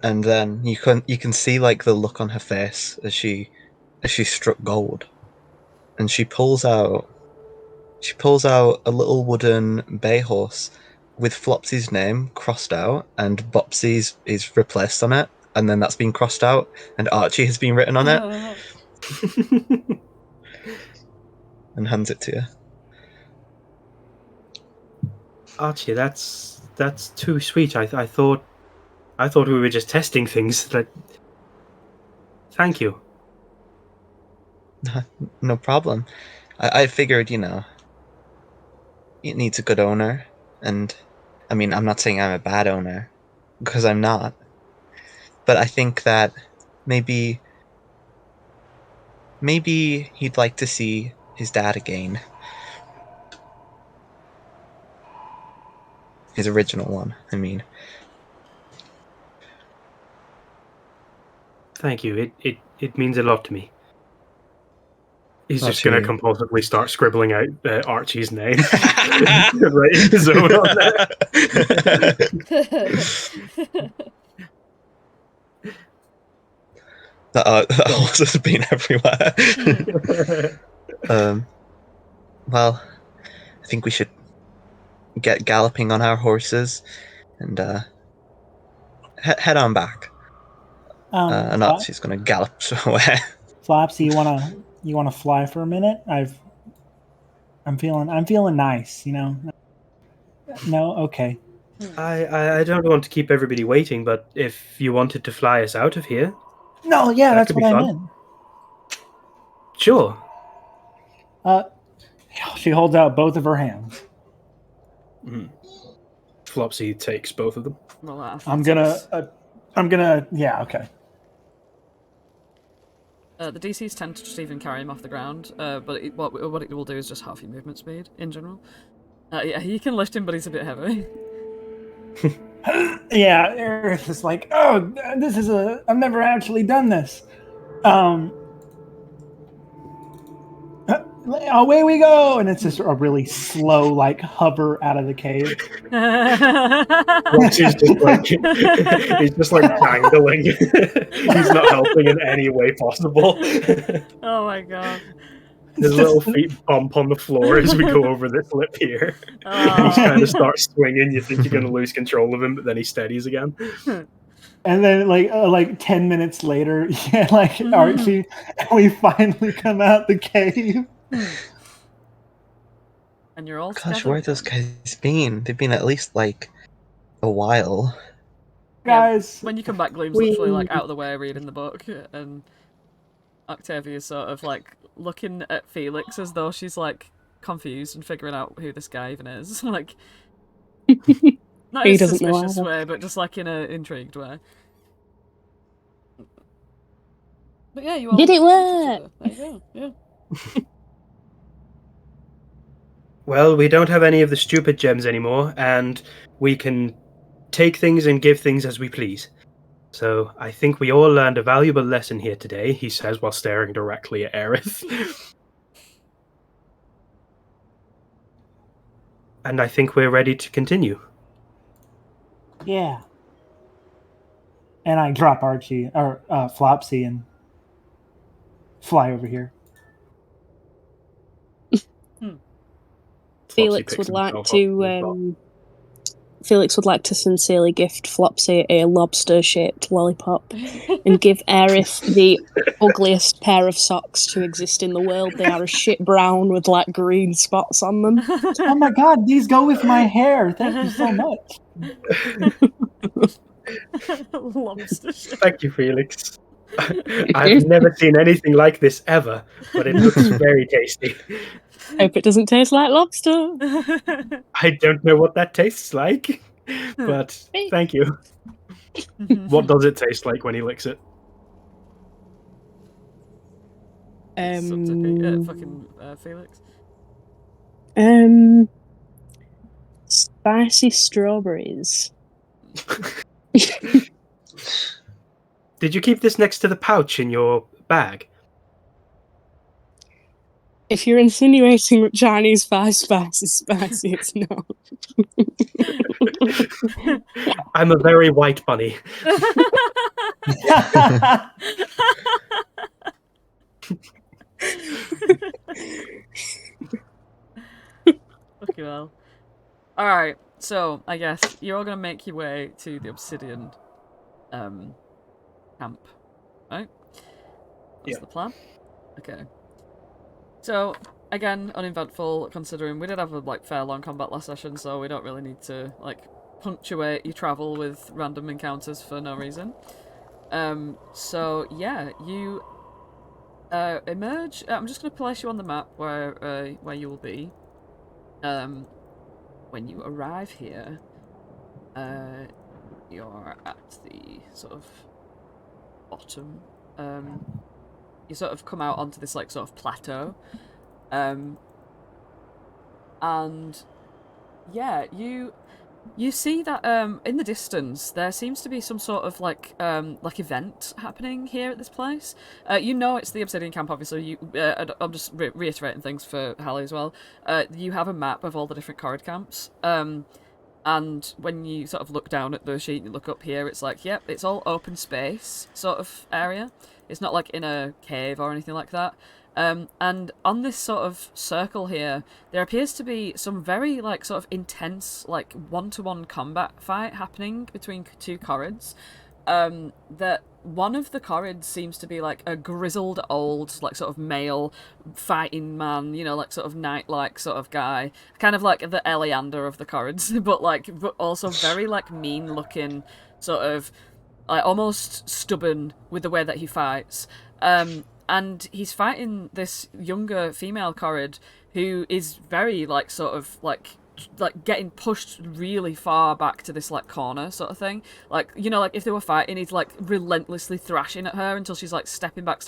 S7: and then you can see like the look on her face as she struck gold, and she pulls out a little wooden bay horse with Flopsy's name crossed out and Bopsy's is replaced on it, and then that's been crossed out and Archie has been written on it. And hands it to you.
S2: Archie, that's too sweet. I thought we were just testing things. Thank you.
S7: No problem. I figured, it needs a good owner, and I mean, I'm not saying I'm a bad owner, because I'm not. But I think that maybe he'd like to see his dad again. His original one, I mean.
S2: Thank you. It means a lot to me. He's just going to compulsively start scribbling out Archie's name. Right in his own on there.
S7: That horse has been everywhere. Well, I think we should get galloping on our horses and head on back. And Archie's going to gallop away.
S4: Flopsy, you wanna fly for a minute? I'm feeling nice, No, okay.
S2: I don't want to keep everybody waiting, but if you wanted to fly us out of here,
S4: no, yeah, that's what I meant.
S2: Sure.
S4: She holds out both of her hands.
S2: Flopsy takes both of them.
S4: I'm gonna. Yeah, okay.
S1: The DCs tend to just even carry him off the ground, but what it will do is just half your movement speed in general. Yeah, you can lift him, but he's a bit heavy.
S4: Yeah, Aerith is like, oh, this is I've never actually done this. Away we go, and it's just a really slow, like, hover out of the cave.
S2: He's just like dangling. He's not helping in any way possible.
S1: Oh my god.
S2: His little feet bump on the floor as we go over this lip here.
S1: Oh.
S2: He kind of starts swinging. You think you're going to lose control of him, but then he steadies again.
S4: And then, like 10 minutes later, yeah, like Archie, we finally come out the cave.
S1: And you're all
S7: Gosh,
S1: together
S7: where have those
S1: again.
S7: guys been? They've been at least like a while.
S4: Guys,
S1: When you come back, Gloom's literally like out of the way reading the book, and Octavia's sort of like looking at Felix as though she's like confused and figuring out who this guy even is. Like, not in
S8: He
S1: a
S8: doesn't know
S1: suspicious
S8: either.
S1: way, but just like in an intrigued way. But yeah, you all
S8: Did it
S1: meet
S8: work?
S1: each other. There you go. Yeah.
S2: Well, we don't have any of the stupid gems anymore, and we can take things and give things as we please. So I think we all learned a valuable lesson here today, he says while staring directly at Aerith. And I think we're ready to continue.
S4: yeah. And I drop Archie, or Flopsy, and fly over here.
S8: Felix
S2: Flopsy picks
S8: would like
S2: himself up from his box.
S8: to. Felix would like to sincerely gift Flopsy a lobster-shaped lollipop and give Aerith the ugliest pair of socks to exist in the world. They are a shit brown with like green spots on them.
S4: Oh my god, these go with my hair. Thank you so much.
S1: Lobster shit.
S2: Thank you, Felix. I've never seen anything like this ever, but it looks very tasty.
S8: Hope it doesn't taste like lobster.
S2: I don't know what that tastes like, but thank you. What does it taste like when he licks it?
S1: Fucking Felix.
S8: Spicy strawberries.
S2: Did you keep this next to the pouch in your bag?
S8: If you're insinuating that Chinese spice is spicy, it's not.
S2: I'm a very white bunny.
S1: Fucking hell. Alright, so I guess you're all gonna make your way to the Obsidian camp, right? That's
S2: Yeah.
S1: the plan? Okay. So, again, uneventful, considering we did have a fair long combat last session, so we don't really need to punctuate your travel with random encounters for no reason. So yeah, you emerge. I'm just going to place you on the map where you will be. When you arrive here, you're at the sort of bottom. You sort of come out onto this sort of plateau, and yeah, you see that in the distance there seems to be some sort of event happening here at this place. You know it's the Obsidian Camp, obviously. I'm just reiterating things for Hallie as well. You have a map of all the different Corrid camps, and when you sort of look down at the sheet and you look up here, it's like, yep, it's all open space sort of area. It's not like in a cave or anything like that. And on this sort of circle here, there appears to be some very sort of intense one-to-one combat fight happening between two Corrids. That one of the Corrids seems to be a grizzled old sort of male fighting man, sort of knight-like sort of guy, kind of like the Eleander of the Corrids, but also very mean-looking, sort of almost stubborn with the way that he fights. And he's fighting this younger female Corrid who is very sort of like getting pushed really far back to this like corner sort of thing. Like, you know, like if they were fighting, he's like relentlessly thrashing at her until she's like stepping back.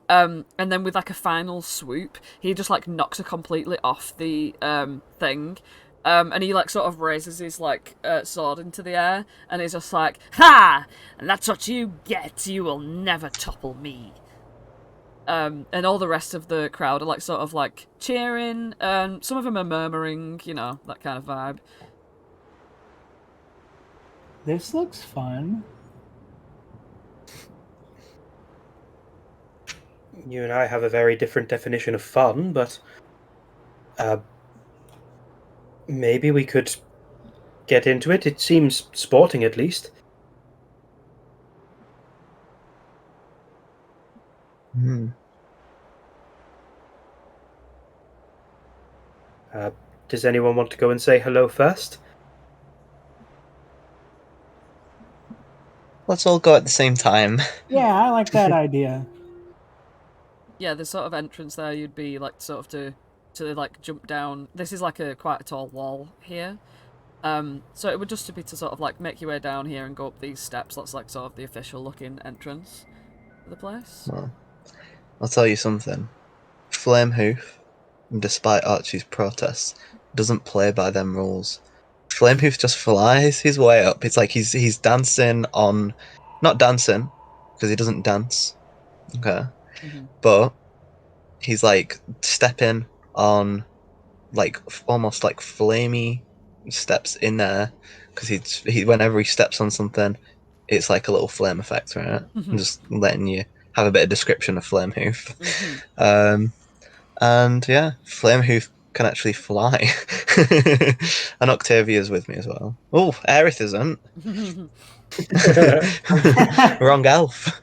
S1: And then with like a final swoop, he just like knocks her completely off the thing. And he like sort of raises his like sword into the air, and he's just like, "Ha! And that's what you get. You will never topple me." And all the rest of the crowd are like sort of like cheering, and some of them are murmuring, you know, that kind of vibe.
S4: This looks fun.
S2: You and I have a very different definition of fun, but maybe we could get into it. It seems sporting, at least. Does anyone want to go and say hello first?
S7: Let's all go at the same time.
S4: Yeah, I like that idea.
S1: Yeah, the sort of entrance there, you'd be like sort of to like jump down. This is like quite a tall wall here. So it would just be to sort of like make your way down here and go up these steps. That's like sort of the official looking entrance to the place.
S7: Well, I'll tell you something. Flamehoof, despite Archie's protests, doesn't play by them rules. Flamehoof just flies his way up. It's like he's dancing on... Not dancing, because he doesn't dance. Okay.
S1: Mm-hmm.
S7: But he's like stepping on like almost like flamey steps in there, because he whenever he steps on something, it's like a little flame effect, right?
S1: Mm-hmm.
S7: I'm just letting you have a bit of description of Flamehoof.
S1: Mm-hmm.
S7: And yeah, Flamehoof can actually fly. And Octavia's with me as well. Oh, Aerith isn't. Wrong elf.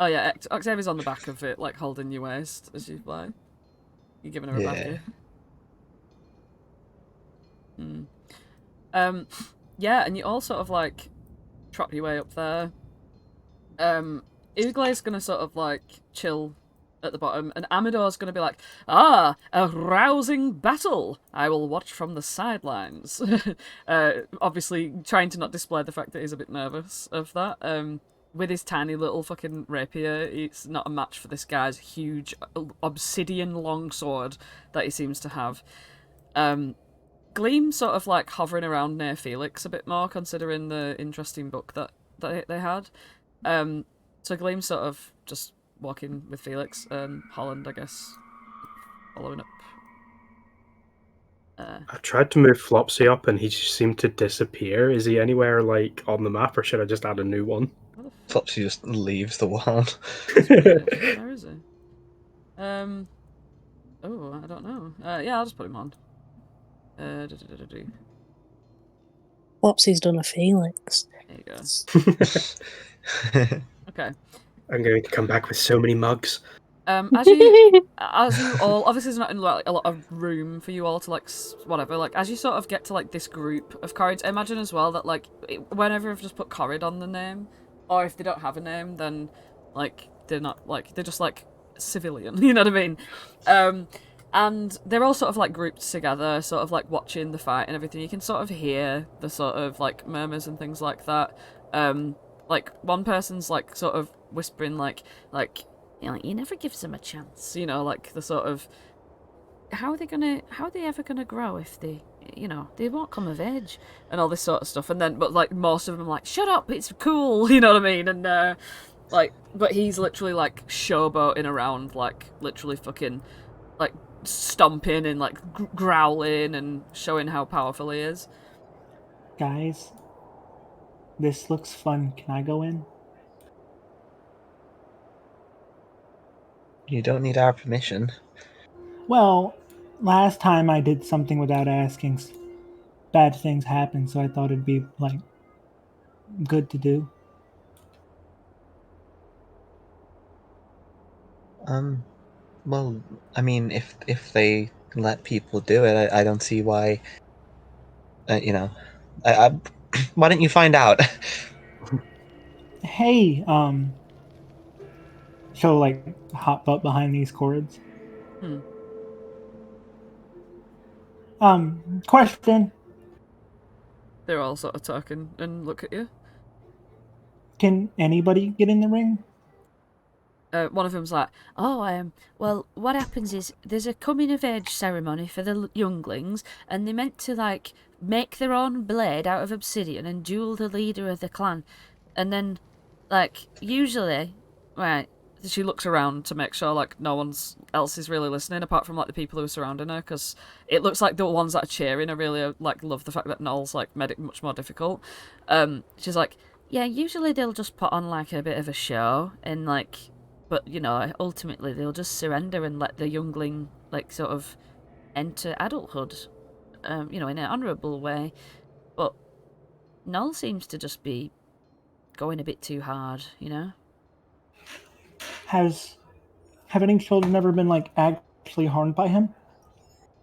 S1: Oh yeah, Octavia's on the back of it, like holding your waist as you fly. You're giving her a backy. Yeah, and you all sort of like trot your way up there. Uglay's gonna sort of like chill at the bottom, and Amador's gonna be like, "Ah, a rousing battle! I will watch from the sidelines." Obviously, trying to not display the fact that he's a bit nervous of that. With his tiny little fucking rapier, it's not a match for this guy's huge obsidian longsword that he seems to have. Gleam sort of like hovering around near Felix a bit more, considering the interesting book that they had. So Gleam's sort of just walking with Felix, and Holland, I guess, following up.
S2: I tried to move Flopsy up, and he just seemed to disappear. Is he anywhere like on the map, or should I just add a new one?
S7: Flopsy just leaves the world.
S1: Where is he? Oh, I don't know. Yeah, I'll just put him on.
S8: Flopsy's done a Felix.
S1: There you go. Okay.
S2: I'm going to come back with so many mugs.
S1: As you all, obviously there's not like a lot of room for you all to like whatever, like as you sort of get to like this group of Corrids, imagine as well that like whenever I've just put Corrid on the name, or if they don't have a name, then like they're not like, they're just like civilian, you know what I mean? And they're all sort of like grouped together, sort of like watching the fight and everything. You can sort of hear the sort of like murmurs and things like that. Like one person's like sort of whispering like you know, you never gives them a chance, you know, like the sort of how are they ever gonna grow if they, you know, they won't come of age and all this sort of stuff. And then but like most of them are like, shut up, it's cool, you know what I mean? And like, but he's literally like showboating around, like literally fucking like stomping and like growling and showing how powerful he is.
S4: Guys, this looks fun. Can I go in?
S7: You don't need our permission.
S4: Well, last time I did something without asking. Bad things happened, so I thought it'd be like good to do.
S7: Well, I mean, if they let people do it, I don't see why. You know, why don't you find out?
S4: Hey, she'll like hop up behind these cords. Question.
S1: They're all sort of talking and look at you.
S4: Can anybody get in the ring?
S1: One of them's like,
S5: well, what happens is there's a coming of age ceremony for the younglings, and they're meant to, like, make their own blade out of obsidian and duel the leader of the clan. And then, like, usually, right,
S1: she looks around to make sure, like, no one else is really listening, apart from, like, the people who are surrounding her, because it looks like the ones that are cheering are really, like, love the fact that Noel's, like, made it much more difficult. She's like,
S5: yeah, usually they'll just put on, like, a bit of a show, and, like... But, you know, ultimately they'll just surrender and let the youngling, like, sort of enter adulthood, you know, in an honourable way. But Noel seems to just be going a bit too hard, you know?
S4: Have any children ever been, like, actually harmed by him?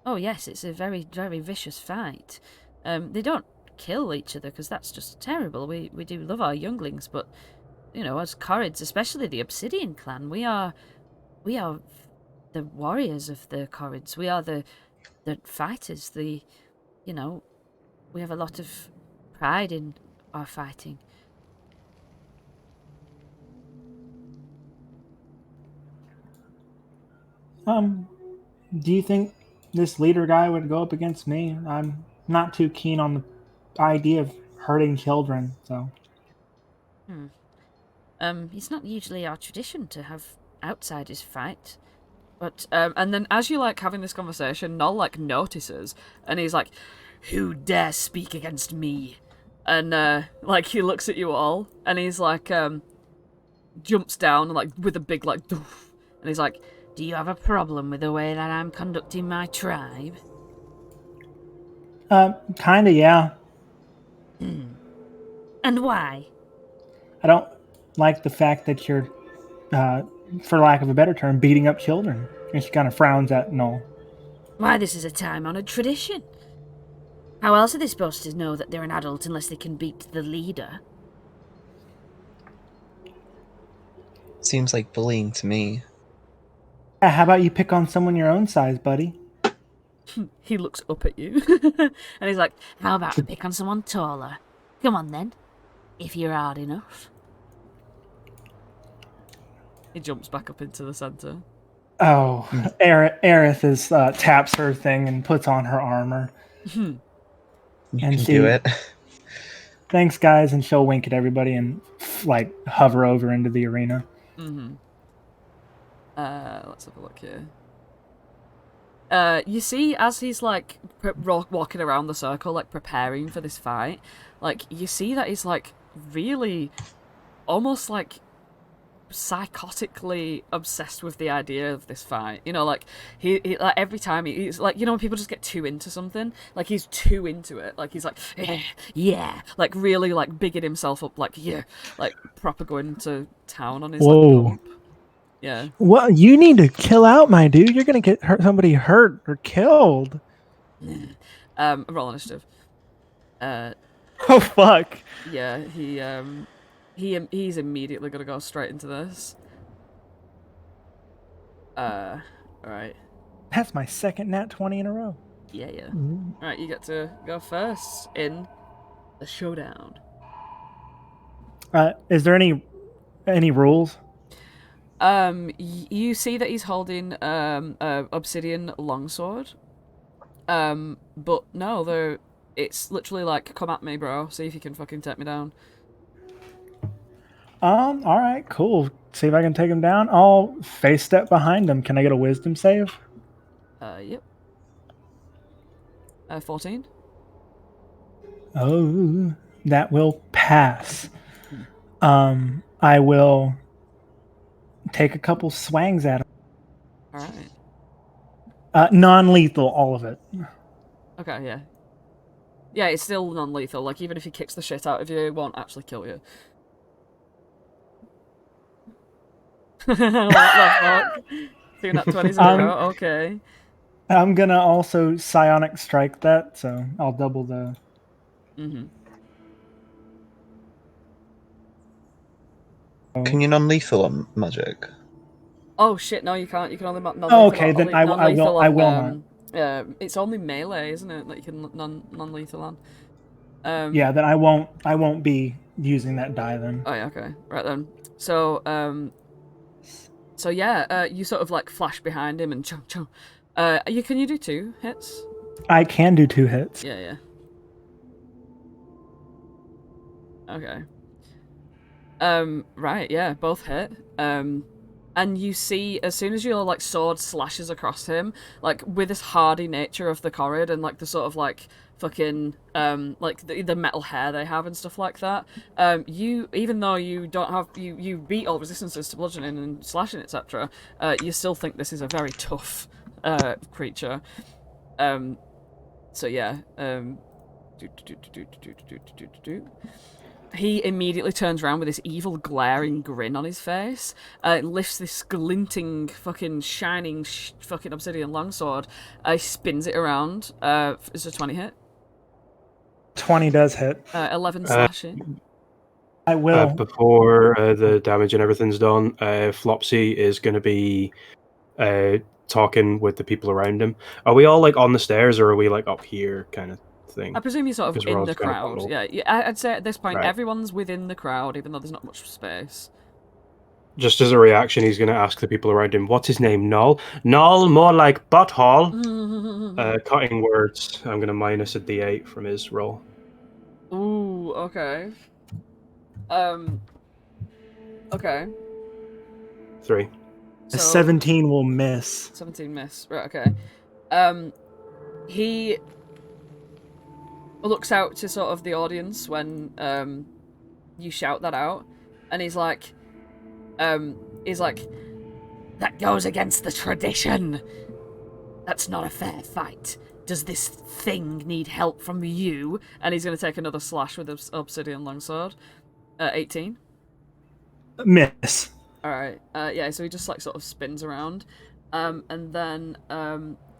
S5: Oh, yes, it's a very, very vicious fight. They don't kill each other, because that's just terrible. We do love our younglings, but... You know, as Corrids, especially the Obsidian clan, we are the warriors of the Corrids. We are the fighters. You know, we have a lot of pride in our fighting.
S4: Do you think this leader guy would go up against me? I'm not too keen on the idea of hurting children, so.
S5: It's not usually our tradition to have outsiders fight.
S1: But, and then as you, like, having this conversation, Noel, like, notices, and he's like, who dare speak against me? And, like, he looks at you all, and he's like, jumps down, like, with a big, like, doof, and he's like,
S5: do you have a problem with the way that I'm conducting my tribe?
S4: Kinda, yeah.
S5: And why?
S4: I don't like the fact that you're, for lack of a better term, beating up children. And she kind of frowns at Noel.
S5: Why, this is a time-honoured tradition. How else are they supposed to know that they're an adult unless they can beat the leader?
S3: Seems like bullying to me.
S4: How about you pick on someone your own size, buddy?
S1: He looks up at you, and he's like,
S5: how about you pick on someone taller? Come on, then. If you're hard enough.
S1: He jumps back up into the centre.
S4: Oh, Aerith is, taps her thing and puts on her armor.
S3: You can do it.
S4: Thanks, guys, and she'll wink at everybody and, like, hover over into the arena.
S1: Mm-hmm. Let's have a look here. You see, as he's, like, walking around the circle, like, preparing for this fight, like, you see that he's, like, really almost, like, psychotically obsessed with the idea of this fight. You know, like, he like, every time he's, like, you know, when people just get too into something, like, he's too into it. Like, he's like, yeah, like, really, like, bigging himself up, like, yeah, like, proper going to town on his, like, bump. Yeah.
S4: Well, you need to chill out, my dude. You're gonna get somebody hurt or killed.
S1: Roll initiative.
S4: Oh fuck.
S1: Yeah, he's immediately gonna go straight into this. Alright.
S4: That's my second Nat 20 in a row.
S1: Yeah. Alright, you get to go first in the showdown.
S4: Is there any rules?
S1: You see that he's holding a obsidian longsword. But no, it's literally like, come at me, bro. See if you can fucking take me down.
S4: All right, cool. See if I can take him down. I'll face step behind him. Can I get a wisdom save?
S1: Yep. 14.
S4: Oh, that will pass. I will take a couple swangs at him.
S1: All right.
S4: Non-lethal, all of it.
S1: Okay, yeah. Yeah, it's still non-lethal. Like, even if he kicks the shit out of you, it won't actually kill you. What the fuck? Doing that 20s in a row? Okay.
S4: I'm gonna also psionic strike that, so I'll double the...
S1: Mm-hmm.
S7: Can you non-lethal on magic?
S1: Oh shit, no you can't. You can only non-lethal.
S4: Oh, okay, then I will not.
S1: It's only melee, isn't it? That you can non-lethal on.
S4: Yeah, then I won't be using that die then.
S1: Oh yeah, okay, right then. So you sort of like flash behind him and chung chung. Can you do 2 hits?
S4: I can do 2 hits.
S1: Yeah. Okay. Right, yeah, both hit. And you see, as soon as your like sword slashes across him, like with this hardy nature of the Corrid and like the sort of like fucking like the metal hair they have and stuff like that, you, even though you don't have you beat all resistances to bludgeoning and slashing, etc., you still think this is a very tough creature. So yeah. He immediately turns around with this evil, glaring grin on his face, lifts this glinting, fucking, shining, fucking obsidian longsword, spins it around. Is a 20 hit?
S4: 20 does hit.
S1: 11 slashing.
S4: I will.
S2: Before the damage and everything's done, Flopsy is going to be talking with the people around him. Are we all like on the stairs, or are we like up here, kind of thing?
S1: I presume you're sort of in the crowd. Yeah, I'd say at this point everyone's within the crowd, even though there's not much space.
S2: Just as a reaction, he's going to ask the people around him, "What's his name? Null? Null, more like butthole." Cutting words. I'm going to minus a D8 from his roll.
S1: Ooh, okay. Okay.
S2: 3.
S4: A 17 will miss.
S1: 17 miss. Right, okay. He looks out to sort of the audience when you shout that out, and he's like, that goes against the tradition. That's not a fair fight. Does this thing need help from you? And he's going to take another slash with his obsidian longsword. 18.
S4: Miss.
S1: Alright, yeah, so he just like sort of spins around. And then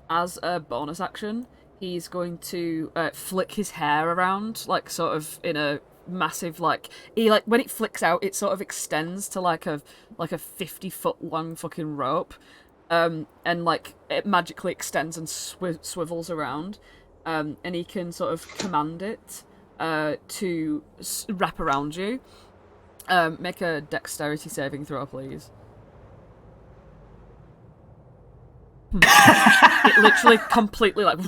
S1: as a bonus action, he's going to flick his hair around, like sort of in a massive like when it flicks out, it sort of extends to like a 50-foot long fucking rope, and like it magically extends and swivels around, and he can sort of command it to wrap around you. Make a dexterity saving throw, please. It literally completely like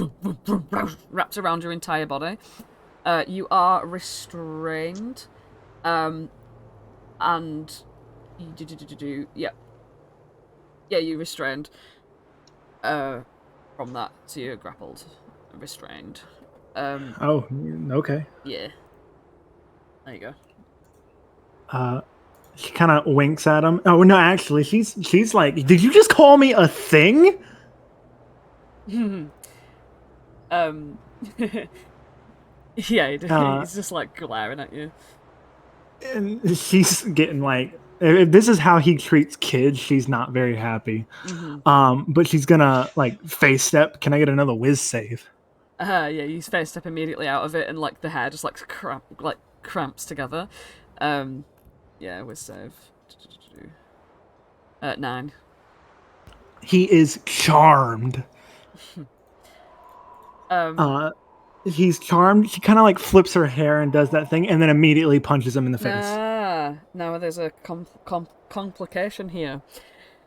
S1: wraps around your entire body. You are restrained, and yeah, you're restrained from that, so you're grappled, restrained.
S4: Oh, okay.
S1: Yeah. There you go.
S4: She kind of winks at him. Oh no, actually, she's like, "Did you just call me a thing?"
S1: Yeah, he's just like glaring at you.
S4: And she's getting like, if this is how he treats kids, she's not very happy. But she's gonna like face step. Can I get another whiz save?
S1: Yeah, you face step immediately out of it, and like the hair just like cramps together. Yeah, whiz save. 9.
S4: He is charmed. He's charmed. She kind of like flips her hair and does that thing, and then immediately punches him in the face.
S1: Now there's a complication here.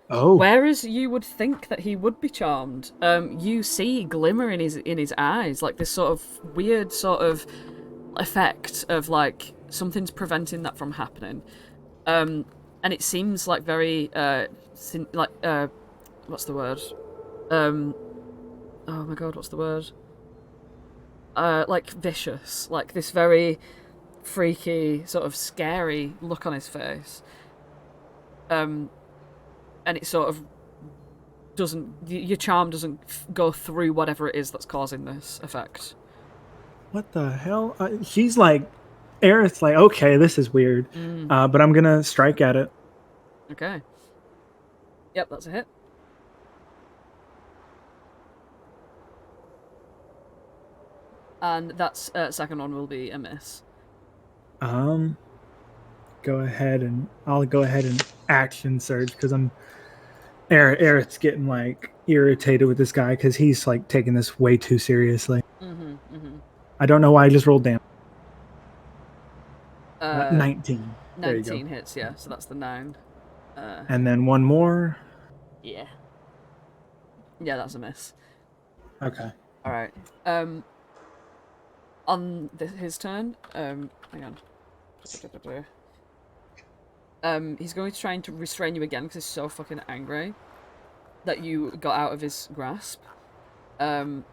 S4: Oh.
S1: Whereas you would think that he would be charmed, you see glimmer in his eyes, like this sort of weird sort of effect of like something's preventing that from happening. And it seems like very what's the word? Oh my god, what's the word? Like vicious, like this very freaky, sort of scary look on his face. And it sort of doesn't, your charm doesn't go through whatever it is that's causing this effect.
S4: What the hell? She's like, Aerith's like, okay, this is weird, but I'm gonna strike at it.
S1: Okay. Yep, that's a hit. And that's second one will be a miss.
S4: I'll go ahead and action surge because I'm Aerith's getting like irritated with this guy because he's like taking this way too seriously. I don't know why I just rolled down. 19. There you go.
S1: 19 hits, yeah. So that's the 9.
S4: And then one more.
S1: Yeah. Yeah, that's a miss.
S4: Okay.
S1: All right. On his turn, hang on. He's going to try and restrain you again because he's so fucking angry that you got out of his grasp. And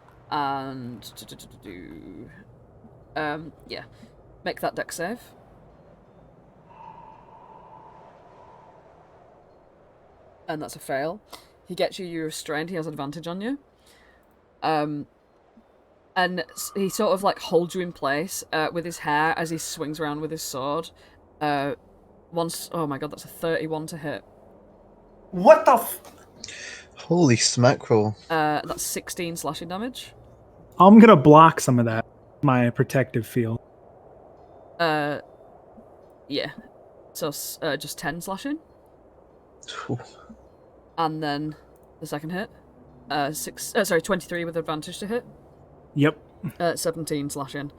S1: yeah, make that dex save. And that's a fail. He gets you restrained. He has advantage on you. And he sort of like holds you in place with his hair as he swings around with his sword. Oh my god, that's a 31 to hit.
S2: What the
S7: Holy smackerel.
S1: That's 16 slashing damage.
S4: I'm gonna block some of that. My protective field.
S1: Yeah. So just 10 slashing. And then the second hit. 23 with advantage to hit.
S4: Yep.
S1: 17 slashing.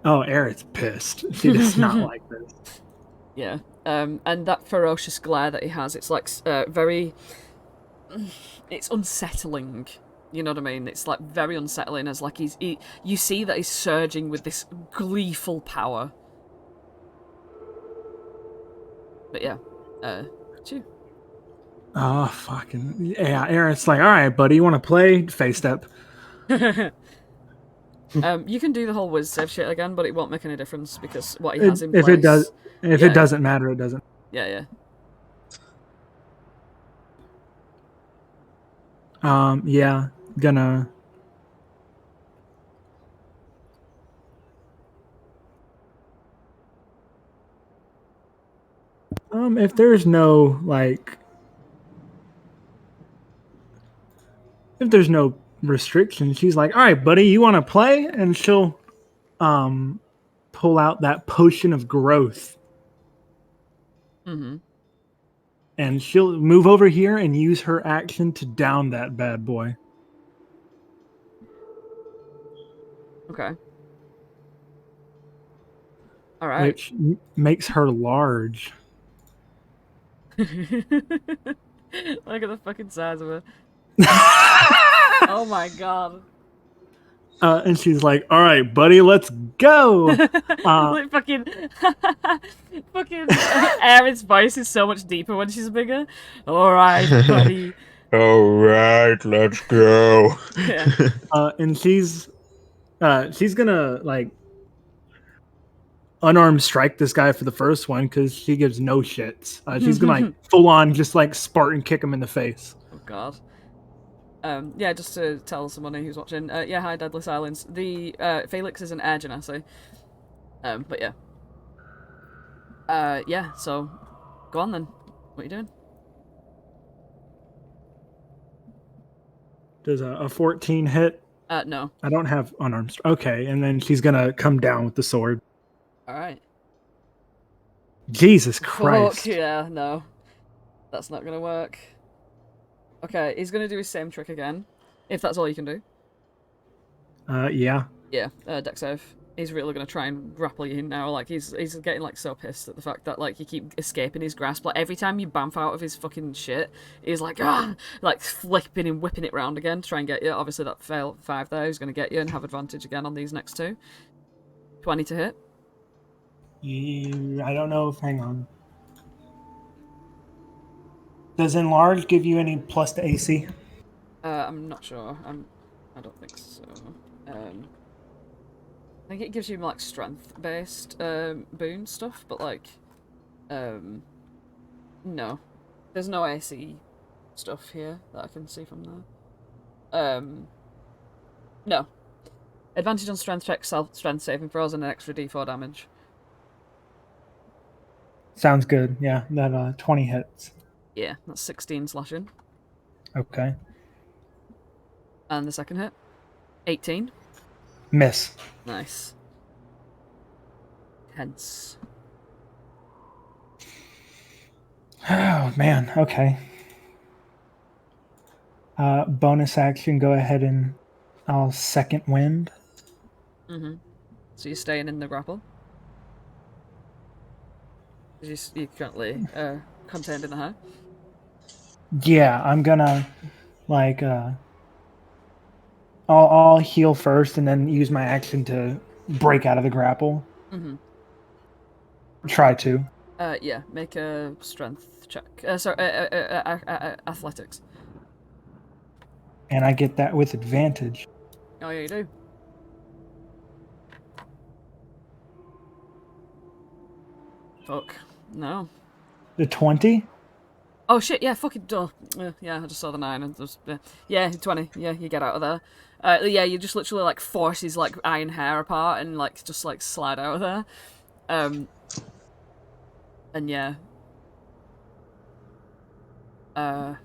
S4: Oh, Aerith's pissed. She does not like this.
S1: Yeah. And that ferocious glare that he has, it's like very... It's unsettling. You know what I mean? It's like very unsettling as like you see that he's surging with this gleeful power. But yeah. It's you.
S4: Oh, fucking... Yeah, Aerith's like, alright, buddy, you want to play? Face step.
S1: You can do the whole whiz save shit again, but it won't make any difference because what he has in place...
S4: If it doesn't matter, it doesn't.
S1: Yeah.
S4: Yeah, gonna... if there's no, like... If there's no restriction, she's like, alright, buddy, you want to play? And she'll, pull out that potion of growth.
S1: Mm-hmm.
S4: And she'll move over here and use her action to down that bad boy.
S1: Okay. All right.
S4: Which makes her large.
S1: Look at the fucking size of her. Oh my god.
S4: And she's like, all right, buddy, let's go.
S1: Like fucking Aerith's voice is so much deeper when she's bigger. All right, buddy.
S7: All right, let's go.
S1: Yeah.
S4: And she's gonna like unarmed strike this guy for the first one because she gives no shits. She's gonna like full on just like Spartan kick him in the face.
S1: Oh god. Yeah, just to tell somebody who's watching. Yeah, hi, Deadly Silence. The Felix is an air genasi. But yeah. Yeah. So, go on then. What are you doing?
S4: Does a 14 hit?
S1: No.
S4: I don't have unarmed. Okay, and then she's gonna come down with the sword.
S1: All right.
S4: Jesus Christ.
S1: Fuck yeah, no. That's not gonna work. Okay, he's gonna do his same trick again. If that's all you can do.
S4: Yeah.
S1: Yeah, dex save. He's really gonna try and grapple you now. Like he's getting like so pissed at the fact that like you keep escaping his grasp. Like every time you bamf out of his fucking shit, he's like like flipping and whipping it round again to try and get you. Obviously that failed 5 there. He's gonna get you and have advantage again on these next 2. 20 to hit.
S4: I don't know if... Hang on. Does enlarge give you any plus to AC?
S1: I'm not sure. I don't think so. I think it gives you like strength-based boon stuff, but like, no, there's no AC stuff here that I can see from there. No. Advantage on strength checks, strength saving throws, and an extra D4 damage.
S4: Sounds good. Yeah, that 20 hits.
S1: Yeah, that's 16 slashing.
S4: Okay.
S1: And the second hit? 18.
S4: Miss.
S1: Nice. Tense.
S4: Oh man. Okay. Bonus action. Go ahead and I'll second wind.
S1: Mm-hmm. So you're staying in the grapple? You're currently contained in the hair?
S4: Yeah, I'm gonna like I'll heal first and then use my action to break out of the grapple.
S1: Mm-hmm.
S4: Try to.
S1: Yeah, make a strength check. Sorry, athletics.
S4: And I get that with advantage.
S1: Oh, yeah, you do. Fuck. No.
S4: The 20?
S1: Oh, shit, yeah, fucking duh. Yeah, I just saw the 9 and just... yeah, 20. Yeah, you get out of there. Yeah, you just literally, like, force his, like, iron hair apart and, like, just, like, slide out of there. And yeah. Yeah.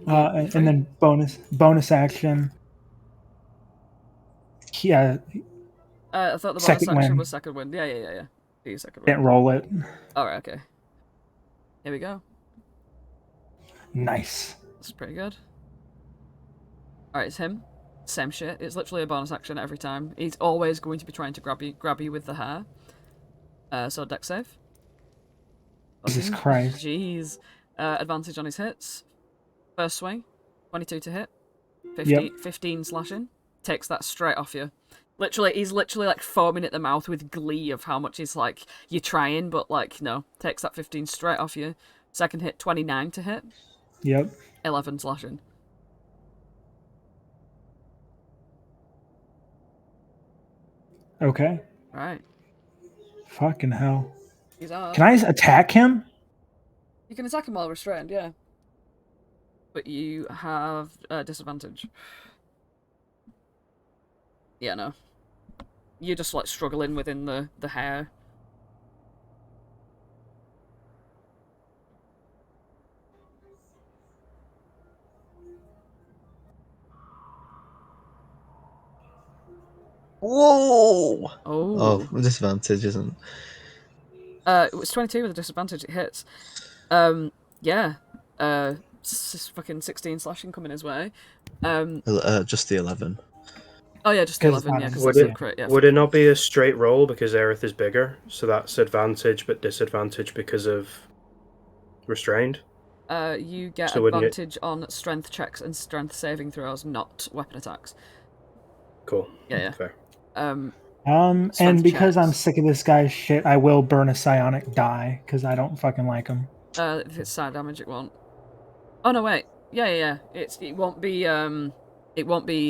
S4: And then bonus action. Yeah.
S1: I thought the bonus
S4: second
S1: action
S4: wind.
S1: was second wind. Yeah. Do your second
S4: Can't
S1: wind.
S4: roll it.
S1: Alright, okay. Here we go.
S4: Nice.
S1: That's pretty good. Alright, it's him. Same shit. It's literally a bonus action every time. He's always going to be trying to grab you with the hair. So dex save.
S4: Jesus Christ.
S1: Jeez. Advantage on his hits. First swing. 22 to hit. 15 slashing. Takes that straight off you. He's literally like foaming at the mouth with glee of how much he's like, you're trying, but like, no. Takes that 15 straight off you. Second hit, 29 to hit.
S4: Yep.
S1: 11 slashing.
S4: Okay.
S1: Right.
S4: Fucking hell.
S1: He's hard.
S4: Can I attack him?
S1: You can attack him while restrained, yeah. But you have disadvantage. Yeah, no. You're just like struggling within the hair.
S7: Whoa!
S1: Oh.
S7: Disadvantage, isn't
S1: it? It was 22 with a disadvantage, it hits. Yeah. Fucking 16 slashing coming his way.
S7: just the 11.
S1: Oh yeah, just 11, yeah, because
S2: Would
S1: that's a crit, yeah.
S2: Would it not be a straight roll because Aerith is bigger? So that's advantage but disadvantage because of restrained?
S1: You get advantage on strength checks and strength saving throws, not weapon attacks.
S2: Cool.
S1: Yeah.
S2: Fair.
S4: And because I'm sick of this guy's shit, I will burn a psionic die because I don't fucking like him.
S1: If it's side damage, it won't. Oh no, wait. Yeah. It won't be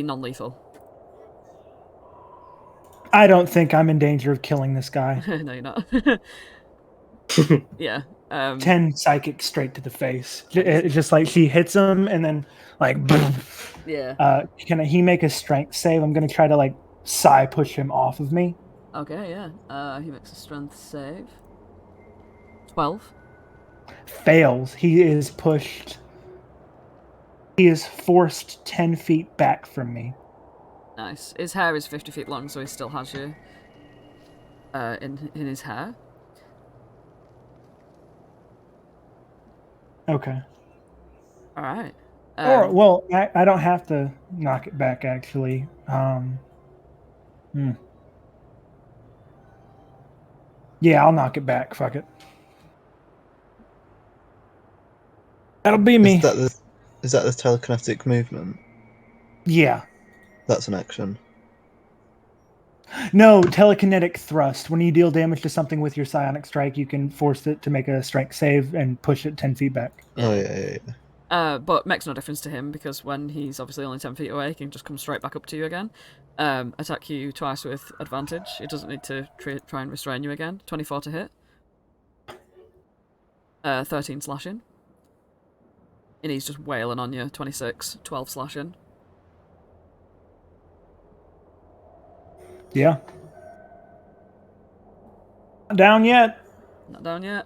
S1: non-lethal.
S4: I don't think I'm in danger of killing this guy.
S1: No, you're not. Yeah.
S4: 10 psychic straight to the face. It's just like she hits him and then like boom.
S1: Yeah.
S4: Can he make a strength save? I'm gonna try to like psi push him off of me.
S1: Okay, yeah. He makes a strength save. 12.
S4: Fails. He is pushed. He is forced 10 feet back from me.
S1: Nice. His hair is 50 feet long, so he still has you in his hair.
S4: Okay.
S1: All right.
S4: Well, I don't have to knock it back, actually. Yeah, I'll knock it back. Fuck it. That'll be me.
S7: Is that the telekinetic movement?
S4: Yeah.
S7: That's an action.
S4: No, telekinetic thrust. When you deal damage to something with your psionic strike, you can force it to make a strength save and push it 10 feet back.
S7: Oh, yeah.
S1: But makes no difference to him because when he's obviously only 10 feet away, he can just come straight back up to you again. Attack you twice with advantage. It doesn't need to try and restrain you again. 24 to hit. 13 slashing. And he's just wailing on you. 26. 12 slashing.
S4: Yeah. Not down yet.
S1: Not down yet.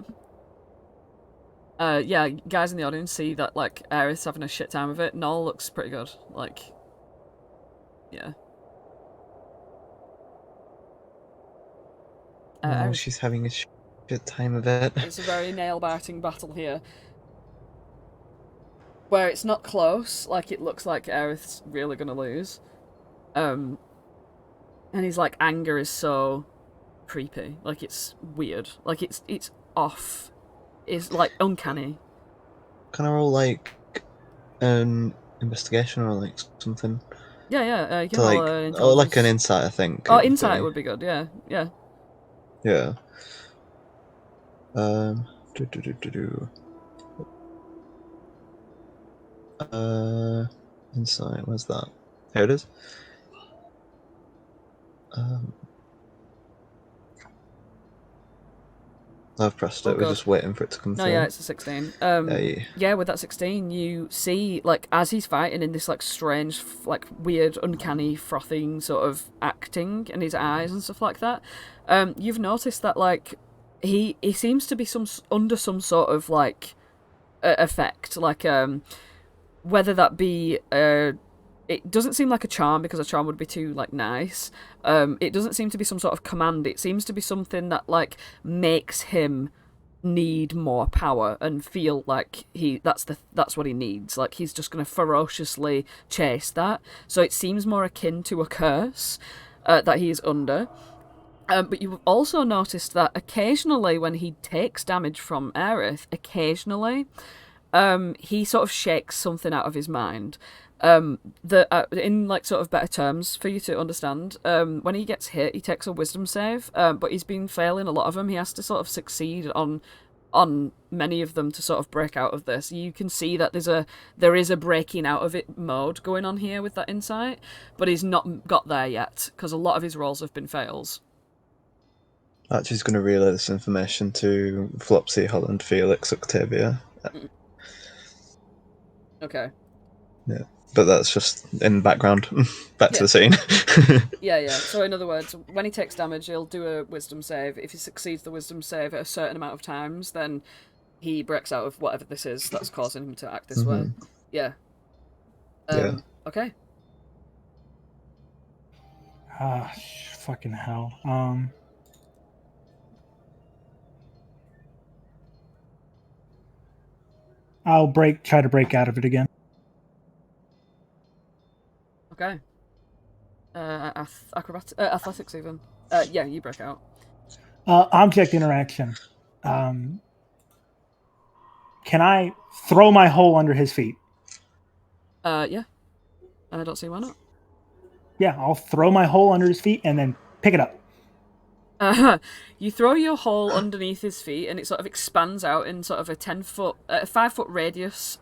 S1: Yeah, guys in the audience see that, like, Aerith's having a shit time of it. Noel looks pretty good. Like, yeah.
S7: Oh, she's having a shit Good time of it.
S1: It's a very nail-biting battle here. Where it's not close, like it looks like Aerith's really gonna lose. And his like anger is so creepy. Like it's weird. Like it's off. It's like uncanny.
S7: Can I roll like an investigation or like something?
S1: Yeah. You can
S7: To,
S1: roll
S7: like,
S1: an
S7: or like an
S1: intelligence.
S7: insight, I think.
S1: Oh, insight would be good. Yeah.
S7: Yeah. Insight. Where's that? Here it is. I've pressed it. We're just waiting for it to come through.
S1: No, yeah, it's a 16. Yeah, with that 16, you see, like, as he's fighting in this, like, strange, like, weird, uncanny, frothing sort of acting in his eyes and stuff like that, you've noticed that, like, he seems to be under some sort of, like, effect. Like, whether that be... it doesn't seem like a charm, because a charm would be too, like, nice. It doesn't seem to be some sort of command. It seems to be something that, like, makes him need more power and feel like that's what he needs. Like, he's just going to ferociously chase that. So it seems more akin to a curse that he is under. But you've also noticed that occasionally when he takes damage from Aerith, he sort of shakes something out of his mind. In like sort of better terms for you to understand, when he gets hit, he takes a wisdom save, but he's been failing a lot of them. He has to sort of succeed on many of them to sort of break out of this. You can see that there is a breaking out of it mode going on here with that insight, but he's not got there yet because a lot of his rolls have been fails.
S7: Archie's going to relay this information to Flopsy, Holland, Felix, Octavia.
S1: Okay.
S7: Yeah. But that's just in the background. Back to the scene.
S1: Yeah. So in other words, when he takes damage, he'll do a wisdom save. If he succeeds the wisdom save at a certain amount of times, then he breaks out of whatever this is that's causing him to act this way. Yeah. Okay.
S4: Fucking hell. I'll try to break out of it again.
S1: Okay. Athletics even. Yeah, you break out.
S4: Object interaction. Can I throw my hole under his feet?
S1: Yeah. I don't see why not.
S4: Yeah, I'll throw my hole under his feet and then pick it up.
S1: You throw your hole underneath his feet and it sort of expands out in sort of a 5-foot radius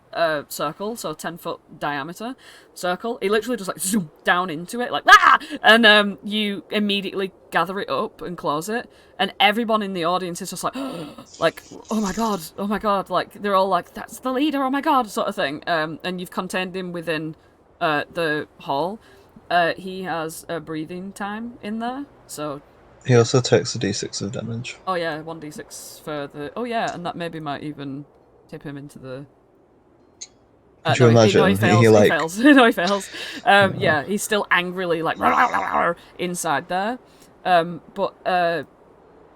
S1: circle, so 10-foot diameter circle. He literally just like zoom down into it, like and you immediately gather it up and close it, and everyone in the audience is just like, like, oh my god, like they're all like, that's the leader, oh my god, sort of thing. And you've contained him within the hole. He has a breathing time in there, so.
S7: He also takes a d6 of damage.
S1: Oh yeah, 1d6 for the... Oh yeah, and that maybe might even tip him into the...
S7: Could you imagine?
S1: He fails. No, he fails. Yeah, he's still angrily like inside there. But I'm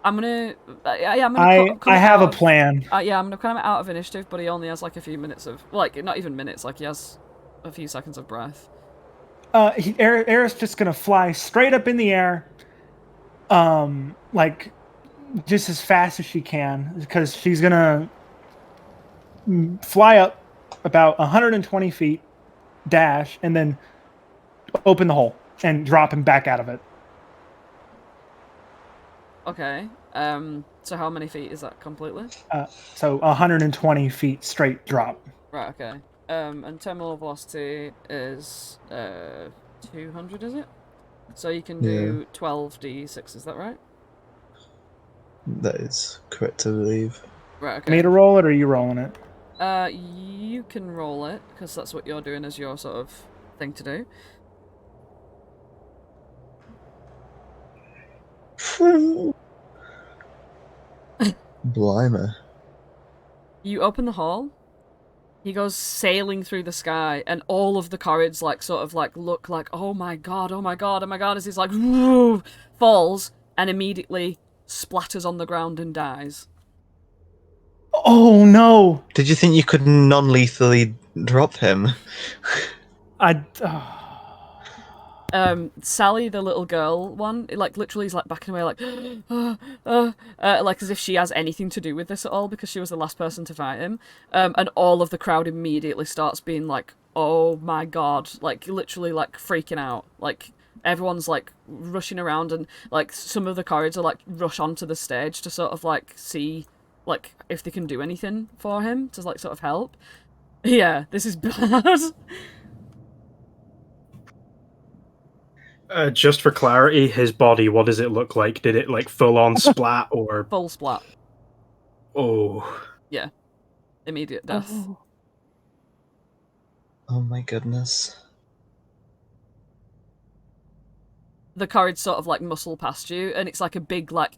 S1: gonna...
S4: I have a plan.
S1: Yeah, I'm gonna come out of initiative, but he only has like a few minutes of... Like, not even minutes, like he has a few seconds of breath.
S4: Aerith's just gonna fly straight up in the air. Like, just as fast as she can, because she's gonna fly up about 120 feet, dash, and then open the hole and drop him back out of it.
S1: Okay. So how many feet is that completely?
S4: So 120 feet straight drop.
S1: Right. Okay. And terminal velocity is 200, is it? So you can do 12d6, is that right?
S7: That is correct, I believe.
S1: Right, okay.
S4: Me to roll it, or are you rolling it?
S1: You can roll it, because that's what you're doing as your sort of thing to do.
S7: Blimey.
S1: You open the hall. He goes sailing through the sky, and all of the corrids like sort of like look like, oh my god, as he's like falls and immediately splatters on the ground and dies.
S4: Oh no!
S7: Did you think you could non-lethally drop him?
S1: Sally, the little girl one, like literally is like backing away, like like as if she has anything to do with this at all because she was the last person to fight him. And all of the crowd immediately starts being like, "Oh my god!" Like literally like freaking out. Like everyone's like rushing around, and like some of the Corrids are like rush onto the stage to sort of like see like if they can do anything for him to like sort of help. Yeah, this is bad.
S2: Just for clarity, his body, what does it look like? Did it like full on splat or
S1: Full splat?
S2: Oh.
S1: Yeah. Immediate death.
S7: Oh my goodness.
S1: The Corrids sort of like muscle past you, and it's like a big like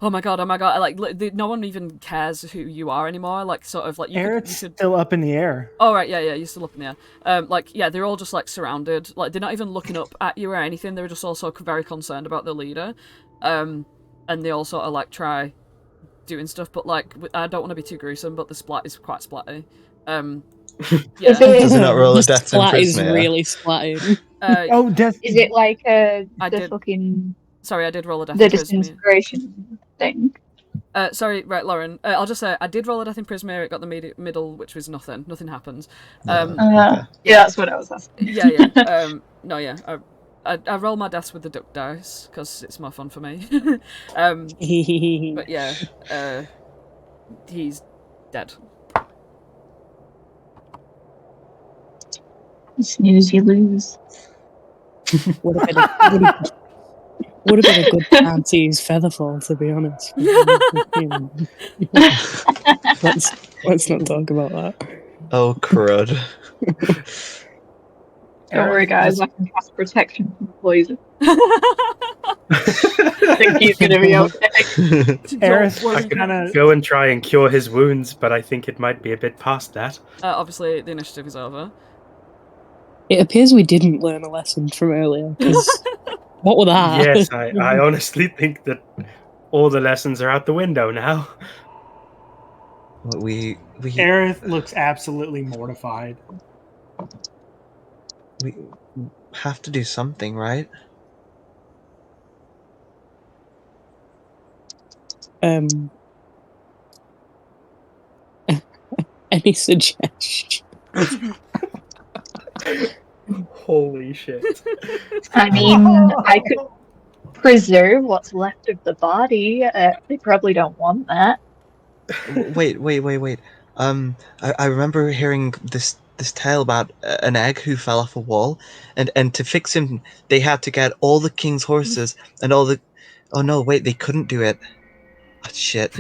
S1: oh my god, like no one even cares who you are anymore. Like sort of like
S4: Aerith's still up in the air.
S1: Oh right, yeah, you're still up in the air. Like yeah, they're all just like surrounded. Like they're not even looking up at you or anything. They're just also very concerned about the leader, and they all sort of like try doing stuff. But like I don't want to be too gruesome, but the splat is quite splatty. Yeah.
S7: Does it not roll a death in
S8: Splat is
S7: Prismia?
S8: really splatting.
S4: Death.
S6: Is it like the
S1: did-
S6: fucking
S1: Sorry, I did roll a death
S6: the
S1: in Prismia.
S6: disintegration thing?
S1: Sorry, right, Lauren. I'll just say I did roll a death in Prismia. It got the middle, which was nothing. Nothing happens.
S6: Yeah, that's what I was asking.
S1: Yeah. No, yeah. I roll my deaths with the duck dice because it's more fun for me. But yeah, he's dead.
S6: Snooze, you lose.
S8: Would have been a good time to use Featherfall, to be honest. let's not talk about that.
S7: Oh crud.
S6: Don't worry, guys. I can cast protection from poison. I think he's gonna be okay.
S4: Aerith
S2: I
S4: was
S2: could
S4: kind of
S2: go and try and cure his wounds, but I think it might be a bit past that.
S1: Obviously, the initiative is over.
S8: It appears we didn't learn a lesson from earlier, because what were that?
S2: Yes, I honestly think that all the lessons are out the window now.
S7: We
S4: Aerith looks absolutely mortified.
S7: we have to do something, right?
S8: Any suggestions?
S2: Holy shit.
S6: I mean, I could preserve what's left of the body. They probably don't want that.
S7: Wait. I remember hearing this tale about an egg who fell off a wall, and to fix him, they had to get all the king's horses and all the. Oh no! Wait, they couldn't do it. Oh, shit.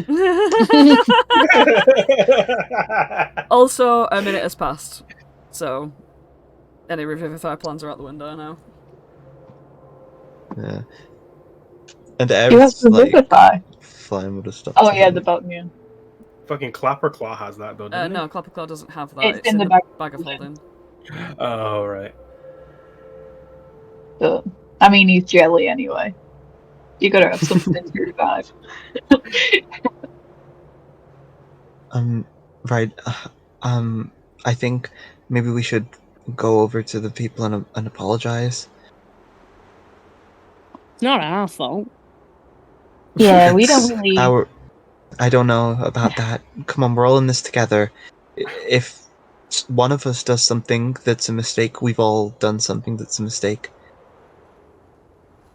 S1: Also, a minute has passed, so any Revivify plans are out the window now.
S7: Yeah. And
S6: You have
S7: Aerith's
S6: to
S7: like
S6: Revivify.
S7: flying would have stopped.
S6: Oh yeah,
S7: him.
S6: the button. Yeah.
S2: Fucking Clapperclaw has that though, doesn't
S1: No,
S2: it?
S1: Clapperclaw doesn't have that.
S6: It's in the
S1: bag of holding.
S2: Oh, right.
S6: So, I mean, he's jelly anyway. You gotta have something to revive.
S7: Right. I think maybe we should go over to the people and apologize.
S8: It's not our fault.
S6: Yeah, we
S7: It's
S6: don't really.
S7: I don't know about that. Come on, we're all in this together. If one of us does something that's a mistake, we've all done something that's a mistake.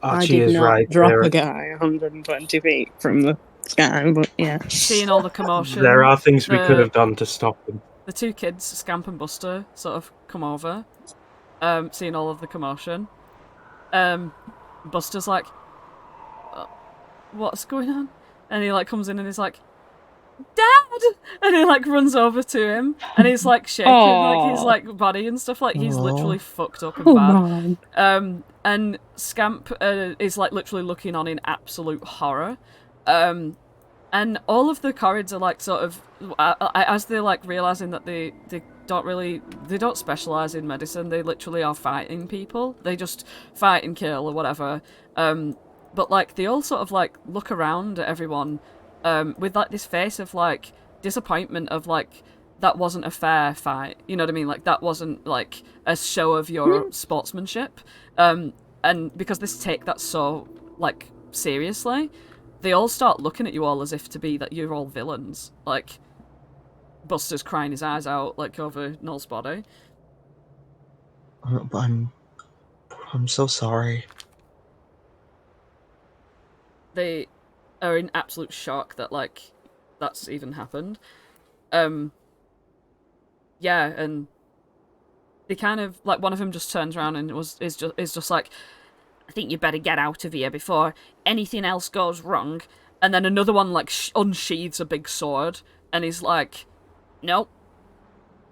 S8: I
S2: Archie
S8: did
S2: is
S8: not
S2: right.
S8: drop
S2: There,
S8: a guy 120 feet from the sky, but yeah.
S1: Seeing all the commotion.
S2: there are things we
S1: the-
S2: could have done to stop them.
S1: The two kids, Scamp and Buster, sort of come over, seeing all of the commotion. Buster's like, what's going on? And he like comes in and he's like, Dad! And he like runs over to him and he's like shaking like his like body and stuff, like he's literally fucked up and bad.
S8: Man.
S1: And Scamp is like literally looking on in absolute horror. And all of the Corrids are like sort of as they're like realizing that they don't specialize in medicine. They literally are fighting people. They just fight and kill or whatever. But like they all sort of like look around at everyone with like this face of like disappointment of like that wasn't a fair fight. You know what I mean? Like that wasn't like a show of your sportsmanship. And because this take that so like seriously, they all start looking at you all as if to be that you're all villains. Like Buster's crying his eyes out like over Null's body.
S7: I'm so sorry.
S1: They are in absolute shock that like that's even happened. Yeah, and they kind of like one of them just turns around and is just like, I think you better get out of here before anything else goes wrong. And then another one like unsheathes a big sword and he's like, nope,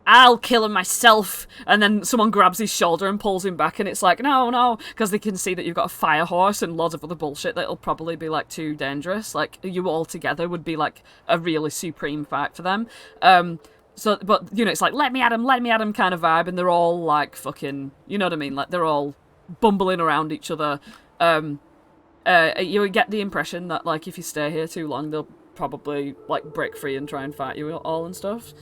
S1: I'll kill him myself. And then someone grabs his shoulder and pulls him back, and it's like, no, because they can see that you've got a fire horse and loads of other bullshit that'll probably be like too dangerous. Like you all together would be like a really supreme fight for them. So, but you know, it's like let me at him kind of vibe, and they're all like fucking, you know what I mean? Like they're all bumbling around each other. You get the impression that like if you stay here too long, they'll probably like break free and try and fight you all and stuff.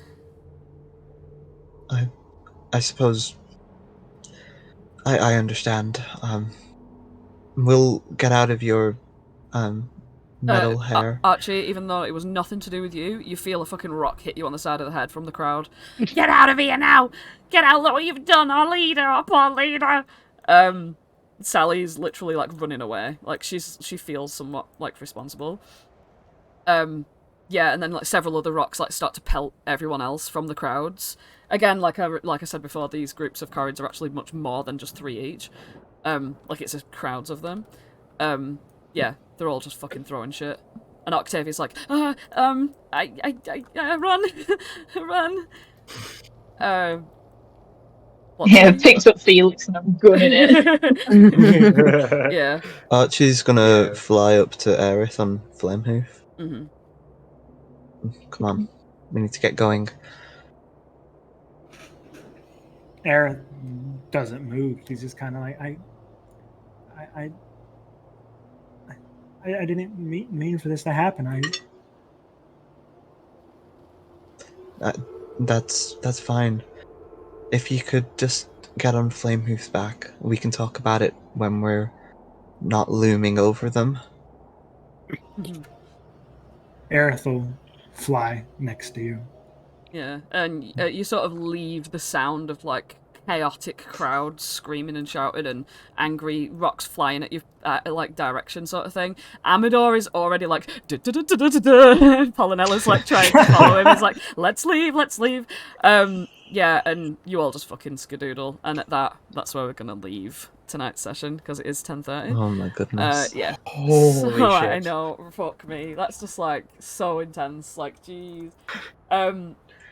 S7: I suppose I understand. We'll get out of your metal hair.
S1: Archie, even though it was nothing to do with you, you feel a fucking rock hit you on the side of the head from the crowd. Get out of here now! Get out! Look what you've done! Our leader, our poor leader! Sally's literally like running away. Like she feels somewhat like responsible. Yeah, and then like several other rocks like start to pelt everyone else from the crowds. Again, like I said before, these groups of Corrids are actually much more than just 3 each. Like it's just crowds of them. Yeah, they're all just fucking throwing shit. And Octavia's like, I run, run.
S6: Yeah, picks up Felix and I'm gunning it.
S1: Yeah.
S7: Archie's gonna fly up to Aerith on Flamehoof.
S1: Mm-hmm.
S7: Come on, we need to get going.
S4: Aerith doesn't move. He's just kind of like, I didn't mean for this to happen.
S7: That's fine. If you could just get on Flamehoof's back, we can talk about it when we're not looming over them.
S4: Aerith will fly next to you.
S1: Yeah, and you sort of leave the sound of like chaotic crowds screaming and shouting and angry rocks flying at you like direction sort of thing. Amador is already like Polinella's like trying to follow him. He's like, let's leave. Yeah, and you all just fucking skadoodle, and at that's where we're gonna leave tonight's session because it is 10:30.
S7: Oh my goodness.
S1: Yeah.
S2: Holy shit.
S1: I know, fuck me. That's just like so intense. Like, jeez.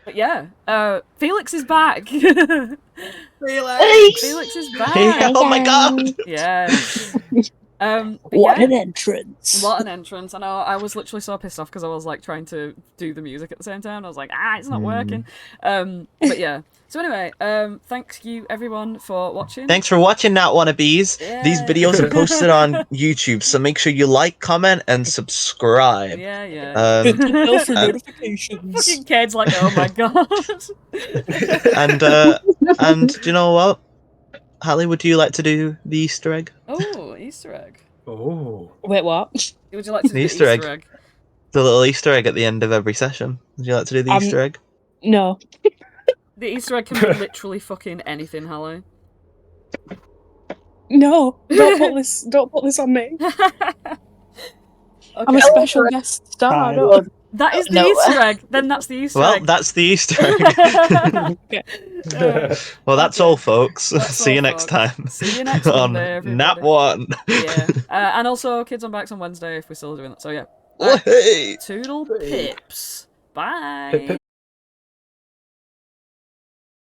S1: But yeah, Felix is back. Felix is back.
S7: Oh my god.
S1: Yes.
S8: What an entrance!
S1: What an entrance! I know. I was literally so pissed off because I was like trying to do the music at the same time. I was like, it's not working. But yeah. So anyway, thanks you everyone for watching.
S7: Thanks for watching, Nat Wannabes.
S1: Yeah.
S7: These videos are posted on YouTube, so make sure you like, comment, and subscribe.
S1: Yeah.
S8: Hit the bell for notifications.
S1: Fucking kids like, oh my god.
S7: And do you know what? Hallie, would you like to do the Easter egg?
S1: Oh, Easter egg.
S2: Oh.
S8: Wait, what?
S1: Would you like to do
S7: The
S1: the
S7: Easter
S1: Easter
S7: egg.
S1: egg?
S7: The little Easter egg at the end of every session. Would you like to do the Easter egg?
S8: No.
S1: The Easter egg can be literally fucking anything, Hallie.
S8: No, don't put this on me. I'm a special guest star. No.
S1: That is the Easter egg. Then that's the Easter egg.
S7: Well, that's the Easter egg.
S8: Okay.
S7: Well, that's all, folks.
S1: That's
S7: See
S1: all,
S7: you next
S1: folks.
S7: time.
S1: See you next
S7: on
S1: Monday, everybody.
S7: Nat One.
S1: Yeah. And also, Kids on Backs on Wednesday if we're still doing that. So yeah.
S7: Hey.
S1: Toodle pips. Bye.